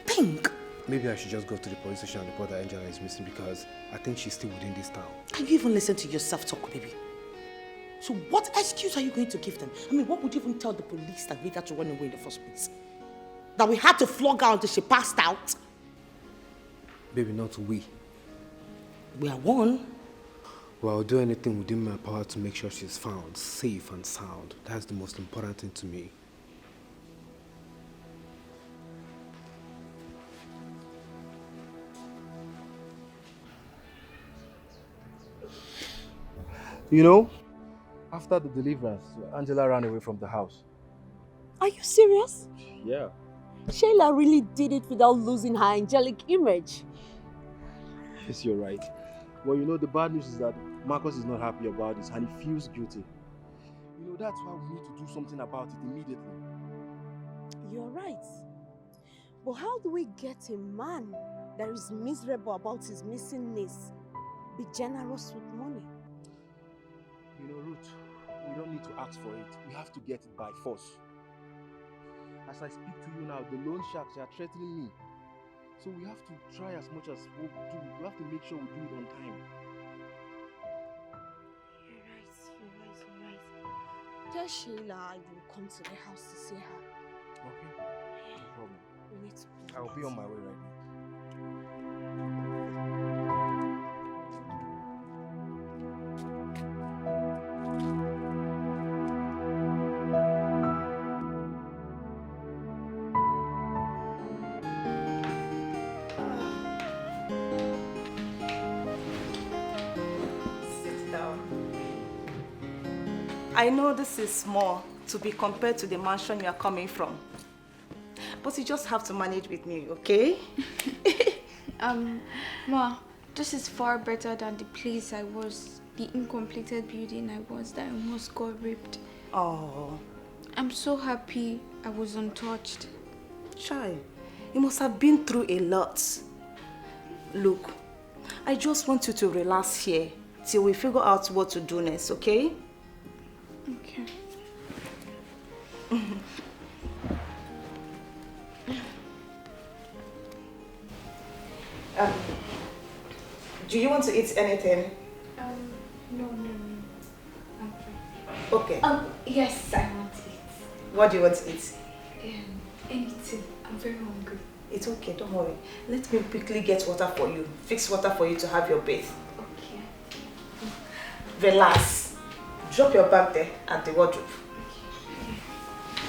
Think. Maybe I should just go to the police station and report that Angela is missing because I think she's still within this town. Can you even listen to yourself talk, baby? So what excuse are you going to give them? I mean, what would you even tell the police that made her to run away in the first place? That we had to flog her until she passed out? Baby, not we. We are one. Well, I'll do anything within my power to make sure she's found, safe and sound. That's the most important thing to me. You know, after the deliverance, Angela ran away from the house. Are you serious? Yeah. Shayla really did it without losing her angelic image. Yes, you're right. Well, you know, the bad news is that Marcus is not happy about this and he feels guilty. You know, that's why we need to do something about it immediately. You're right. But how do we get a man that is miserable about his missing niece be generous with money? You know, Ruth, we don't need to ask for it. We have to get it by force. As I speak to you now, the loan sharks are threatening me. So we have to try as much as we do. We have to make sure we do it on time. You're right. Tell Shayla I will come to the house to see her. Okay, no problem. We need to. I'll be on my way right now. I know this is small to be compared to the mansion you are coming from. But you just have to manage with me, okay? Ma, this is far better than the place I was, the incompleted building I was that almost got ripped. Oh. I'm so happy I was untouched. Chai, you must have been through a lot. Look, I just want you to relax here till we figure out what to do next, okay? Okay. Do you want to eat anything? No. I'm fine. Okay. Yes, I want to eat. What do you want to eat? Anything. I'm very hungry. It's okay, don't worry. Let me quickly get water for you. Fix water for you to have your bath. Okay. Relax. Drop your bag there at the wardrobe.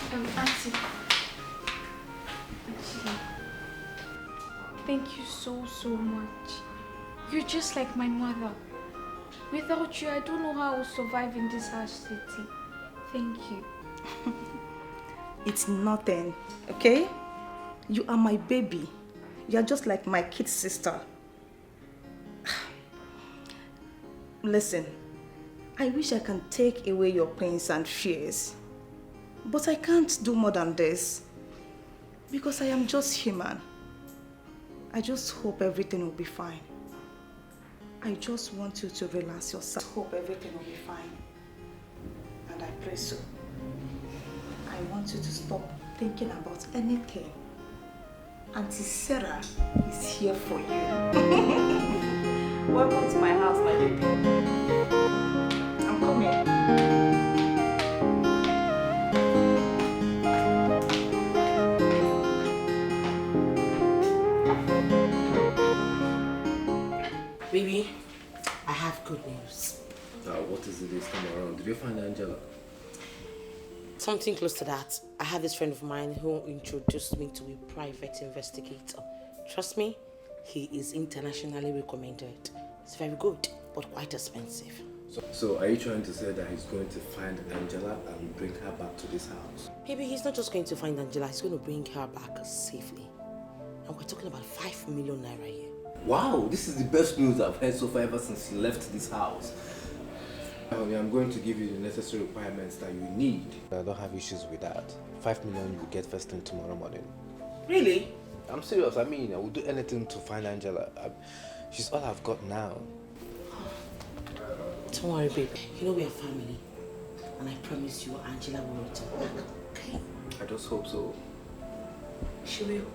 Okay. Auntie. Actually, thank you so much. You're just like my mother. Without you, I don't know how I will survive in this harsh city. Thank you. It's nothing, okay? You are my baby. You are just like my kid sister. Listen, I wish I can take away your pains and fears. But I can't do more than this. Because I am just human. I just hope everything will be fine. I just want you to relax yourself. Hope everything will be fine. And I pray so. I want you to stop thinking about anything. Auntie Sarah is here for you. Welcome to my house, my baby. I'm coming. Baby, I have good news. What is it this time around? Did you find Angela? Something close to that. I have this friend of mine who introduced me to a private investigator. Trust me, he is internationally recommended. It's very good, but quite expensive. So are you trying to say that he's going to find Angela and bring her back to this house? Maybe he's not just going to find Angela, he's going to bring her back safely. And we're talking about 5 million naira here. Wow, this is the best news I've heard so far ever since you left this house. I'm going to give you the necessary requirements that you need. I don't have issues with that. 5 million you will get first thing tomorrow morning. Really? I'm serious. I mean, I will do anything to find Angela. She's all I've got now. Don't worry, babe. You know we are family. And I promise you, Angela will return back, okay? I just hope so. She will.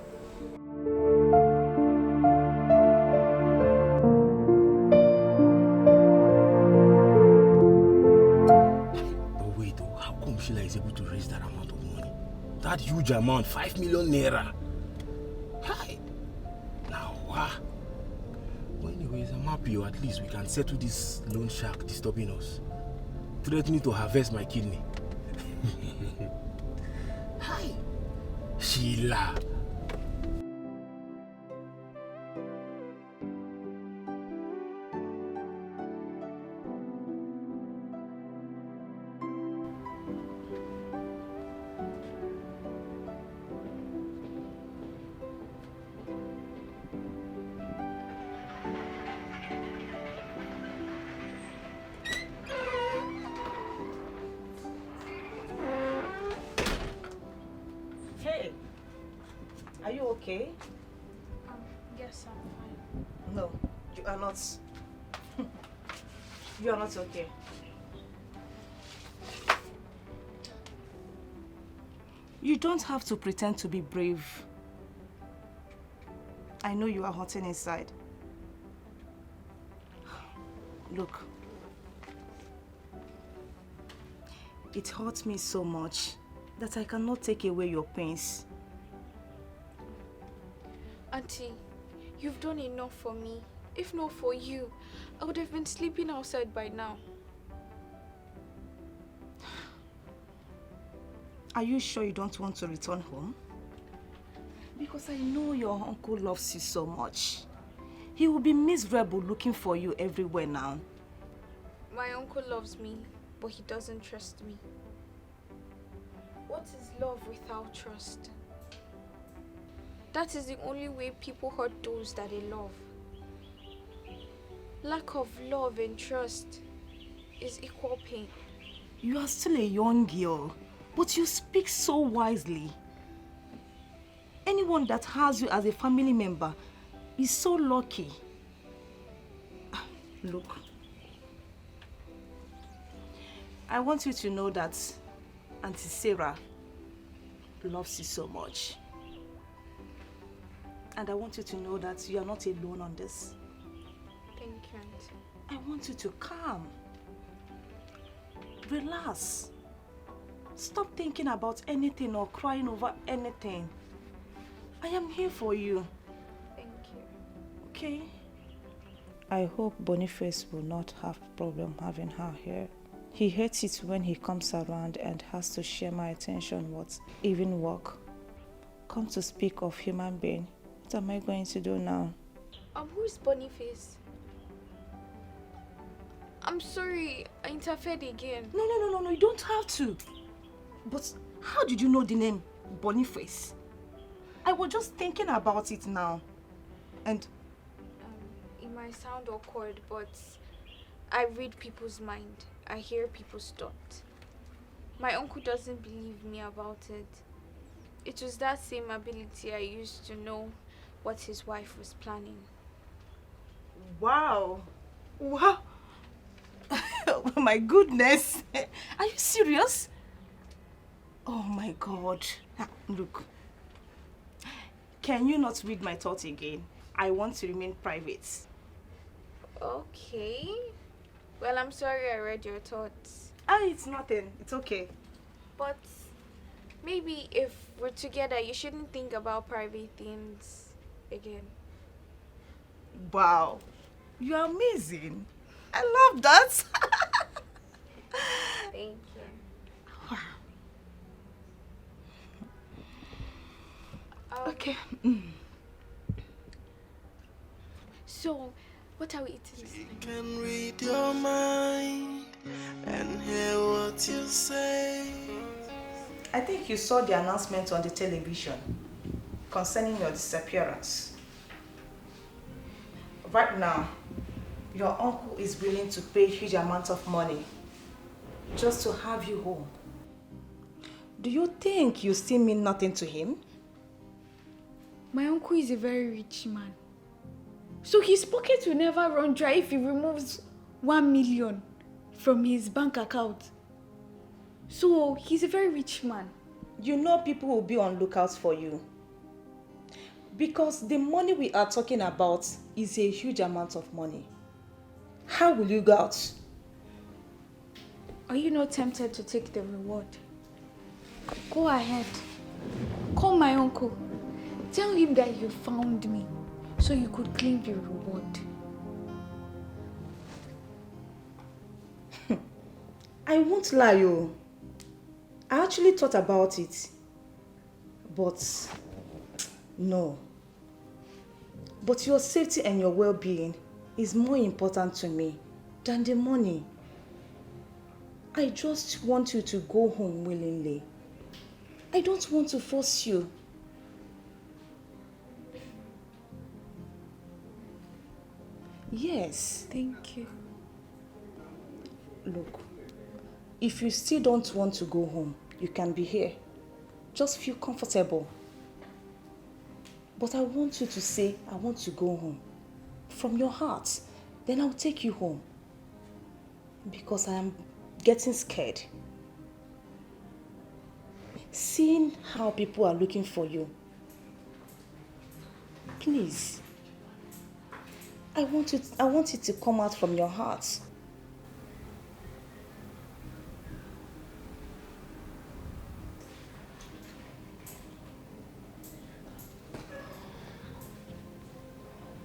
But wait, how come Sheila is able to raise that amount of money? That huge amount, 5 million naira. Hi. Now, wow. But anyways, I'm happy, or at least we can settle this loan shark disturbing us, threatening to harvest my kidney. Hi, Sheila. Hey, are you okay? Yes, I'm fine. No, you are not. You are not okay. You don't have to pretend to be brave. I know you are hurting inside. Look. It hurts me so much that I cannot take away your pains. Auntie, you've done enough for me. If not for you, I would have been sleeping outside by now. Are you sure you don't want to return home? Because I know your uncle loves you so much. He will be miserable looking for you everywhere now. My uncle loves me, but he doesn't trust me. What is love without trust? That is the only way people hurt those that they love. Lack of love and trust is equal pain. You are still a young girl, but you speak so wisely. Anyone that has you as a family member is so lucky. Look, I want you to know that Auntie Sarah loves you so much. And I want you to know that you are not alone on this. Thank you, Auntie. I want you to calm. Relax. Stop thinking about anything or crying over anything. I am here for you. Thank you. Okay? I hope Boniface will not have problem having her here. He hates it when he comes around and has to share my attention with even work. Come to speak of human being. What am I going to do now? Who is Boniface? I'm sorry, I interfered again. No, you don't have to. But how did you know the name Boniface? I was just thinking about it now. And It might sound awkward, but I read people's mind. I hear people's thoughts. My uncle doesn't believe me about it. It was that same ability I used to know what his wife was planning. wow. Wow. Oh my goodness. Are you serious? Oh my God. Look. Can you not read my thoughts again? I want to remain private. Okay. Well, I'm sorry I read your thoughts. Ah, it's nothing. It's okay. But maybe if we're together, you shouldn't think about private things again. Wow. You're amazing. I love that. Thank you. Wow. Okay. So, what are we eating? She can read your mind and hear what you say. I think you saw the announcement on the television concerning your disappearance. Right now, your uncle is willing to pay huge amounts of money just to have you home. Do you think you still mean nothing to him? My uncle is a very rich man. So his pocket will never run dry if he removes 1 million from his bank account. So he's a very rich man. You know people will be on lookout for you. Because the money we are talking about is a huge amount of money. How will you go out? Are you not tempted to take the reward? Go ahead. Call my uncle. Tell him that you found me so you could claim the reward. I won't lie you. I actually thought about it. But no. But your safety and your well-being is more important to me than the money. I just want you to go home willingly. I don't want to force you. Yes. Thank you. Look, if you still don't want to go home, you can be here. Just feel comfortable. But I want you to say, I want to go home. From your heart. Then I'll take you home. Because I am getting scared. Seeing how people are looking for you. Please. I want it to come out from your heart.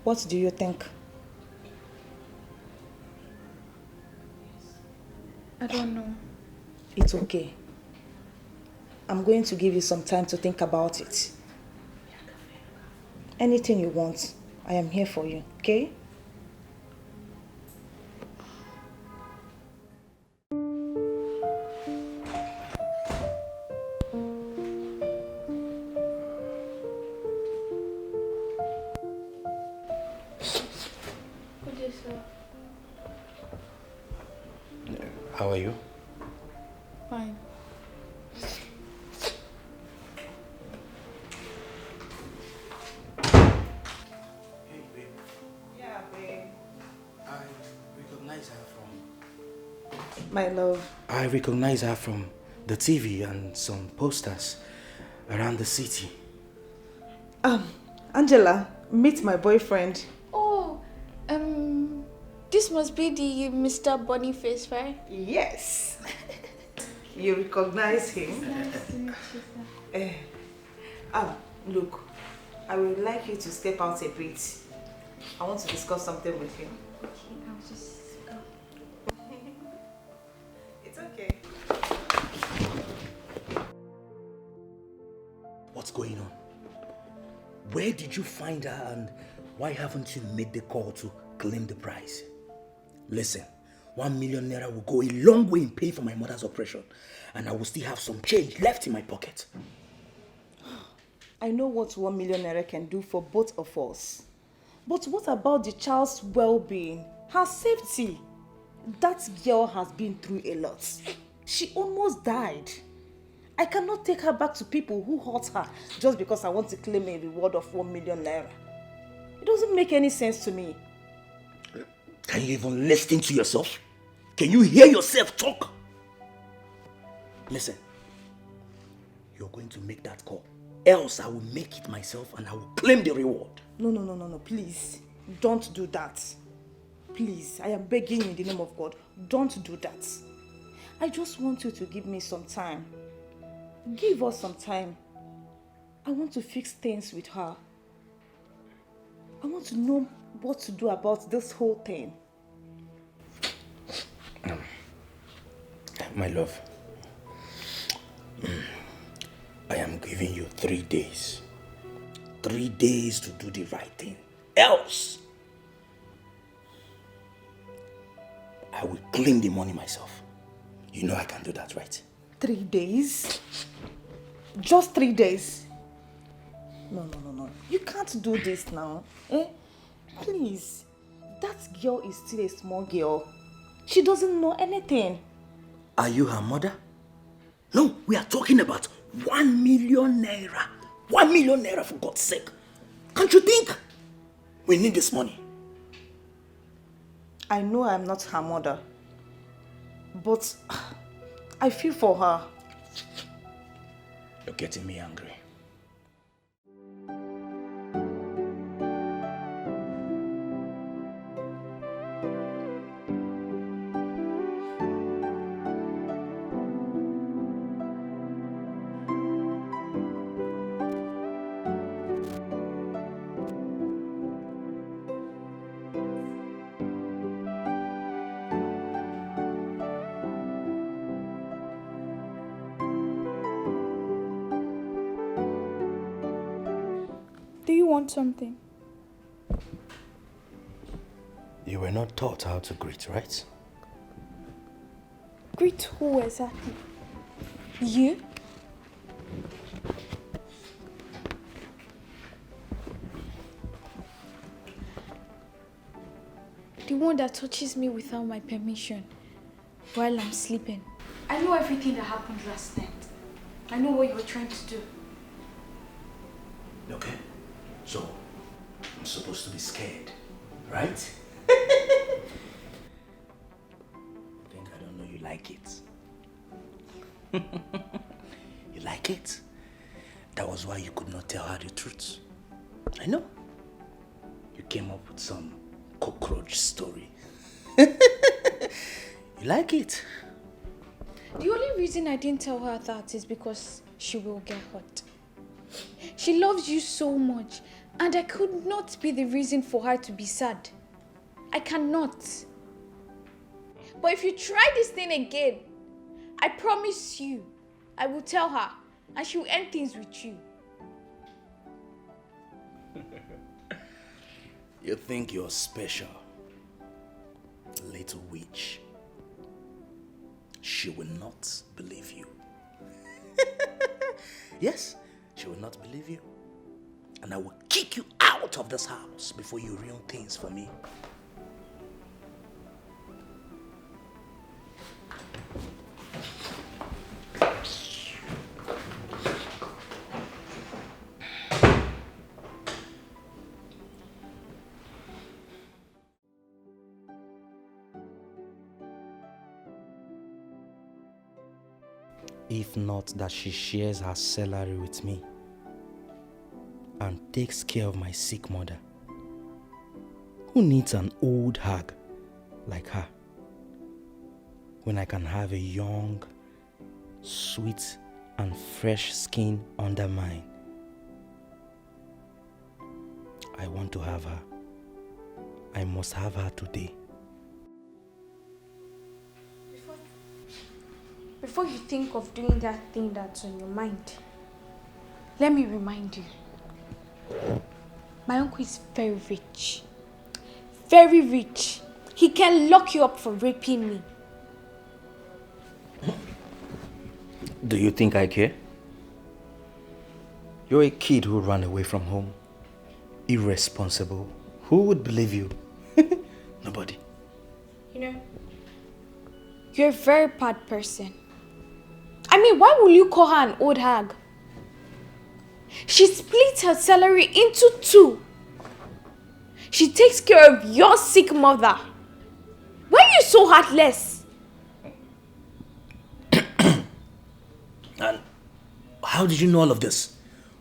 What do you think? I don't know. It's okay. I'm going to give you some time to think about it. Anything you want, I am here for you, okay? How are you? Fine. Yeah, babe. I recognize her from... My love. I recognize her from the TV and some posters around the city. Angela, meet my boyfriend. Oh, this must be the Mr. Boniface, right? Yes. You recognize him? Nice to meet you, sir. Look, I would like you to step out a bit. I want to discuss something with you. Okay, I'll just go. It's okay. What's going on? Where did you find her and why haven't you made the call to claim the prize? Listen, 1 million naira will go a long way in paying for my mother's operation and I will still have some change left in my pocket. I know what 1 million naira can do for both of us. But what about the child's well-being, her safety? That girl has been through a lot. She almost died. I cannot take her back to people who hurt her just because I want to claim a reward of 1 million naira. It doesn't make any sense to me. Can you even listen to yourself? Can you hear yourself talk? Listen, you're going to make that call. Else I will make it myself and I will claim the reward. No, please. Don't do that. Please, I am begging you in the name of God, don't do that. I just want you to give me some time. Give us some time. I want to fix things with her. I want to know what to do about this whole thing. My love, I am giving you 3 days. 3 days to do the right thing. Else, I will claim the money myself. You know I can do that, right? 3 days? Just 3 days? No. You can't do this now. Please. That girl is still a small girl. She doesn't know anything. Are you her mother? No, we are talking about 1 million naira. 1 million naira, for God's sake. Can't you think? We need this money. I know I'm not her mother, but I feel for her. You're getting me angry. Do you want something? You were not taught how to greet, right? Greet who exactly? You? The one that touches me without my permission while I'm sleeping. I know everything that happened last night. I know what you were trying to do. Okay. So, I'm supposed to be scared, right? Think I don't know you like it. You like it? That was why you could not tell her the truth. I know. You came up with some cockroach story. You like it? The only reason I didn't tell her that is because she will get hurt. She loves you so much, and I could not be the reason for her to be sad. I cannot. But if you try this thing again, I promise you, I will tell her, and she will end things with you. You think you're special, little witch. She will not believe you. Yes, she will not believe you. And I will kick you out of this house before you ruin things for me. If not that she shares her salary with me and takes care of my sick mother. Who needs an old hag like her when I can have a young, sweet and fresh skin under mine? I want to have her. I must have her today. Before you think of doing that thing that's on your mind, let me remind you. My uncle is very rich. Very rich. He can lock you up for raping me. Do you think I care? You're a kid who ran away from home. Irresponsible. Who would believe you? Nobody. You know, you're a very bad person. I mean, why will you call her an old hag? She splits her salary into 2. She takes care of your sick mother. Why are you so heartless? And how did you know all of this?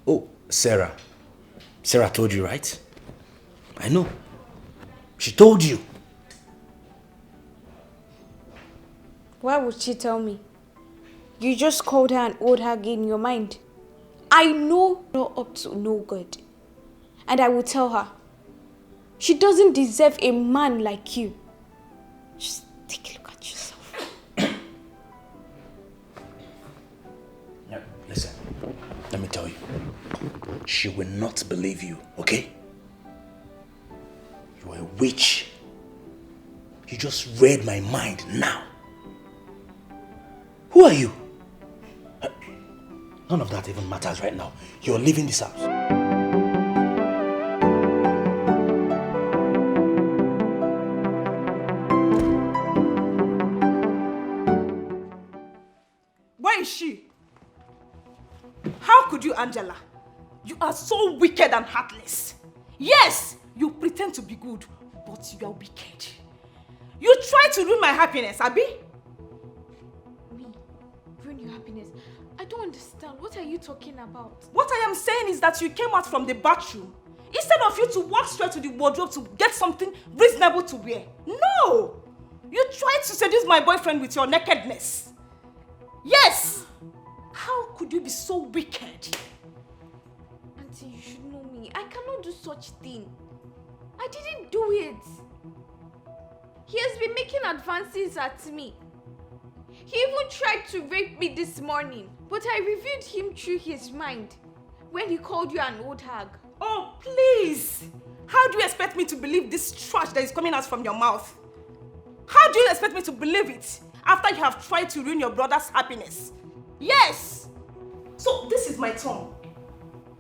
Oh, Sarah. Sarah told you, right? I know. She told you. Why would she tell me? You just called her an old hag in your mind. I know you're up to no good. And I will tell her. She doesn't deserve a man like you. Just take a look at yourself. Now, listen, let me tell you. She will not believe you, okay? You're a witch. You just read my mind now. Who are you? None of that even matters right now. You're leaving this house. Where is she? How could you, Angela? You are so wicked and heartless. Yes, you pretend to be good, but you are wicked. You try to ruin my happiness, Abi? Me? Ruin your happiness? I don't understand. What are you talking about? What I am saying is that you came out from the bathroom instead of you to walk straight to the wardrobe to get something reasonable to wear. No! You tried to seduce my boyfriend with your nakedness. Yes! How could you be so wicked? Auntie, you should know me. I cannot do such thing. I didn't do it. He has been making advances at me. He even tried to rape me this morning, but I revealed him through his mind when he called you an old hag. Oh, please! How do you expect me to believe this trash that is coming out from your mouth? How do you expect me to believe it after you have tried to ruin your brother's happiness? Yes! So this is my turn.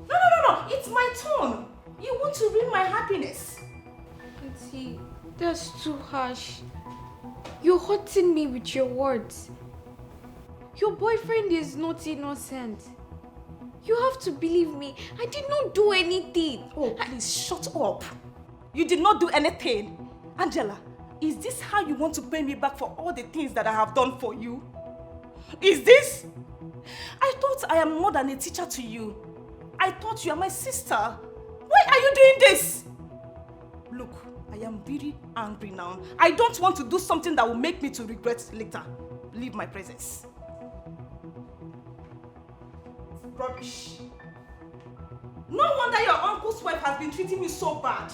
No, it's my turn. You want to ruin my happiness. Auntie, that's too harsh. You're hurting me with your words. Your boyfriend is not innocent. You have to believe me. I did not do anything. Oh, please shut up. You did not do anything. Angela, is this how you want to pay me back for all the things that I have done for you? Is this? I thought I am more than a teacher to you. I thought you are my sister. Why are you doing this? Look, I am very angry now. I don't want to do something that will make me to regret later. Leave my presence. Rubbish. No wonder your uncle's wife has been treating me so bad.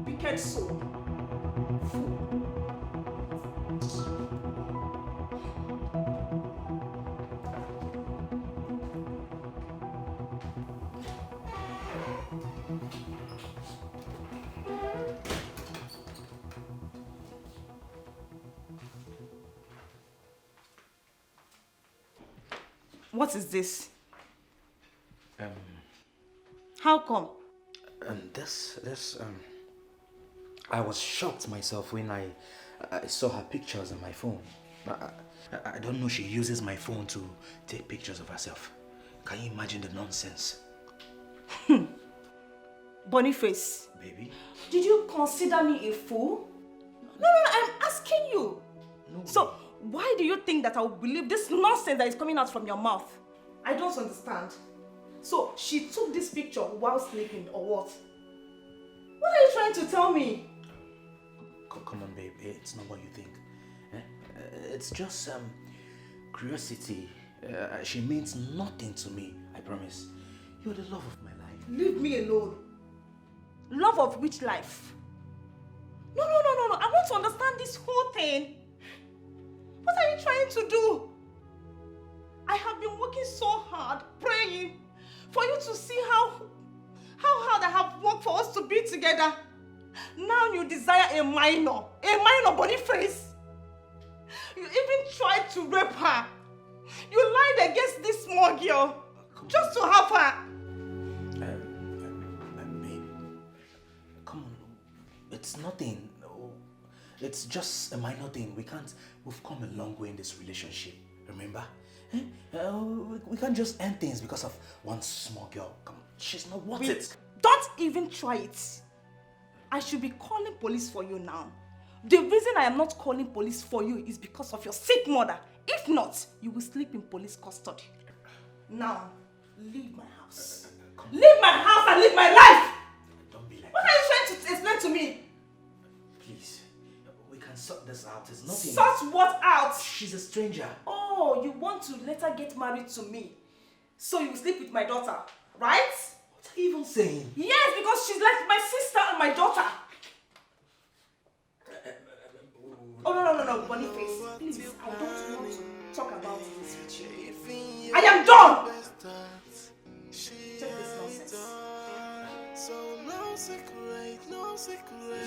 Wicked soul. Fool. What is this? How come? I was shocked myself when I saw her pictures on my phone. I don't know she uses my phone to take pictures of herself. Can you imagine the nonsense? Boniface. Baby? Did you consider me a fool? No, I'm asking you. No. So, why do you think that I will believe this nonsense that is coming out from your mouth? I don't understand. So, she took this picture while sleeping or what? What are you trying to tell me? Come on, babe. It's not what you think. It's just curiosity. She means nothing to me, I promise. You're the love of my life. Leave me alone. Love of which life? No. I want to understand this whole thing. What are you trying to do? I have been working so hard, praying, for you to see how hard I have worked for us to be together. Now you desire a minor Boniface. You even tried to rape her. You lied against this small girl just to have her. Babe, come on. It's nothing. It's just a minor thing. We've come a long way in this relationship, remember? We can't just end things because of one small girl. Come on, she's not worth it. Don't even try it. I should be calling police for you now. The reason I am not calling police for you is because of your sick mother. If not, you will sleep in police custody. Now, leave my house. Leave my house and leave my life! Don't be like What are you trying to explain to me? Please, we can sort this out. It's nothing. Sort what out? She's a stranger. Oh, you want to let her get married to me, so you sleep with my daughter, right? What are you even saying? Yes, because she's like my sister and my daughter. Oh, no, Boniface, please, I don't want to talk about this with you. I am done! Check this nonsense.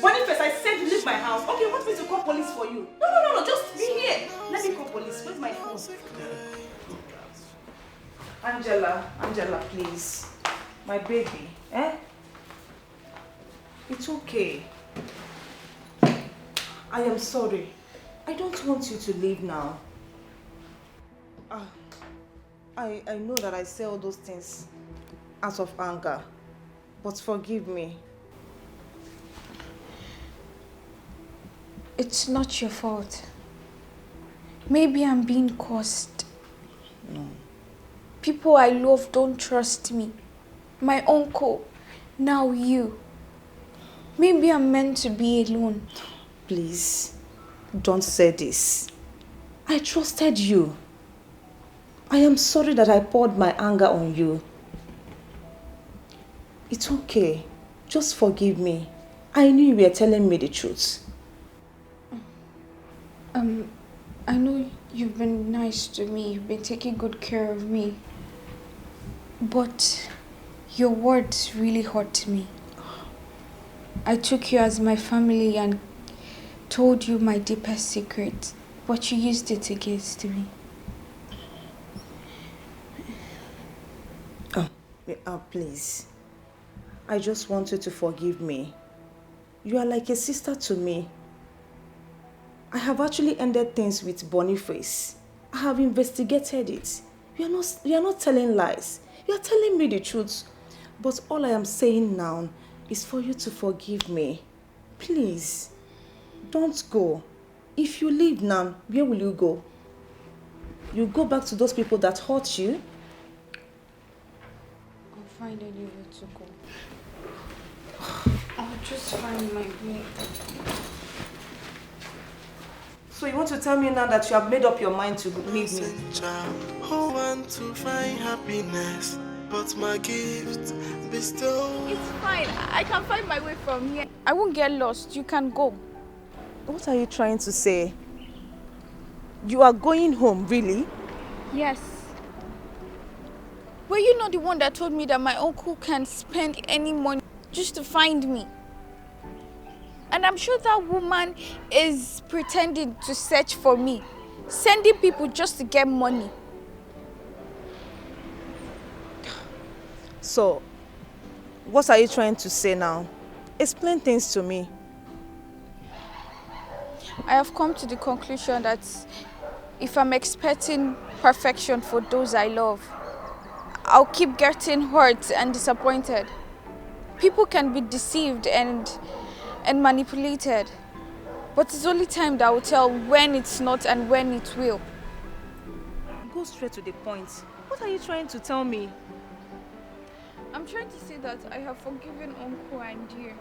Boniface, I said you leave my house. Okay, you want me to call police for you? No, just be here. Let me call police. Where's my phone? Angela, please. My baby, eh? It's okay. I am sorry. I don't want you to leave now. I know that I say all those things out of anger, but forgive me. It's not your fault. Maybe I'm being cursed. No. People I love don't trust me. My uncle, now you. Maybe I'm meant to be alone. Please, don't say this. I trusted you. I am sorry that I poured my anger on you. It's okay. Just forgive me. I knew you were telling me the truth. I know you've been nice to me. You've been taking good care of me. But your words really hurt me. I took you as my family and told you my deepest secret, but you used it against me. Please. I just want you to forgive me. You are like a sister to me. I have actually ended things with Boniface. I have investigated it. You are not telling lies. You are telling me the truth. But all I am saying now is for you to forgive me. Please, don't go. If you leave now, where will you go? You go back to those people that hurt you? I'll find anywhere to go. I'll just find my way. So you want to tell me now that you have made up your mind to leave me? Who want to find happiness, but my gift bestow. It's fine. I can find my way from here. I won't get lost. You can go. What are you trying to say? You are going home, really? Yes. Were you not the one that told me that my uncle can spend any money just to find me? And I'm sure that woman is pretending to search for me, sending people just to get money. So, what are you trying to say now? Explain things to me. I have come to the conclusion that if I'm expecting perfection for those I love, I'll keep getting hurt and disappointed. People can be deceived and manipulated, but it's only time that will tell when it's not and when it will. Go straight to the point. What are you trying to tell me? I'm trying to say that I have forgiven Uncle and you.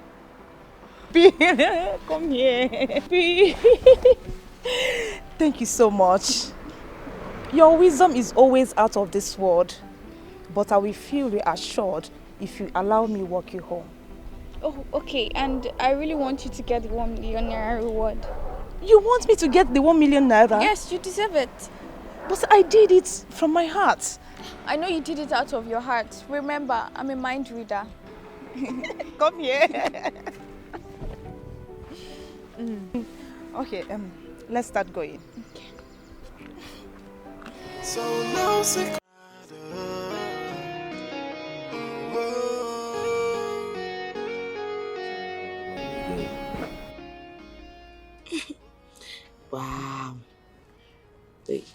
Come here. Thank you so much. Your wisdom is always out of this world, but I will feel reassured if you allow me walk you home. Oh, okay. And I really want you to get the 1 million naira reward. You want me to get the 1 million naira? Yes, you deserve it. But I did it from my heart. I know you did it out of your heart. Remember, I'm a mind reader. Come here. Okay, let's start going. Okay. So no secret. Wow. Wait,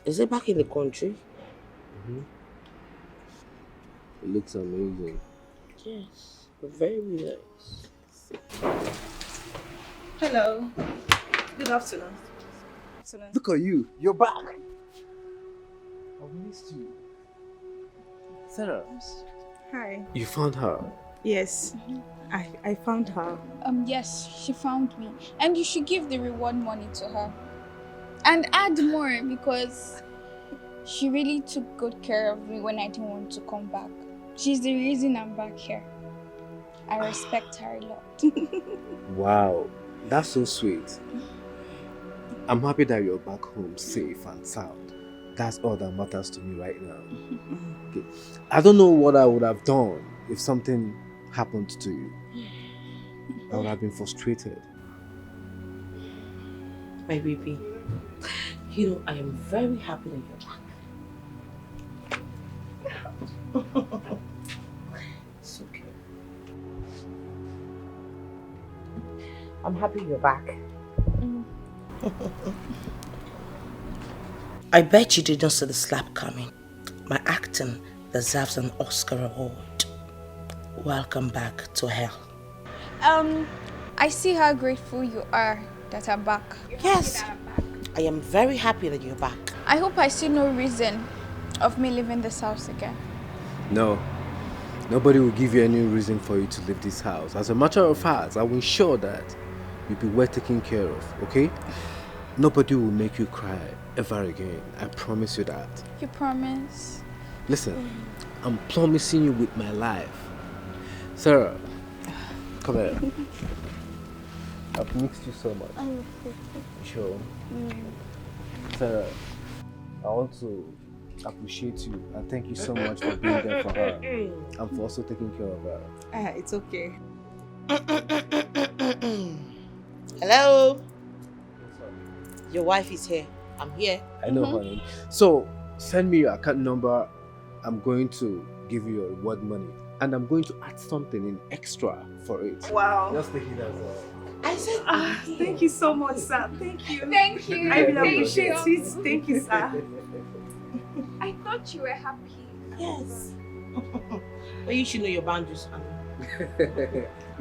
is it back in the country? It looks amazing. Yes, very nice. Hello. Good afternoon. Look at you. You're back. I've missed you. Sarah. Hi. You found her? Yes. I found her. Yes, she found me. And you should give the reward money to her. And add more because she really took good care of me when I didn't want to come back. She's the reason I'm back here. I respect her a lot. Wow, that's so sweet. I'm happy that you're back home safe and sound. That's all that matters to me right now. Okay. I don't know what I would have done if something happened to you. I would have been frustrated. My baby, you know, I am very happy that you're back. It's okay. I'm happy you're back. I bet you didn't see the slap coming. My acting deserves an Oscar award. Welcome back to hell. I see how grateful you are that I'm back. Yes, I am very happy that you're back. I hope I see no reason of me leaving this house again. No, nobody will give you any reason for you to leave this house. As a matter of fact, I will ensure that you'll be well taken care of, okay? Nobody will make you cry ever again. I promise you that. You promise? Listen, I'm promising you with my life. Sarah, come here. I've missed you so much. Sure. Sarah, I want to appreciate you and thank you so much for being there for her and for also taking care of her. It's okay. Hello? Your wife is here. I'm here. I know, honey. So, send me your account number. I'm going to give you your reward money. And I'm going to add something in extra for it. Wow. Just take it as I said, thank you so much, sir. Thank you. Thank you. I really appreciate it. Thank you, sir. I thought you were happy. Yes. But you should know your boundaries, honey.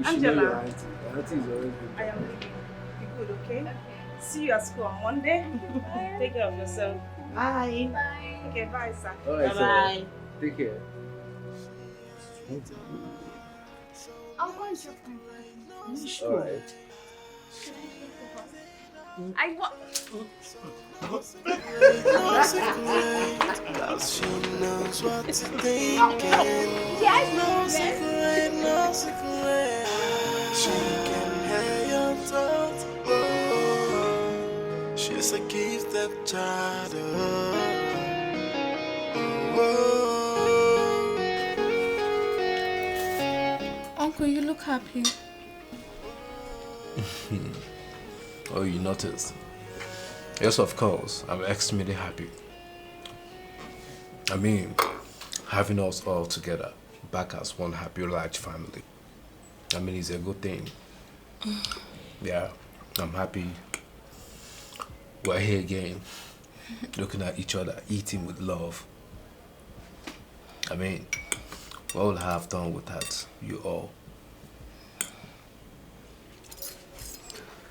Angela. Auntie is always good. I am leaving. Be good, okay? See you at school on Monday. Take care of yourself. Bye. Bye. Okay, bye, sir. Alright, Bye-bye. Take care. I'll go and drop my phone. Alright. I want. She knows what you're thinking. Yes. No secret, no secret. She can hear your thoughts. Oh, she's a gifted child. Uncle, you look happy. Oh, you noticed? Yes, of course. I'm extremely happy. I mean, having us all together, back as one happy, large family. I mean, it's a good thing. Yeah, I'm happy. We're here again, looking at each other, eating with love. I mean, what would I have done without you all?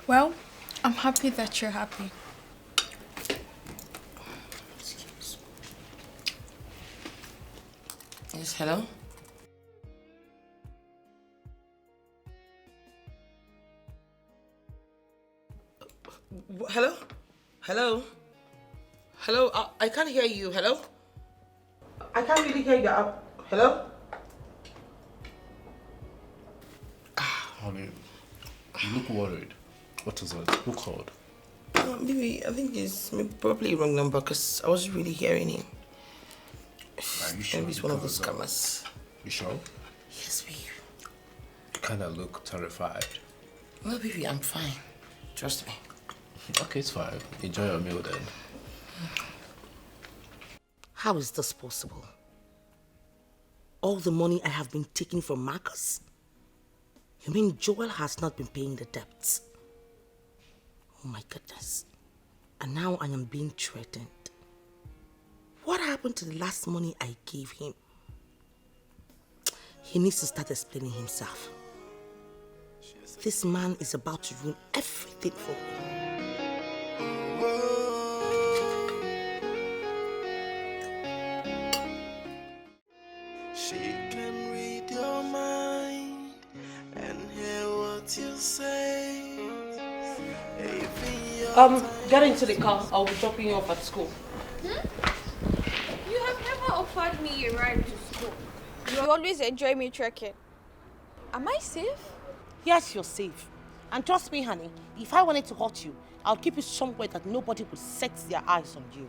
Well, I'm happy that you're happy. Yes, hello? Hello? Hello? Hello? I can't hear you. Hello? I can't really hear you. Hello? Honey, you look worried. What is it? Who called? Baby, I think it's probably the wrong number because I wasn't really hearing him. Are you sure? Maybe it's one of those scammers. You sure? Yes, baby. You kind of look terrified. No, baby, I'm fine. Trust me. Okay, it's fine. Enjoy your meal then. How is this possible? All the money I have been taking from Marcus? You mean Joel has not been paying the debts? Oh my goodness. And now I am being threatened. What happened to the last money I gave him? He needs to start explaining himself. This man is about to ruin everything for me. She can read your mind and what you say. Get into the car. I'll be dropping you off at school. You have never offered me a ride to school. You always enjoy me trekking. Am I safe? Yes, you're safe. And trust me, honey, if I wanted to hurt you, I'll keep you somewhere that nobody would set their eyes on you.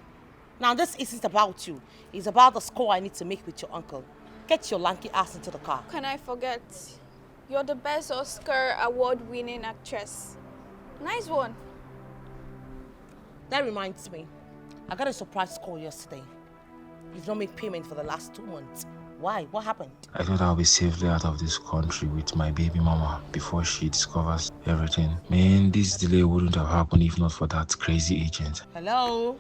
Now, this isn't about you. It's about the score I need to make with your uncle. Get your lanky ass into the car. Can I forget? You're the best Oscar award-winning actress. Nice one. That reminds me, I got a surprise call yesterday. You've not made payment for the last 2 months. Why? What happened? I thought I'll be safely out of this country with my baby mama before she discovers everything. Man, this delay wouldn't have happened if not for that crazy agent. Hello?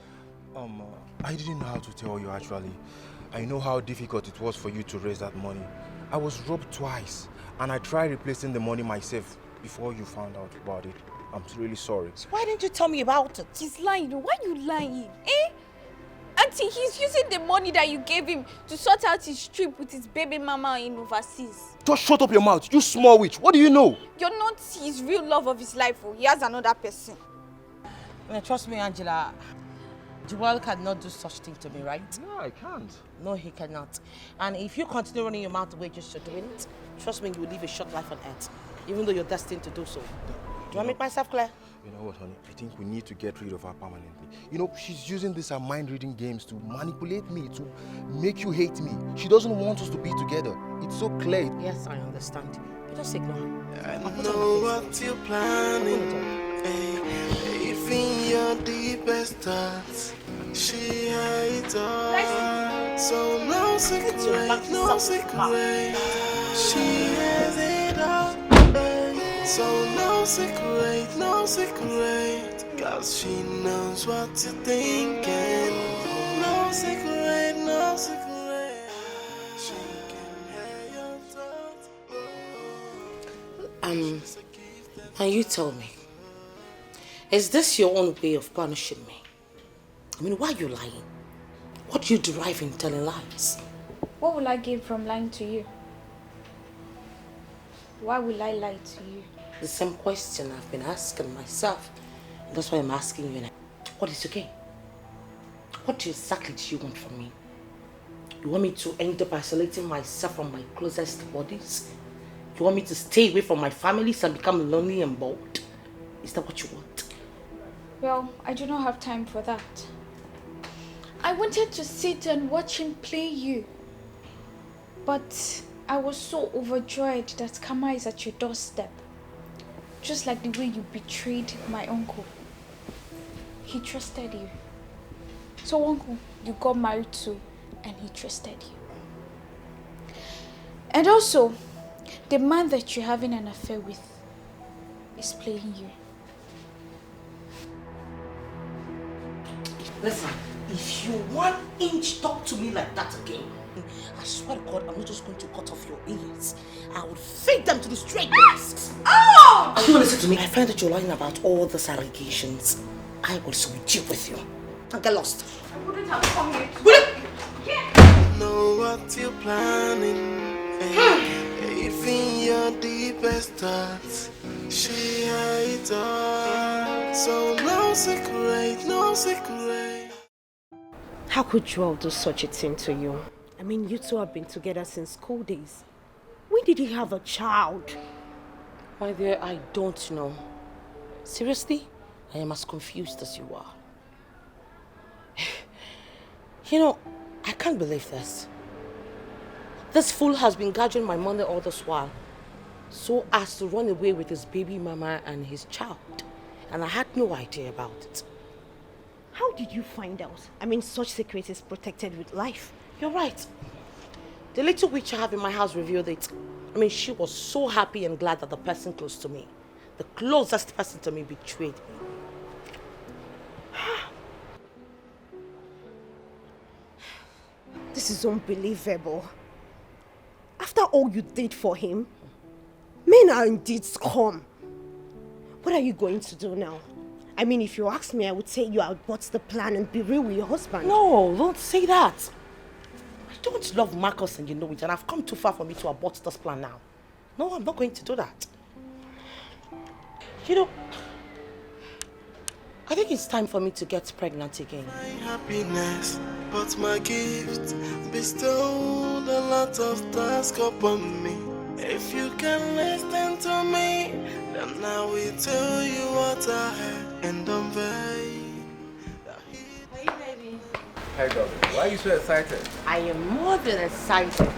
I didn't know how to tell you actually. I know how difficult it was for you to raise that money. I was robbed twice and I tried replacing the money myself before you found out about it. I'm really sorry. So why didn't you tell me about it? He's lying. Why are you lying? Eh? Auntie, he's using the money that you gave him to sort out his trip with his baby mama in overseas. Just shut up your mouth, you small witch. What do you know? You're not his real love of his life. Oh. He has another person. Trust me, Angela. Joel cannot do such thing to me, right? No, I can't. No, he cannot. And if you continue running your mouth the way you're doing it, trust me, you will live a short life on earth, even though you're destined to do so. Do I make myself clear? You know what, honey? I think we need to get rid of her permanently. You know, she's using these mind-reading games to manipulate me, to make you hate me. She doesn't want us to be together. It's so clear. Yes, I understand. But just ignore her. I know what you're planning. Even your deepest thoughts, she hides all. So no secret, no secret. She has it all. So no secret, no secret. Cause she knows what you're thinking. No secret, no secret. She can hear your thoughts. And you tell me, is this your own way of punishing me? I mean, why are you lying? What do you derive in telling lies? What will I gain from lying to you? Why will I lie to you? The same question I've been asking myself. That's why I'm asking you now. What is okay? What exactly do you want from me? You want me to end up isolating myself from my closest buddies? You want me to stay away from my families and become lonely and bored? Is that what you want? Well, I do not have time for that. I wanted to sit and watch him play you. But I was so overjoyed that Kama is at your doorstep. Just like the way you betrayed my uncle. He trusted you. So uncle, you got married to and he trusted you. And also, the man that you're having an affair with is playing you. Listen, if you 1 inch talk to me like that again, I swear to God, I'm not just going to cut off your ears. I will feed them to the stray dogs. Oh! You will listen to me. I find that you're lying about all these allegations. I will so deal with you. Now get lost. I wouldn't have come here to know what you're planning. Even your deepest thoughts, she hides all. So no secret, no secret. How could Joel do such a thing to you? I mean, you two have been together since school days. When did he have a child? My dear, I don't know. Seriously, I am as confused as you are. You know, I can't believe this. This fool has been gathering my money all this while, so as to run away with his baby mama and his child. And I had no idea about it. How did you find out? I mean, such secret is protected with life. You're right. The little witch I have in my house revealed it. I mean, she was so happy and glad that the person close to me, the closest person to me, betrayed me. This is unbelievable. After all you did for him, men are indeed scum. What are you going to do now? I mean, if you ask me, I would say you abort the plan and be real with your husband. No, don't say that. I don't love Marcus and you know it, and I've come too far for me to abort this plan now. No, I'm not going to do that. You know, I think it's time for me to get pregnant again. My happiness, but my gift bestowed a lot of task upon me. If you can listen to me, then I will tell you what I heard and unveiled. Hey, baby. Hey, darling. Why are you so excited? I am more than excited.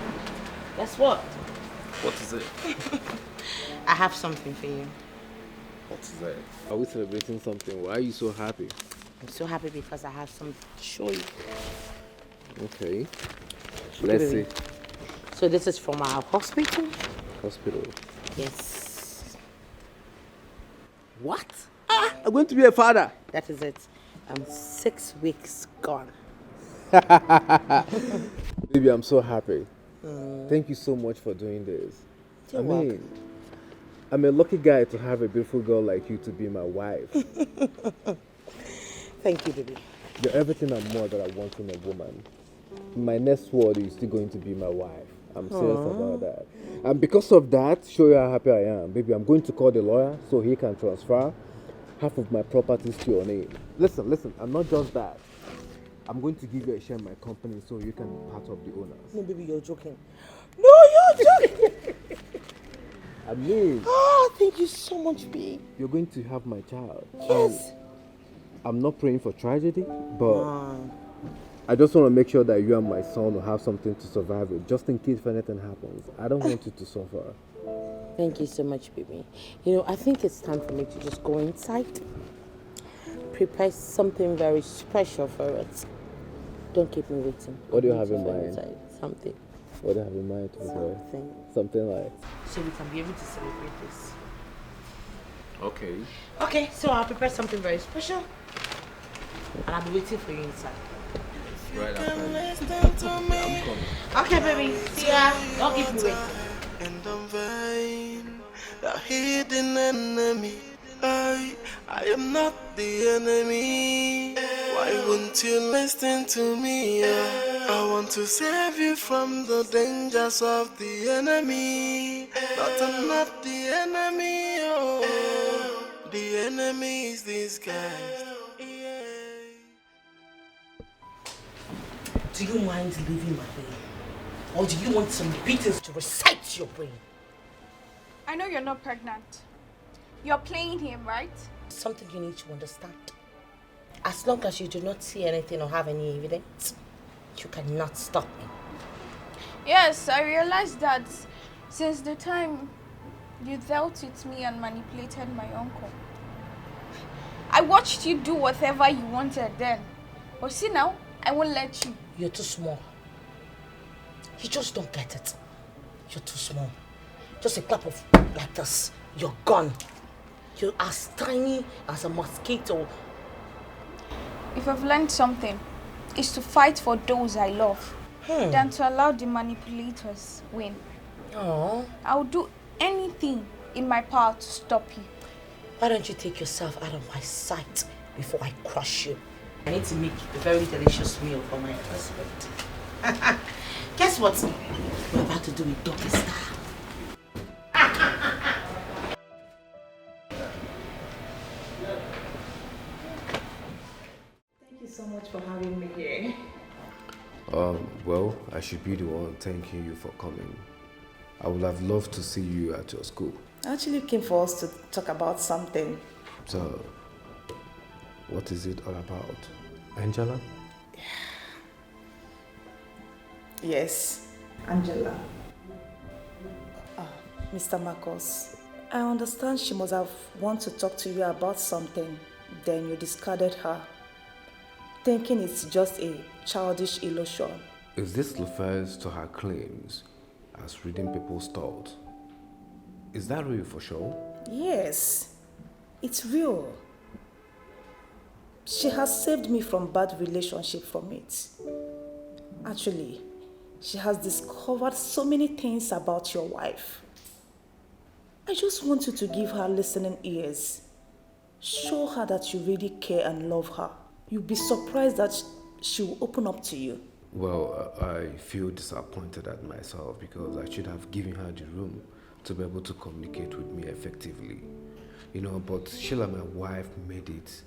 Guess what? What is it? I have something for you. What is that? Are we celebrating something? Why are you so happy? I'm so happy because I have something to show you. Okay. Let's see. So this is from our hospital. Hospital. Yes. What? I'm going to be a father. That is it. I'm 6 weeks gone. Baby, I'm so happy. Thank you so much for doing this. You're welcome. I'm a lucky guy to have a beautiful girl like you to be my wife. Thank you, baby. You're everything and more that I want in a woman. My next word is still going to be my wife. I'm serious about that. And because of that, show you how happy I am. Baby, I'm going to call the lawyer so he can transfer half of my properties to your name. Listen, I'm not just that. I'm going to give you a share in my company so you can be part of the owners. No, baby, you're joking. No, you're joking. I mean... Oh, thank you so much, babe. You're going to have my child. Yes. I'm not praying for tragedy, but I just want to make sure that you and my son will have something to survive with, just in case if anything happens. I don't want you to suffer. Thank you so much, baby. You know, I think it's time for me to just go inside, prepare something very special for it. Don't keep me waiting. What do you have in mind? Inside. Something. What do you have in mind to prepare? Something like... So we can be able to celebrate this. Okay. Okay, so I'll prepare something very special. And I'll be waiting for you inside. Right after. Okay, baby. See ya. Don't keep me waiting. And unveil the hidden enemy. I am not the enemy. Why won't you listen to me? I want to save you from the dangers of the enemy. But I'm not the enemy. Oh, the enemy is this guy. Do you mind leaving my way? Or do you want some beatings to recite your brain? I know you're not pregnant. You're playing him, right? Something you need to understand. As long as you do not see anything or have any evidence, you cannot stop me. Yes, I realized that since the time you dealt with me and manipulated my uncle. I watched you do whatever you wanted then. But see now, I won't let you. You're too small. You just don't get it. You're too small. Just a clap of like this, you're gone. You're as tiny as a mosquito. If I've learned something, it's to fight for those I love than to allow the manipulators win. Oh. I'll do anything in my power to stop you. Why don't you take yourself out of my sight before I crush you? I need to make a very delicious meal for my husband. Guess what? We're about to do a doggy style. Thank you so much for having me here. Well, I should be the one thanking you for coming. I would have loved to see you at your school. I actually came for us to talk about something. So, what is it all about? Angela? Yes, Angela. Mr. Marcos, I understand she must have wanted to talk to you about something, then you discarded her, thinking it's just a childish illusion. Is this refers to her claims as reading people's thoughts? Is that real for sure? Yes, it's real. She has saved me from bad relationship from it. Actually, she has discovered so many things about your wife. I just want you to give her listening ears. Show her that you really care and love her. You'll be surprised that she will open up to you. Well, I feel disappointed at myself because I should have given her the room to be able to communicate with me effectively. You know, but Sheila, my wife, made it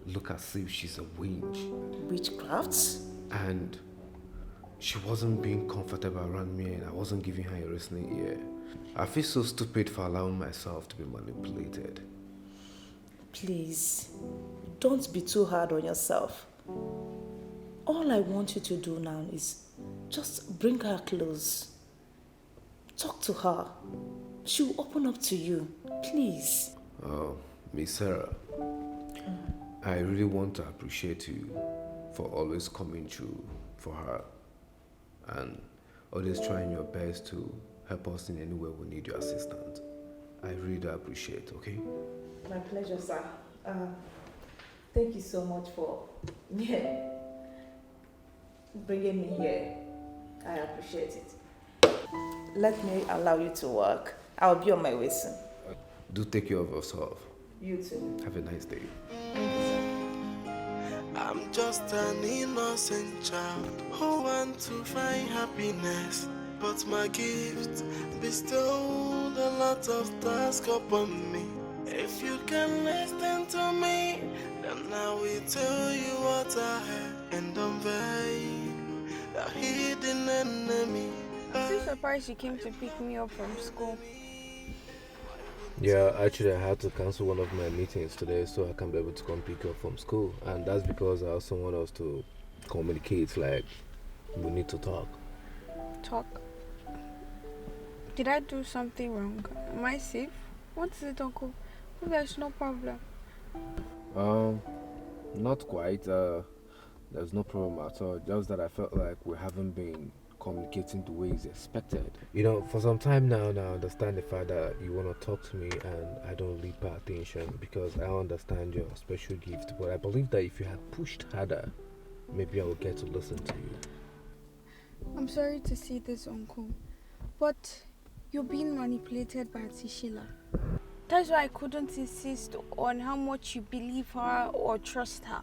look as if she's a witch. Witchcraft? And she wasn't being comfortable around me and I wasn't giving her a listening ear. I feel so stupid for allowing myself to be manipulated. Please, don't be too hard on yourself. All I want you to do now is just bring her close. Talk to her. She'll open up to you. Please. Oh, Miss Sarah, I really want to appreciate you for always coming through for her and always trying your best to help us in any way we need your assistance. I really do appreciate, okay? My pleasure, sir. Thank you so much for bringing me here. I appreciate it. Let me allow you to work. I'll be on my way soon. Do take care of yourself. You too. Have a nice day. I'm just an innocent child who wants to find happiness. But my gift bestowed a lot of tasks upon me. If you can listen to me, then I will tell you what I have and unveil the hidden enemy. I'm so surprised you came to pick me up from school. Yeah, actually I had to cancel one of my meetings today so I can be able to come pick you up from school. And that's because I also want us to communicate, like we need to talk. Talk? Did I do something wrong? Am I safe? What is it, Uncle? Oh, there's no problem. Not quite. There's no problem at all. Just that I felt like we haven't been communicating the way it's expected. You know, for some time now, I understand the fact that you want to talk to me and I don't really pay attention because I understand your special gift. But I believe that if you had pushed harder, maybe I would get to listen to you. I'm sorry to see this, Uncle, but you're being manipulated by Sheila. That's why I couldn't insist on how much you believe her or trust her.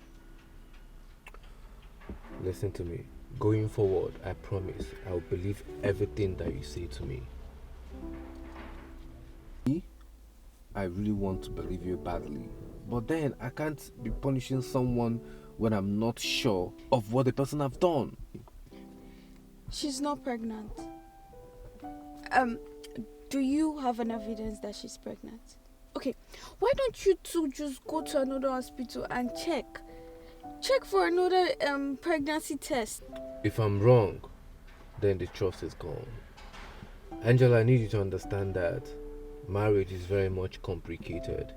Listen to me. Going forward, I promise I will believe everything that you say to me. I really want to believe you badly, but then I can't be punishing someone when I'm not sure of what the person have done. She's not pregnant. Do you have an evidence that she's pregnant? Okay, why don't you two just go to another hospital and check? Check for another pregnancy test. If I'm wrong, then the trust is gone. Angela, I need you to understand that marriage is very much complicated.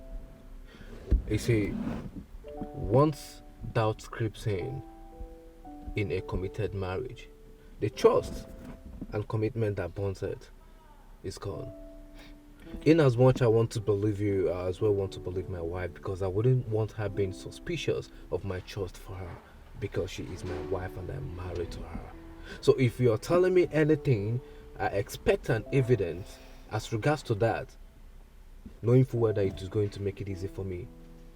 You see, once doubt creeps in a committed marriage, the trust and commitment that bonds it is gone. In as much I want to believe you, I as well want to believe my wife because I wouldn't want her being suspicious of my trust for her because she is my wife and I'm married to her. So if you're telling me anything, I expect an evidence as regards to that, knowing full well that it is going to make it easy for me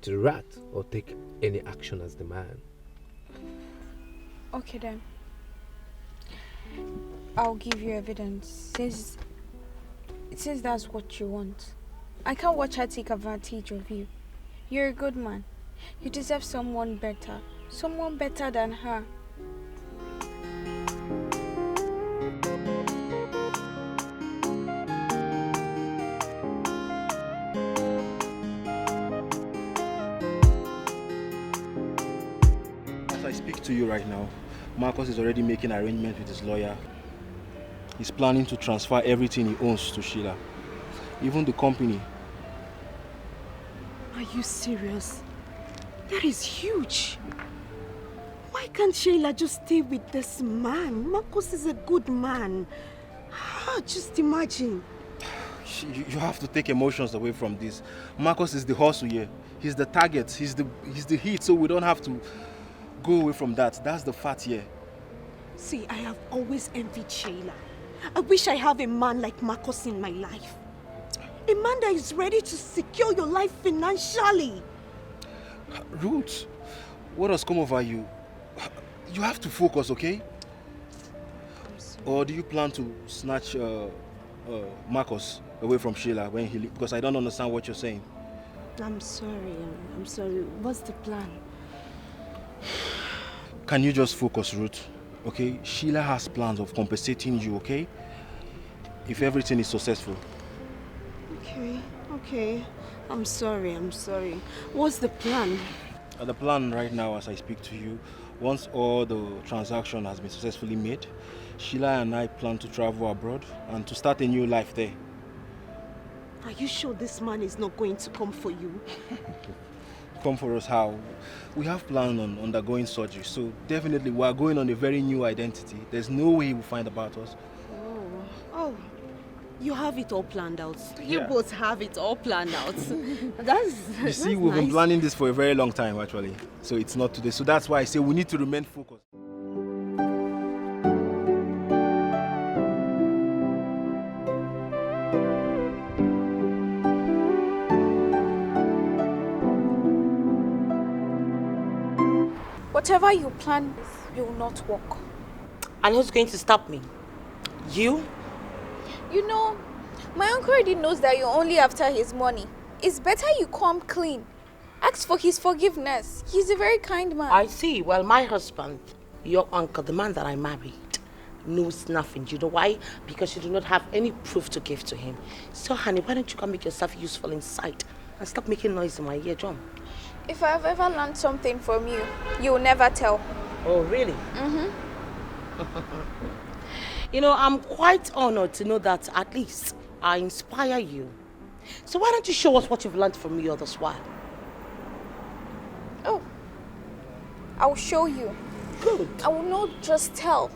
to react or take any action as the man. Okay then. I'll give you evidence since that's what you want. I can't watch her take advantage of you. You're a good man. You deserve someone better than her. As I speak to you right now, Marcus is already making arrangements with his lawyer. He's planning to transfer everything he owns to Sheila, even the company. Are you serious? That is huge. Why can't Sheila just stay with this man? Marcus is a good man. Just imagine. You have to take emotions away from this. Marcus is the hustle here. He's the target. He's the hit, so we don't have to go away from that. That's the fact here. See, I have always envied Sheila. I wish I have a man like Marcus in my life. A man that is ready to secure your life financially. Ruth, what has come over you? You have to focus, okay? Or do you plan to snatch Marcus? away from Sheila when he because I don't understand what you're saying. I'm sorry. I'm sorry. What's the plan? Can you just focus, Ruth? Okay? Sheila has plans of compensating you, okay? If everything is successful. Okay. I'm sorry. What's the plan? The plan right now as I speak to you, once all the transaction has been successfully made, Sheila and I plan to travel abroad and to start a new life there. Are you sure this man is not going to come for you? Come for us how? We have planned on undergoing surgery, so definitely we are going on a very new identity. There's no way he will find about us. Oh, you have it all planned out. You Yeah. both have it all planned out. You see, we've been planning this for a very long time actually, so it's not today. So that's why I say we need to remain focused. Whatever you plan will not work. And who's going to stop me? You? You know, my uncle already knows that you're only after his money. It's better you come clean. Ask for his forgiveness. He's a very kind man. I see. Well, my husband, your uncle, the man that I married, knows nothing. You know why? Because you do not have any proof to give to him. So, honey, why don't you come make yourself useful in sight and stop making noise in my ear, John? If I've ever learned something from you, you'll never tell. Oh, really? Mm-hmm. You know, I'm quite honored to know that at least I inspire you. So why don't you show us what you've learned from me all this while? Oh, I'll show you. Good. I will not just tell,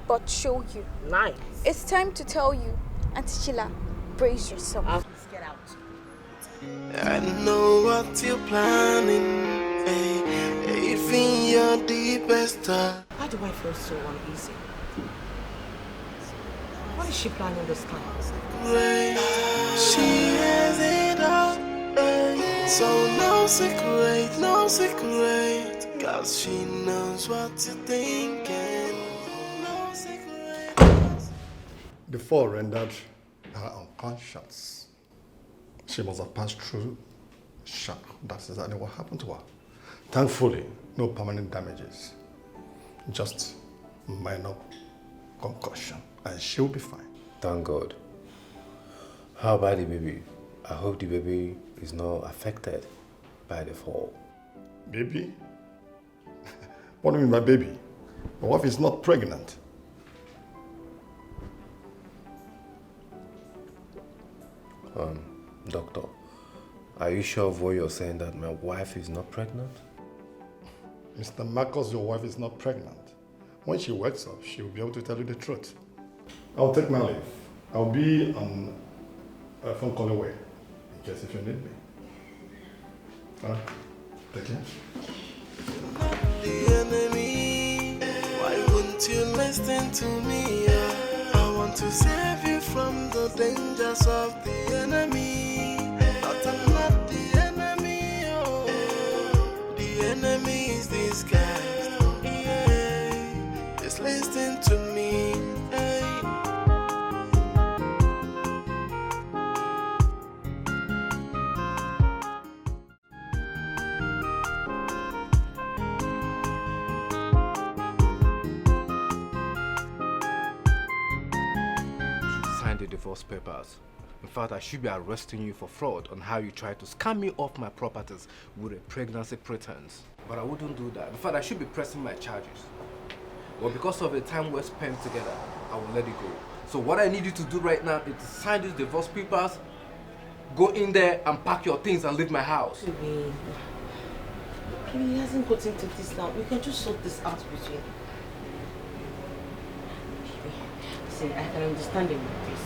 but show you. Nice. It's time to tell you. Auntie Sheila, brace yourself. Let's get out. I know what you're planning, even your deepest thought. Why do I feel so uneasy? What is she planning this time? She has it all, so no secret, cause she knows what you're thinking. No secret. The fall rendered her unconscious. She must have passed through shock. That's exactly what happened to her. Thankfully, no permanent damages. Just minor concussion, and she'll be fine. Thank God. How about the baby? I hope the baby is not affected by the fall. Baby? What do you mean by baby? My wife is not pregnant. Doctor, are you sure of what you're saying, that my wife is not pregnant? Mr. Marcos, your wife is not pregnant. When she wakes up, she will be able to tell you the truth. I'll take my leave. I'll be on a phone call away, in case if you need me. Take care. The enemy, why wouldn't you listen to me? I want to save you from the dangers of the enemy. But I'm not the enemy, oh. The enemy is this guy. Yeah, just listen to me. Sign the divorce papers. In fact, I should be arresting you for fraud on how you tried to scam me off my properties with a pregnancy pretense. But I wouldn't do that. In fact, I should be pressing my charges. But because of the time we're spent together, I will let it go. So what I need you to do right now is to sign these divorce papers, go in there and pack your things and leave my house. Baby, he hasn't got into this now. We can just sort this out between. See, I can understand him with this.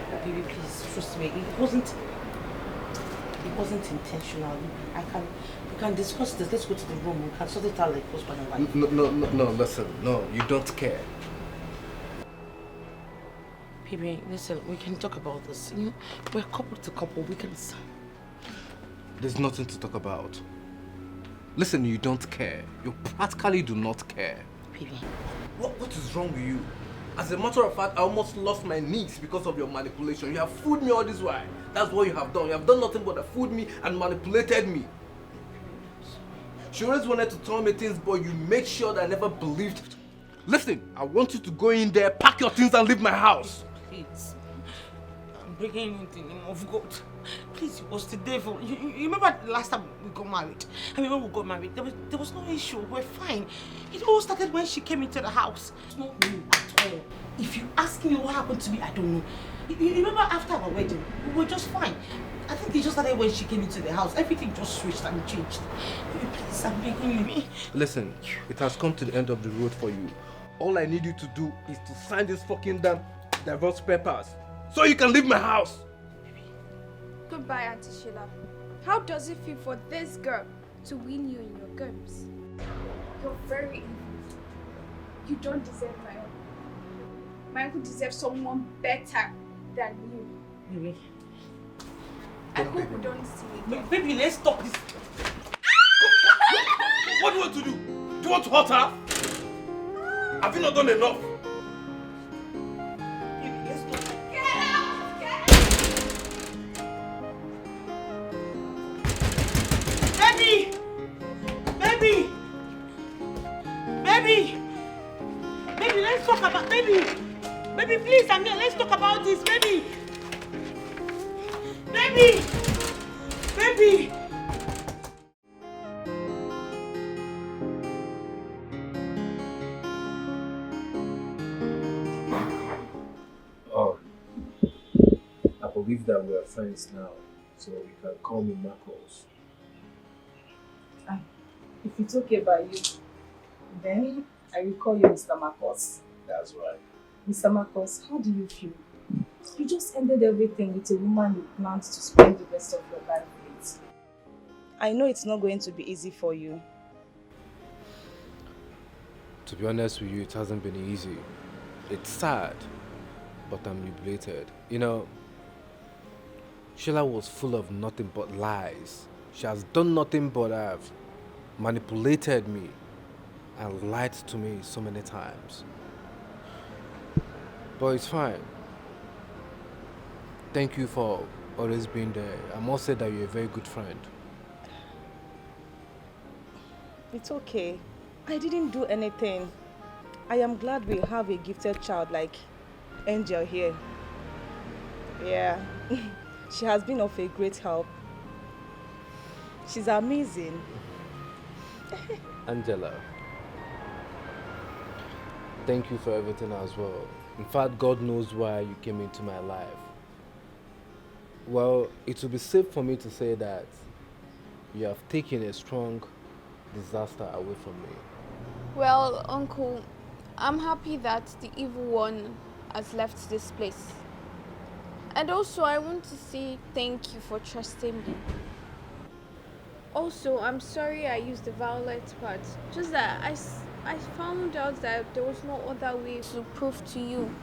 But baby, please trust me. It wasn't intentional. We can discuss this. Let's go to the room. We can sort it out like husband and wife. No, listen. No, you don't care. Baby, listen, we can talk about this. You know, we're couple to couple. We can. There's nothing to talk about. Listen, you don't care. You practically do not care. Baby. What is wrong with you? As a matter of fact, I almost lost my niece because of your manipulation. You have fooled me all this while. That's what you have done. You have done nothing but fooled me and manipulated me. She always wanted to tell me things, but you made sure that I never believed. Listen, I want you to go in there, pack your things and leave my house. Please. I'm breaking into the name of God. Please, it was the devil. You remember the last time we got married? I mean, when we got married, there was no issue. We're fine. It all started when she came into the house. It's not me at all. If you ask me what happened to me, I don't know. You remember after our wedding, we were just fine. I think it just started when she came into the house. Everything just switched and changed. Please, I'm begging you. Listen, it has come to the end of the road for you. All I need you to do is to sign this fucking damn divorce papers so you can leave my house. Goodbye, Auntie Sheila. How does it feel for this girl to win you in your games? You're very evil. You don't deserve my uncle. My uncle deserves someone better than you. Baby. I hope we don't see it. Baby, let's stop this. What do you want to do? Do you want to hurt her? Have you not done enough? Baby! Baby! Baby! Baby, let's talk about... Baby! Baby, please, I'm here. Let's talk about this, baby! Baby! Baby! Oh, I believe that we are friends now, so you can call me Marcos. If it's okay by you, then I will call you Mr. Marcos. That's right. Mr. Marcos, how do you feel? You just ended everything with a woman you planned to spend the rest of your life with. I know it's not going to be easy for you. To be honest with you, it hasn't been easy. It's sad, but I'm liberated. You know, Sheila was full of nothing but lies. She has done nothing but have manipulated me and lied to me so many times. But it's fine. Thank you for always being there. I must say that you're a very good friend. It's okay. I didn't do anything. I am glad we have a gifted child like Angel here. Yeah, she has been of a great help. She's amazing. Angela, thank you for everything as well. In fact, God knows why you came into my life. Well, it will be safe for me to say that you have taken a strong disaster away from me. Well, Uncle, I'm happy that the evil one has left this place. And also, I want to say thank you for trusting me. Also, I'm sorry I used the violet part. Just that I found out that there was no other way to prove to you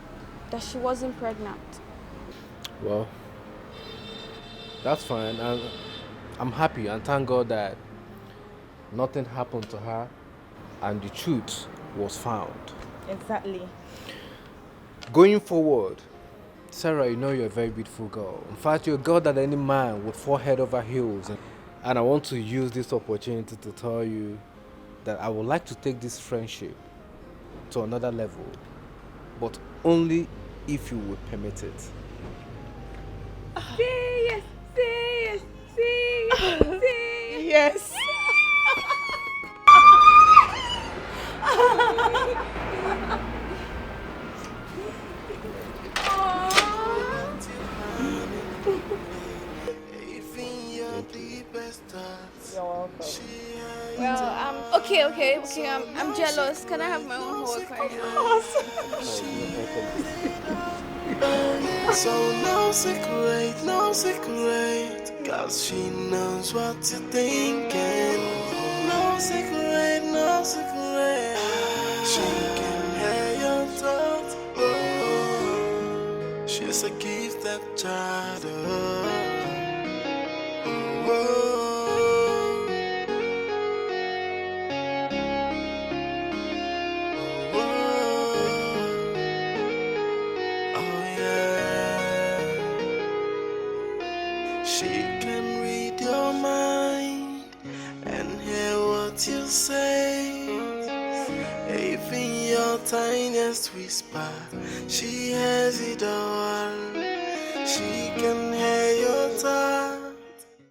that she wasn't pregnant. Well, that's fine. And I'm happy and thank God that nothing happened to her and the truth was found. Exactly. Going forward, Sarah, you know you're a very beautiful girl. In fact, you're a girl that any man would fall head over heels. And I want to use this opportunity to tell you that I would like to take this friendship to another level, but only if you would permit it. Say yes, say yes, say yes, say yes. You're welcome. Well, okay, I'm jealous. Can I have my own work right now? So no secret, cause she knows what you're thinking. No secret, she can hear your thoughts. Oh, she's a gifted child. Oh. what you say. Even your tiniest whisper, she hears it all. She can hear your thoughts.